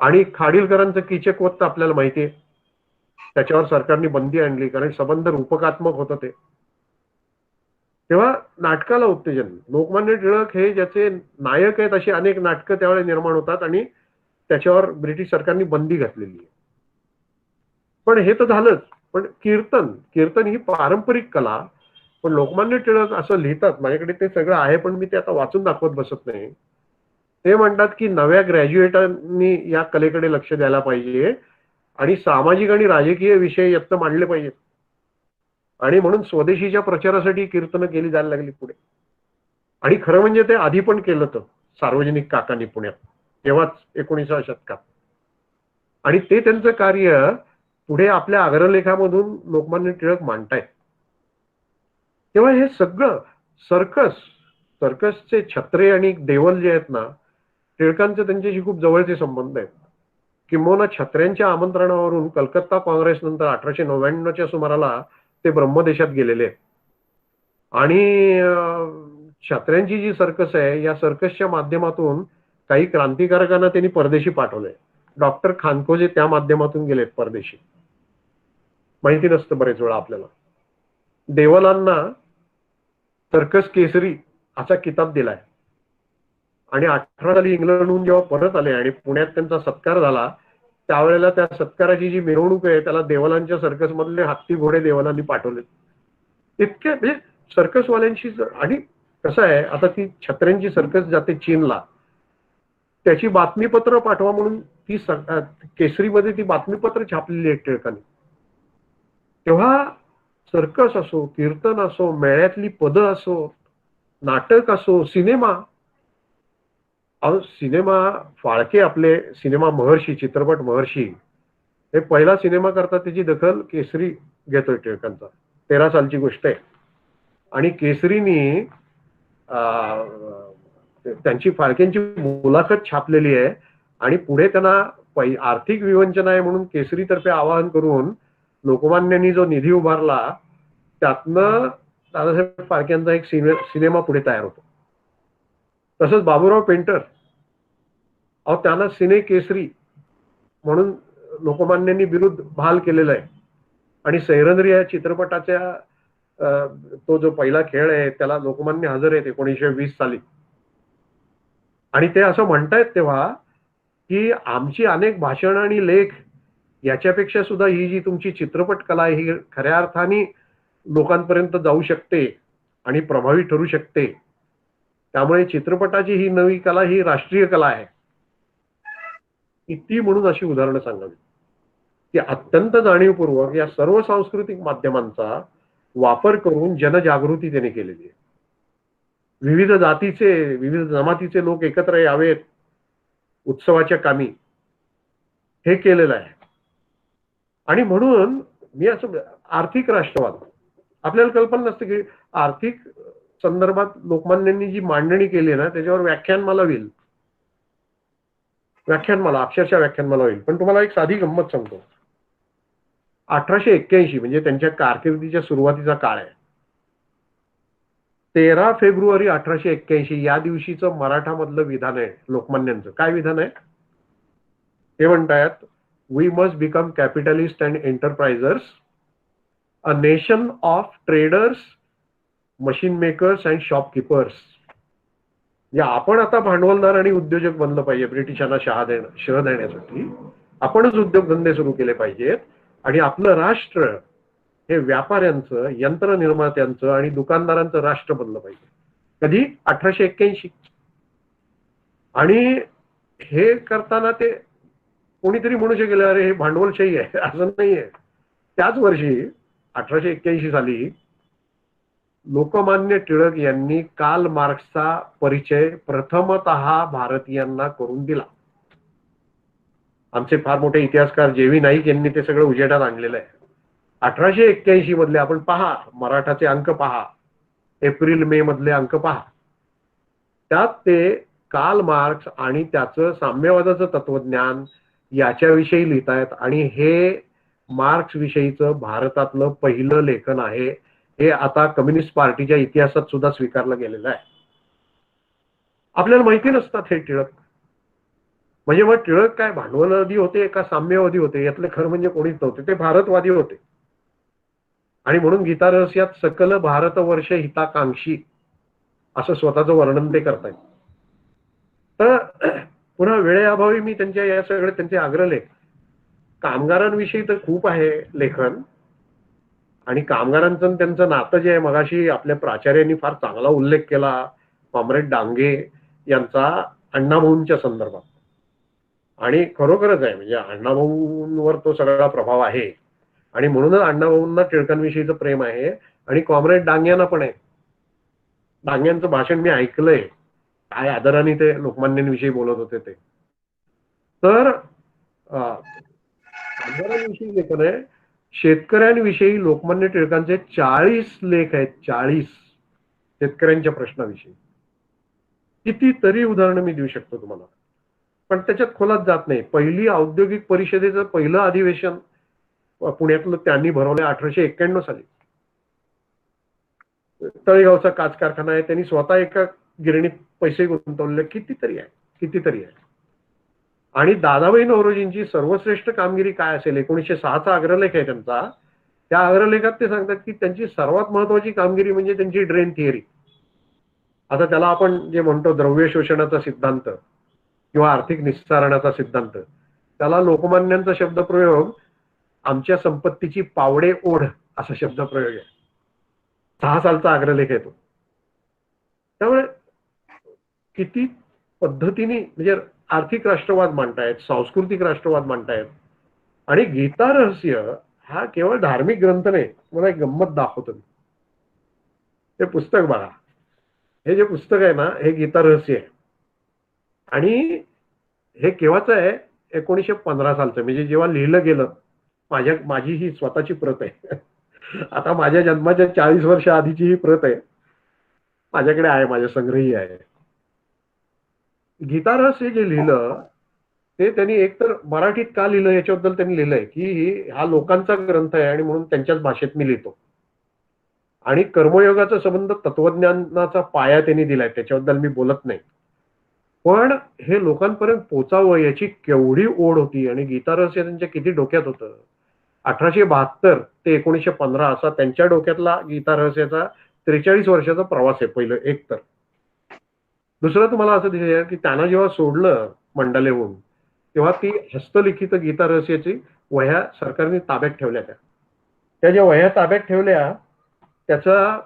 आणि खाडिलकरांचं कीचकवत तर आपल्याला माहिती आहे, त्याच्यावर सरकारने बंदी आणली कारण संबंध रूपकात्मक होतं ते. तेव्हा नाटकाला उत्तेजन. लोकमान्य टिळक हे ज्याचे नायक आहेत अशी अनेक नाटकं त्यावेळेला निर्माण होतात आणि त्याच्यावर ब्रिटिश सरकारने बंदी घातलेली आहे. पण हे तर झालंच. पण कीर्तन ही पारंपरिक कला. पण लोकमान्य टिळक असं लिहितात, माझ्याकडे ते सगळं आहे पण मी ते आता वाचून दाखवत बसत नाही. ते म्हणतात की नव्या ग्रॅज्युएटांनी या कलेकडे लक्ष द्यायला पाहिजे आणि सामाजिक आणि राजकीय विषय यात मांडले पाहिजेत. आणि म्हणून स्वदेशीच्या प्रचारासाठी कीर्तनं केली जायला लागली पुढे. आणि खरं म्हणजे ते आधी पण केलं होतं सार्वजनिक काकांनी पुण्यात, तेव्हाच 19व्या शतकात. आणि ते त्यांचं कार्य पुढे आपल्या अग्रलेखामधून लोकमान्य टिळक मांडतायत. तेव्हा हे सगळं सर्कसचे छत्रे आणि देवल जे आहेत ना, टिळकांचे त्यांच्याशी खूप जवळचे संबंध आहेत. किंबहुना छत्र्यांच्या आमंत्रणावरून कलकत्ता काँग्रेस नंतर 1899च्या सुमाराला ते ब्रह्मदेशात गेलेले आहेत. आणि छत्र्यांची जी सर्कस आहे या सर्कसच्या माध्यमातून काही क्रांतिकारकांना त्यांनी परदेशी पाठवलंय. डॉक्टर खानकोजे त्या माध्यमातून गेलेत परदेशी. माहिती नसतं बरेच वेळा आपल्याला. देवलांना सर्कस केसरी असा किताब दिलाय आणि 18 साली इंग्लंडहून जेव्हा परत आले आणि पुण्यात त्यांचा सत्कार झाला त्यावेळेला त्या सत्काराची जी मिरवणूक आहे त्याला देवलांच्या सर्कस मधले हत्ती घोडे देवलांनी पाठवले. इतके म्हणजे सर्कसवाल्यांशी आणि कसं आहे आता ती छत्र्यांची सर्कस जाते चीनला, त्याची बातमीपत्र पाठवा म्हणून ती केसरीमध्ये ती बातमीपत्र छापलेली आहेत टिळकांनी. तेव्हा सर्कस असो, कीर्तन असो, मेळ्यातली पदं असो, नाटक असो, सिनेमा. सिनेमा फाळके आपले सिनेमा महर्षी, चित्रपट महर्षी हे पहिला सिनेमा करतात त्याची दखल केसरी घेतोय टिळकांचा. 13 सालची गोष्ट आहे आणि केसरीनी त्यांची फाळकेंची मुलाखत छापलेली आहे आणि पुढे त्यांना आर्थिक विवंचना आहे म्हणून केसरीतर्फे आवाहन करून लोकमान्यांनी जो निधी उभारला त्यातनं दादासाहेब फाळकेंचा एक सिनेमा पुढे तयार होतो. तसंच बाबूराव पेंटर त्यांना सिने केसरी म्हणून लोकमान्यांनी बिरुद बहाल केलेलं आहे आणि सैरंद्री या चित्रपटाच्या तो जो पहिला खेळ आहे त्याला लोकमान्य हजर आहेत 1920 साली. आणि ते असं म्हणतायत तेव्हा की आमची अनेक भाषण आणि लेख याच्यापेक्षा सुद्धा ही जी तुमची चित्रपट कला आहे ही खऱ्या अर्थाने लोकांपर्यंत जाऊ शकते आणि प्रभावी ठरू शकते. त्यामुळे चित्रपटाची ही नवी कला ही राष्ट्रीय कला आहे. ती म्हणून अशी उदाहरणं सांगावी की अत्यंत जाणीवपूर्वक या सर्व सांस्कृतिक माध्यमांचा वापर करून जनजागृती त्याने केलेली आहे. विविध जातीचे, विविध जमातीचे लोक एकत्र यावेत उत्सवाच्या कामी, हे केलेलं आहे. आणि म्हणून मी असं आर्थिक राष्ट्रवाद, आपल्याला कल्पना नसते की आर्थिक संदर्भात लोकमान्यांनी जी मांडणी केली ना त्याच्यावर व्याख्यानमाला होईल, अक्षरशः व्याख्यानमाला होईल. पण तुम्हाला एक साधी गंमत सांगतो. 1881 म्हणजे त्यांच्या कारकिर्दीच्या सुरुवातीचा काळ आहे. 13 फेब्रुवारी 1881 या दिवशीचं मराठामधलं विधान आहे लोकमान्यांचं. काय विधान आहे? ते म्हणतायत, we must become capitalist and enterprisers, a nation of traders, machine makers and shopkeepers. या आपण आता भांडवलदार आणि उद्योजक बनलं पाहिजे. ब्रिटिशांना शह देण्यासाठी आपणच उद्योगधंदे सुरू केले पाहिजेत आणि आपलं राष्ट्र हे व्यापाऱ्यांचं, यंत्रनिर्मात्यांचं आणि दुकानदारांचं राष्ट्र बनलं पाहिजे. कधी? 1881. आणि हे करताना ते कोणीतरी म्हणू शकेल अरे हे भांडवलशाही आहे, असं नाहीये. त्याच वर्षी 1881 साली लोकमान्य टिळक यांनी कार्ल मार्क्सचा परिचय प्रथमतः भारतीयांना करून दिला. आमचे फार मोठे इतिहासकार जे.व्ही. नाईक यांनी ते सगळं उजेडात आणलेलं आहे. 1881 मधले आपण पहा, मराठाचे अंक पहा, एप्रिल मे मधले अंक पहा, त्यात ते कार्ल मार्क्स आणि त्याचं साम्यवादाचं तत्वज्ञान याच्याविषयी लिहितायत. आणि हे मार्क्स विषयीचं भारतातलं पहिलं लेखन आहे. हे आता कम्युनिस्ट पार्टीच्या इतिहासात सुद्धा स्वीकारलं गेलेलं आहे. आपल्याला माहिती नसतात हे टिळक. म्हणजे मग टिळक काय भांडवलवादी होते का साम्यवादी होते? यातले खरं म्हणजे कोणीच नव्हते. ते भारतवादी होते. आणि म्हणून गीता रहस्यात सकल भारतवर्ष हिताकांक्षी असं स्वतःचं वर्णन ते करतायत. तर पुन्हा वेळेअभावी मी त्यांच्या या सगळे त्यांचे आग्रहलेख, कामगारांविषयी तर खूप आहे लेखन. आणि कामगारांचं त्यांचं नातं जे आहे, मगाशी आपल्या प्राचार्यांनी फार चांगला उल्लेख केला कॉम्रेड डांगे यांचा अण्णाभाऊंच्या संदर्भात. आणि खरोखरच आहे, म्हणजे अण्णाभाऊंवर तो सगळा प्रभाव आहे आणि म्हणूनच अण्णाभाऊंना टिळकांविषयीचं प्रेम आहे. आणि कॉम्रेड डांग्यांना पण आहे. डांग्यांचं भाषण मी ऐकलंय, काय आदराने ते लोकमान्यांविषयी बोलत होते ते. तर कामगारांविषयी लेखन आहे. शेतकऱ्यांविषयी लोकमान्य टिळकांचे 40 लेख आहेत. 40 शेतकऱ्यांच्या प्रश्नाविषयी. कितीतरी उदाहरणं मी देऊ शकतो तुम्हाला, पण त्याच्यात खोलात जात नाही. पहिली औद्योगिक परिषदेचं पहिलं अधिवेशन पुण्यातलं त्यांनी भरवलं 1891 साली. तळेगावचा काच कारखाना आहे, त्यांनी स्वतः एका गिरणीत पैसे गुंतवले, कितीतरी आहे. आणि दादाभाई नौरोजींची सर्वश्रेष्ठ कामगिरी काय असेल, 1906चा अग्रलेख आहे त्यांचा. त्या अग्रलेखात ते सांगतात की त्यांची सर्वात महत्वाची कामगिरी म्हणजे त्यांची ड्रेन थिअरी. आता त्याला आपण जे म्हणतो द्रव्य शोषणाचा सिद्धांत किंवा आर्थिक निस्सारणाचा सिद्धांत, त्याला लोकमान्यांचा शब्दप्रयोग आमच्या संपत्तीची पावडे ओढ असा शब्दप्रयोग आहे. 6 सालचा अग्रलेख आहे तो. त्यामुळे किती पद्धतीने म्हणजे आर्थिक राष्ट्रवाद मांडतायत, सांस्कृतिक राष्ट्रवाद मांडतायत. आणि गीता रहस्य हा केवळ धार्मिक ग्रंथ नाही. मला एक गंमत दाखवतो. ते पुस्तक बघा, हे जे पुस्तक आहे ना, हे गीता रहस्य आहे. आणि हे केव्हाचं आहे, 1915 सालचं, म्हणजे जेव्हा लिहिलं गेलं. माझी ही स्वतःची प्रत आहे. आता माझ्या जन्माच्या 40 वर्ष आधीची ही प्रत आहे, माझ्याकडे आहे, माझ्या संग्रही आहे. गीता रहस्य जे लिहिलं ते त्यांनी एकतर मराठीत का लिहिलं याच्याबद्दल त्यांनी लिहिलंय की हा लोकांचा ग्रंथ आहे आणि म्हणून त्यांच्याच भाषेत मी लिहितो. आणि कर्मयोगाचा संबंध तत्वज्ञानाचा पाया त्यांनी दिलाय, त्याच्याबद्दल मी बोलत नाही. पण हे लोकांपर्यंत पोचावं याची केवढी ओढ होती. आणि गीता रहस्य त्यांच्या किती डोक्यात होतं. 1872 ते 1915 असा त्यांच्या डोक्यातला गीता रहस्याचा 43 वर्षाचा प्रवास आहे. पहिलं एक तर. दुसरं तुम्हाला असं दिसेल की त्यांना जेव्हा सोडलं मंडालेहून, तेव्हा ती हस्तलिखित गीता रहस्याची वह्या सरकारने ताब्यात ठेवल्या. त्या ज्या वह्या ताब्यात ठेवल्या, त्याचा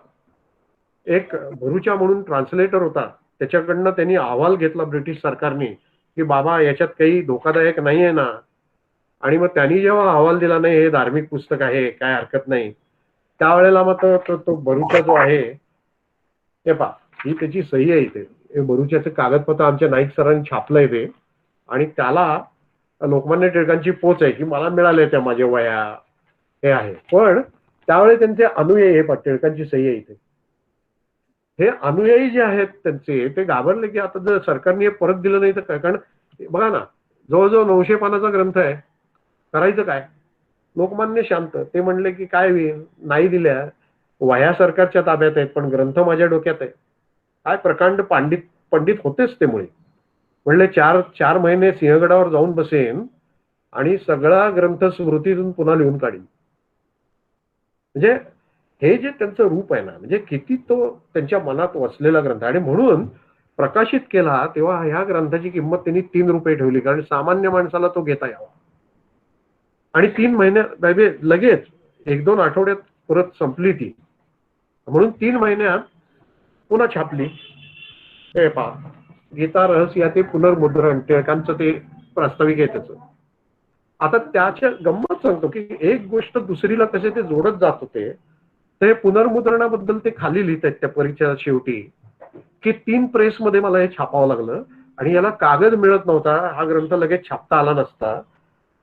एक भरूचा म्हणून ट्रान्सलेटर होता, त्याच्याकडनं त्यांनी अहवाल घेतला ब्रिटिश सरकारने की बाबा याच्यात काही धोकादायक नाही आहे ना. आणि मग त्यांनी जेव्हा अहवाल दिला, नाही हे धार्मिक पुस्तक आहे, काय हरकत नाही, त्यावेळेला मग तो भरूचा जो आहे, हे पहा, ही त्याची सही आहे इथे. हे भरूच्याचं कागदपत्र आमच्या नाईक सरांनी छापलंय ते. आणि त्याला लोकमान्य टिळकांची पोच आहे की मला मिळाले त्या माझ्या वया, हे आहे. पण त्यावेळी त्यांचे अनुयायी, हे टिळकांची सही आहे इथे, हे अनुयायी जे आहेत त्यांचे, ते घाबरले की आता जर सरकारने हे परत दिलं नाही तर काय. कारण बघा ना, जवळजवळ 900 पानाचा ग्रंथ आहे, करायचं काय. लोकमान्य शांत, ते म्हणले की काय नाही दिल्या, वह्या सरकारच्या ताब्यात आहेत पण ग्रंथ माझ्या डोक्यात आहे. काय प्रकांड पंडित होतेच ते मुळे. म्हणले 4 महिने सिंहगडावर जाऊन बसेन आणि सगळा ग्रंथ स्मृतीतून पुन्हा लिहून काढीन. म्हणजे हे जे त्यांचं रूप आहे ना, म्हणजे किती तो त्यांच्या मनात वसलेला ग्रंथ. आणि म्हणून प्रकाशित केला तेव्हा ह्या ग्रंथाची किंमत त्यांनी 3 रुपये ठेवली, कारण सामान्य माणसाला तो घेता यावा. आणि 3 महिने लगेच 1-2 आठवड्यात परत संपली ती. म्हणून 3 महिन्यात पुन्हा छापली. हे पहा, गीता रहस्य ते पुनर्मुद्रण, टिळकांचं ते प्रास्ताविक आहे त्याचं. आता त्याच्या गंमत सांगतो की एक गोष्ट दुसरीला कसे ते जोडत जात होते. ते पुनर्मुद्रणाबद्दल ते खाली लिहित आहेत त्या परिचयाच्या शेवटी की 3 प्रेसमध्ये मला हे छापावं लागलं आणि याला कागद मिळत नव्हता, हा ग्रंथ लगेच छापता आला नसता.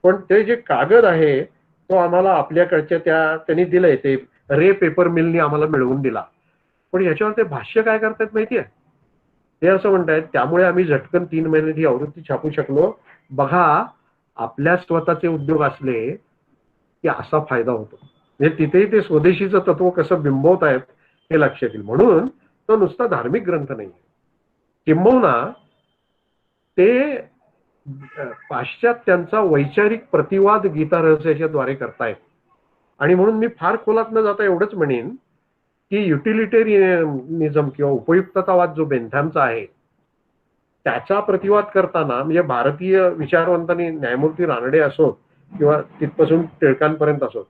पण ते जे कागद आहे तो आम्हाला आपल्याकडच्या त्यांनी दिलंय, ते रे पेपर मिलनी आम्हाला मिळवून दिला. पण याच्यावर ते भाष्य काय करतात माहितीये, ते असं म्हणतायत, त्यामुळे आम्ही झटकन 3 महिन्यात ही आवृत्ती छापू शकलो. बघा, आपल्या स्वतःचे उद्योग असले की असा फायदा होतो. म्हणजे तिथेही ते स्वदेशीचं तत्व कसं बिंबवत आहेत हे लक्षात येईल. म्हणून तो नुसता धार्मिक ग्रंथ नाही, किंबहुना ते पाश्चात्यांचा वैचारिक प्रतिवाद गीता रहस्याच्या द्वारे करतायत. आणि म्हणून मी फार खोलात न जाता एवढंच म्हणेन की युटिलिटेरियनिझम किंवा उपयुक्ततावाद जो बेंथॅमचा आहे त्याचा प्रतिवाद करताना, म्हणजे भारतीय विचारवंतांनी न्यायमूर्ती रानडे असोत किंवा तिथपासून टिळकांपर्यंत असोत,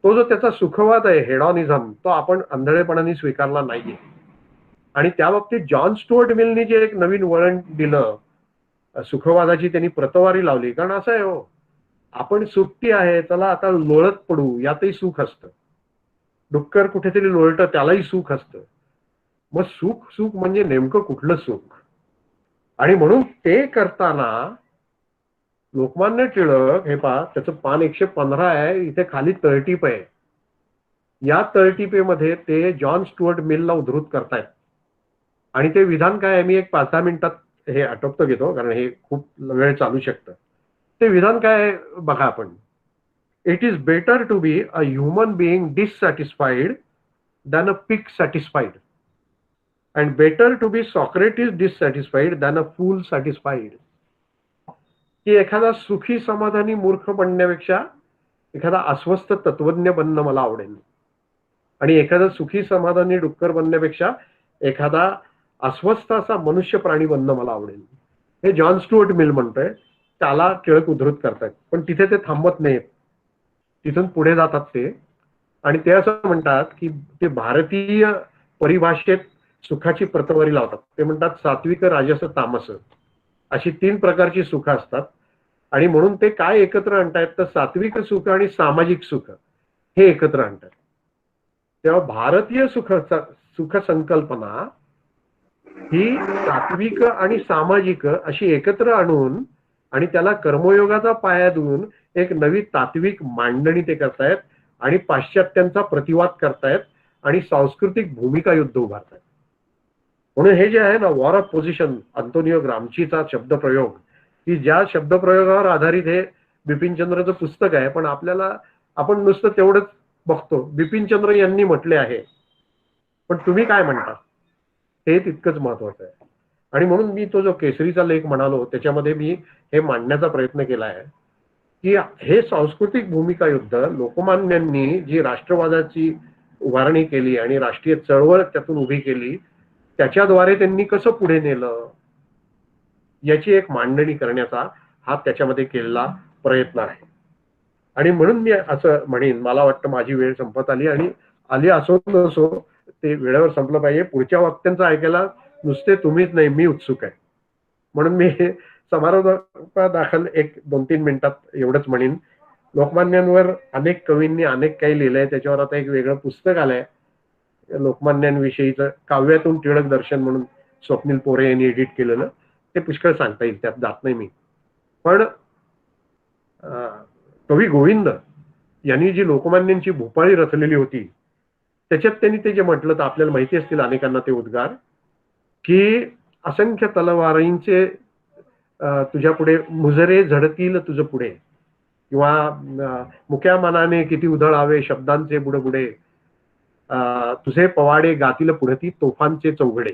तो जो त्याचा सुखवाद आहे, हेडॉनिझम, तो आपण आंधळेपणाने स्वीकारला नाहीये. आणि त्या बाबतीत जॉन स्टुअर्ट मिलनी जे एक नवीन वळण दिलं, सुखवादाची त्यांनी प्रतवारी लावली. कारण असं आहे हो, आपण सुट्टी आहे चला आता लोळत पडू, यातही सुख असतं. डुक्कर कुठेतरी लोळतं, त्यालाही सुख असतं. मग सुख म्हणजे नेमकं कुठलं सुख. आणि म्हणून ते करताना लोकमान्य टिळक, हे पहा, त्याचं पान 115 आहे, इथे खाली तळटीप आहे. या तळटीपेमध्ये ते जॉन स्टुअर्ट मिलला उद्धृत करतायत. आणि ते विधान काय आहे, मी एक 5-10 मिनिटात हे आटोपतो घेतो, कारण हे खूप वेळ चालू शकतं. ते विधान काय आहे बघा आपण. It is better to be a human being dissatisfied than a pig satisfied, and better to be Socrates dissatisfied than a fool satisfied. की एखादा सुखी समाधानी मूर्ख बनण्यापेक्षा एखादा अस्वस्थ तत्वज्ञ बनणं मला आवडेल, आणि एखादा सुखी समाधानी डुक्कर बनण्यापेक्षा एखादा अस्वस्थ असा मनुष्य प्राणी बनणं मला आवडेल. हे जॉन स्टुअर्ट मिल म्हणतोय. त्याला टिळक उद्धृत करतायत, पण तिथे ते थांबत नाहीत, तिथून पुढे जातात ते, आणि ते असं म्हणतात की ते भारतीय परिभाषेत सुखाची प्रतवारी लावतात. ते म्हणतात सात्विक, राजस, तामस अशी 3 प्रकारची सुख असतात, आणि म्हणून ते काय एकत्र आणतायत तर सात्विक सुख आणि सामाजिक सुख हे एकत्र आणतात. तेव्हा भारतीय सुख संकल्पना ही सात्विक आणि सामाजिक अशी एकत्र आणून आणि त्याला कर्मयोगाचा पाया देऊन एक नवी तात्विक मांडणी ते करतायत आणि पाश्चात्यांचा प्रतिवाद करतायत आणि सांस्कृतिक भूमिका युद्ध उभारतायत. म्हणून हे जे आहे ना, वॉर ऑफ पोझिशन, अंतोनियो ग्रामचीचा शब्दप्रयोग, की ज्या शब्दप्रयोगावर आधारित हे बिपिनचंद्रचं पुस्तक आहे, पण आपण नुसतं तेवढंच बघतो बिपिनचंद्र यांनी म्हटले आहे, पण तुम्ही काय म्हणता हे तितकंच महत्वाचं आहे. आणि म्हणून मी तो जो केसरीचा लेख म्हणालो त्याच्यामध्ये मी हे मांडण्याचा प्रयत्न केला आहे की हे सांस्कृतिक भूमिका युद्ध लोकमान्यांनी जी राष्ट्रवादाची उभारणी केली आणि राष्ट्रीय चळवळ त्यातून उभी केली, त्याच्याद्वारे त्यांनी कसं पुढे नेलं याची एक मांडणी करण्याचा हा त्याच्यामध्ये केलेला प्रयत्न आहे. आणि म्हणून मी असं म्हणेन, मला वाटतं माझी वेळ संपत आली, आणि आली असो नसो ते वेळेवर संपलं पाहिजे. पुढच्या वक्त्यांचं ऐकायला नुसते तुम्हीच नाही, मी उत्सुक आहे. म्हणून मी समारोपादाखल 1-2-3 मिनिटात एवढंच म्हणेन. लोकमान्यांवर अनेक कवींनी अनेक काही लिहिलंय, त्याच्यावर आता एक वेगळं पुस्तक आलंय लोकमान्यांविषयीचं, काव्यातून टिळक दर्शन म्हणून स्वप्नील पोरे यांनी एडिट केलेलं. ते पुष्कळ सांगता येईल, त्यात जात नाही मी. पण कवी गोविंद यांनी जी लोकमान्यांची भूपाळी रचलेली होती त्याच्यात त्यांनी ते जे म्हटलं तर आपल्याला माहिती असतील अनेकांना ते उद्गार, की असंख्य तलवारींचे तुझ्या पुढे मुजरे झडतील तुझ पुढे, किंवा मुक्या मनाने किती उधळावे शब्दांचे बुडबुडे, तुझे पवाडे गातील पुढती तोफांचे चौघडे.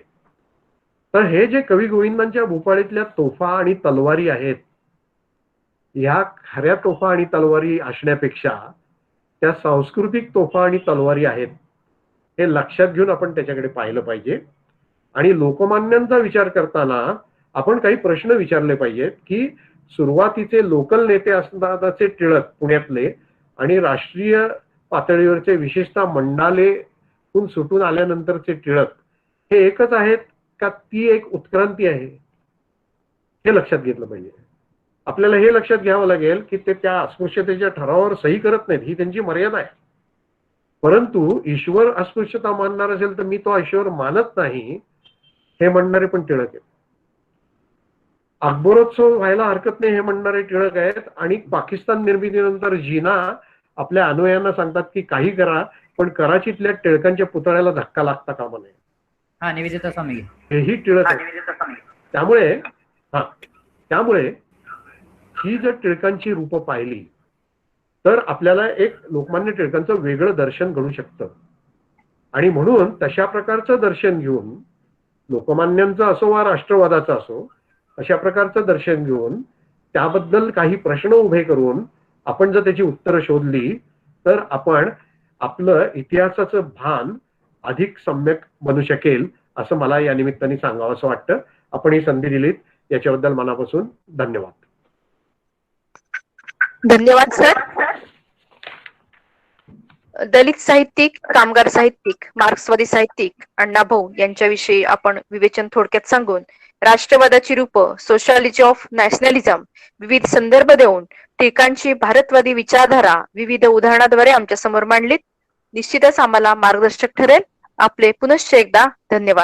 तर हे जे कवी गोविंदांच्या भूपाळीतल्या तोफा आणि तलवारी आहेत, ह्या खऱ्या तोफा आणि तलवारी असण्यापेक्षा त्या सांस्कृतिक तोफा आणि तलवारी आहेत हे लक्षात घेऊन आपण त्याच्याकडे पाहिलं पाहिजे. आणि लोकमान्यांचा विचार करताना आपण काही प्रश्न विचारले पाहिजेत, की सुरुवातीचे लोकल नेते असतानाचे टिळक पुण्यातले आणि राष्ट्रीय पातळीवरचे विशेषतः मंडालेतून सुटून आल्यानंतरचे टिळक हे एकच आहेत का ती एक उत्क्रांती आहे, हे लक्षात घेतलं पाहिजे. आपल्याला हे लक्षात घ्यावं लागेल की ते त्या अस्पृश्यतेच्या ठरावावर सही करत नाहीत, ही त्यांची मर्यादा आहे. परंतु ईश्वर अस्पृश्यता मानणार असेल तर मी तो ईश्वर मानत नाही हे म्हणणारे पण टिळक आहेत. अकबरोत्सव व्हायला हरकत नाही हे म्हणणारे टिळक आहेत. आणि पाकिस्तान निर्मितीनंतर जिना आपल्या अनुयायांना सांगतात की काही करा, पण कराचीतल्या टिळकांच्या पुतळ्याला धक्का लागता कामा नये. हेही टिळक आहे. त्यामुळे ही जर टिळकांची रूप पाहिली तर आपल्याला एक लोकमान्य टिळकांचं वेगळं दर्शन घडू शकतं. आणि म्हणून तशा प्रकारचं दर्शन घेऊन, लोकमान्यांचं असो वा राष्ट्रवादाचं असो, अशा प्रकारचं दर्शन घेऊन त्याबद्दल काही प्रश्न उभे करून आपण जर त्याची उत्तरं शोधली तर आपण आपलं इतिहासाचं भान अधिक सम्यक बनू शकेल, असं मला या निमित्ताने सांगावं असं वाटतं. आपण ही संधी दिलीत याच्याबद्दल मनापासून धन्यवाद. धन्यवाद सर. दलित साहित्यिक, कामगार साहित्यिक, मार्क्सवादी साहित्यिक अण्णाभाऊ यांच्याविषयी आपण विवेचन थोडक्यात सांगून राष्ट्रवादाची रूप, सोशलिझम ऑफ नॅशनलिझम, विविध संदर्भ देऊन टिळकांची भारतवादी विचारधारा विविध उदाहरणाद्वारे आमच्या समोर मांडलीत. निश्चितच आम्हाला मार्गदर्शक ठरेल. आपले पुनश्च एकदा धन्यवाद.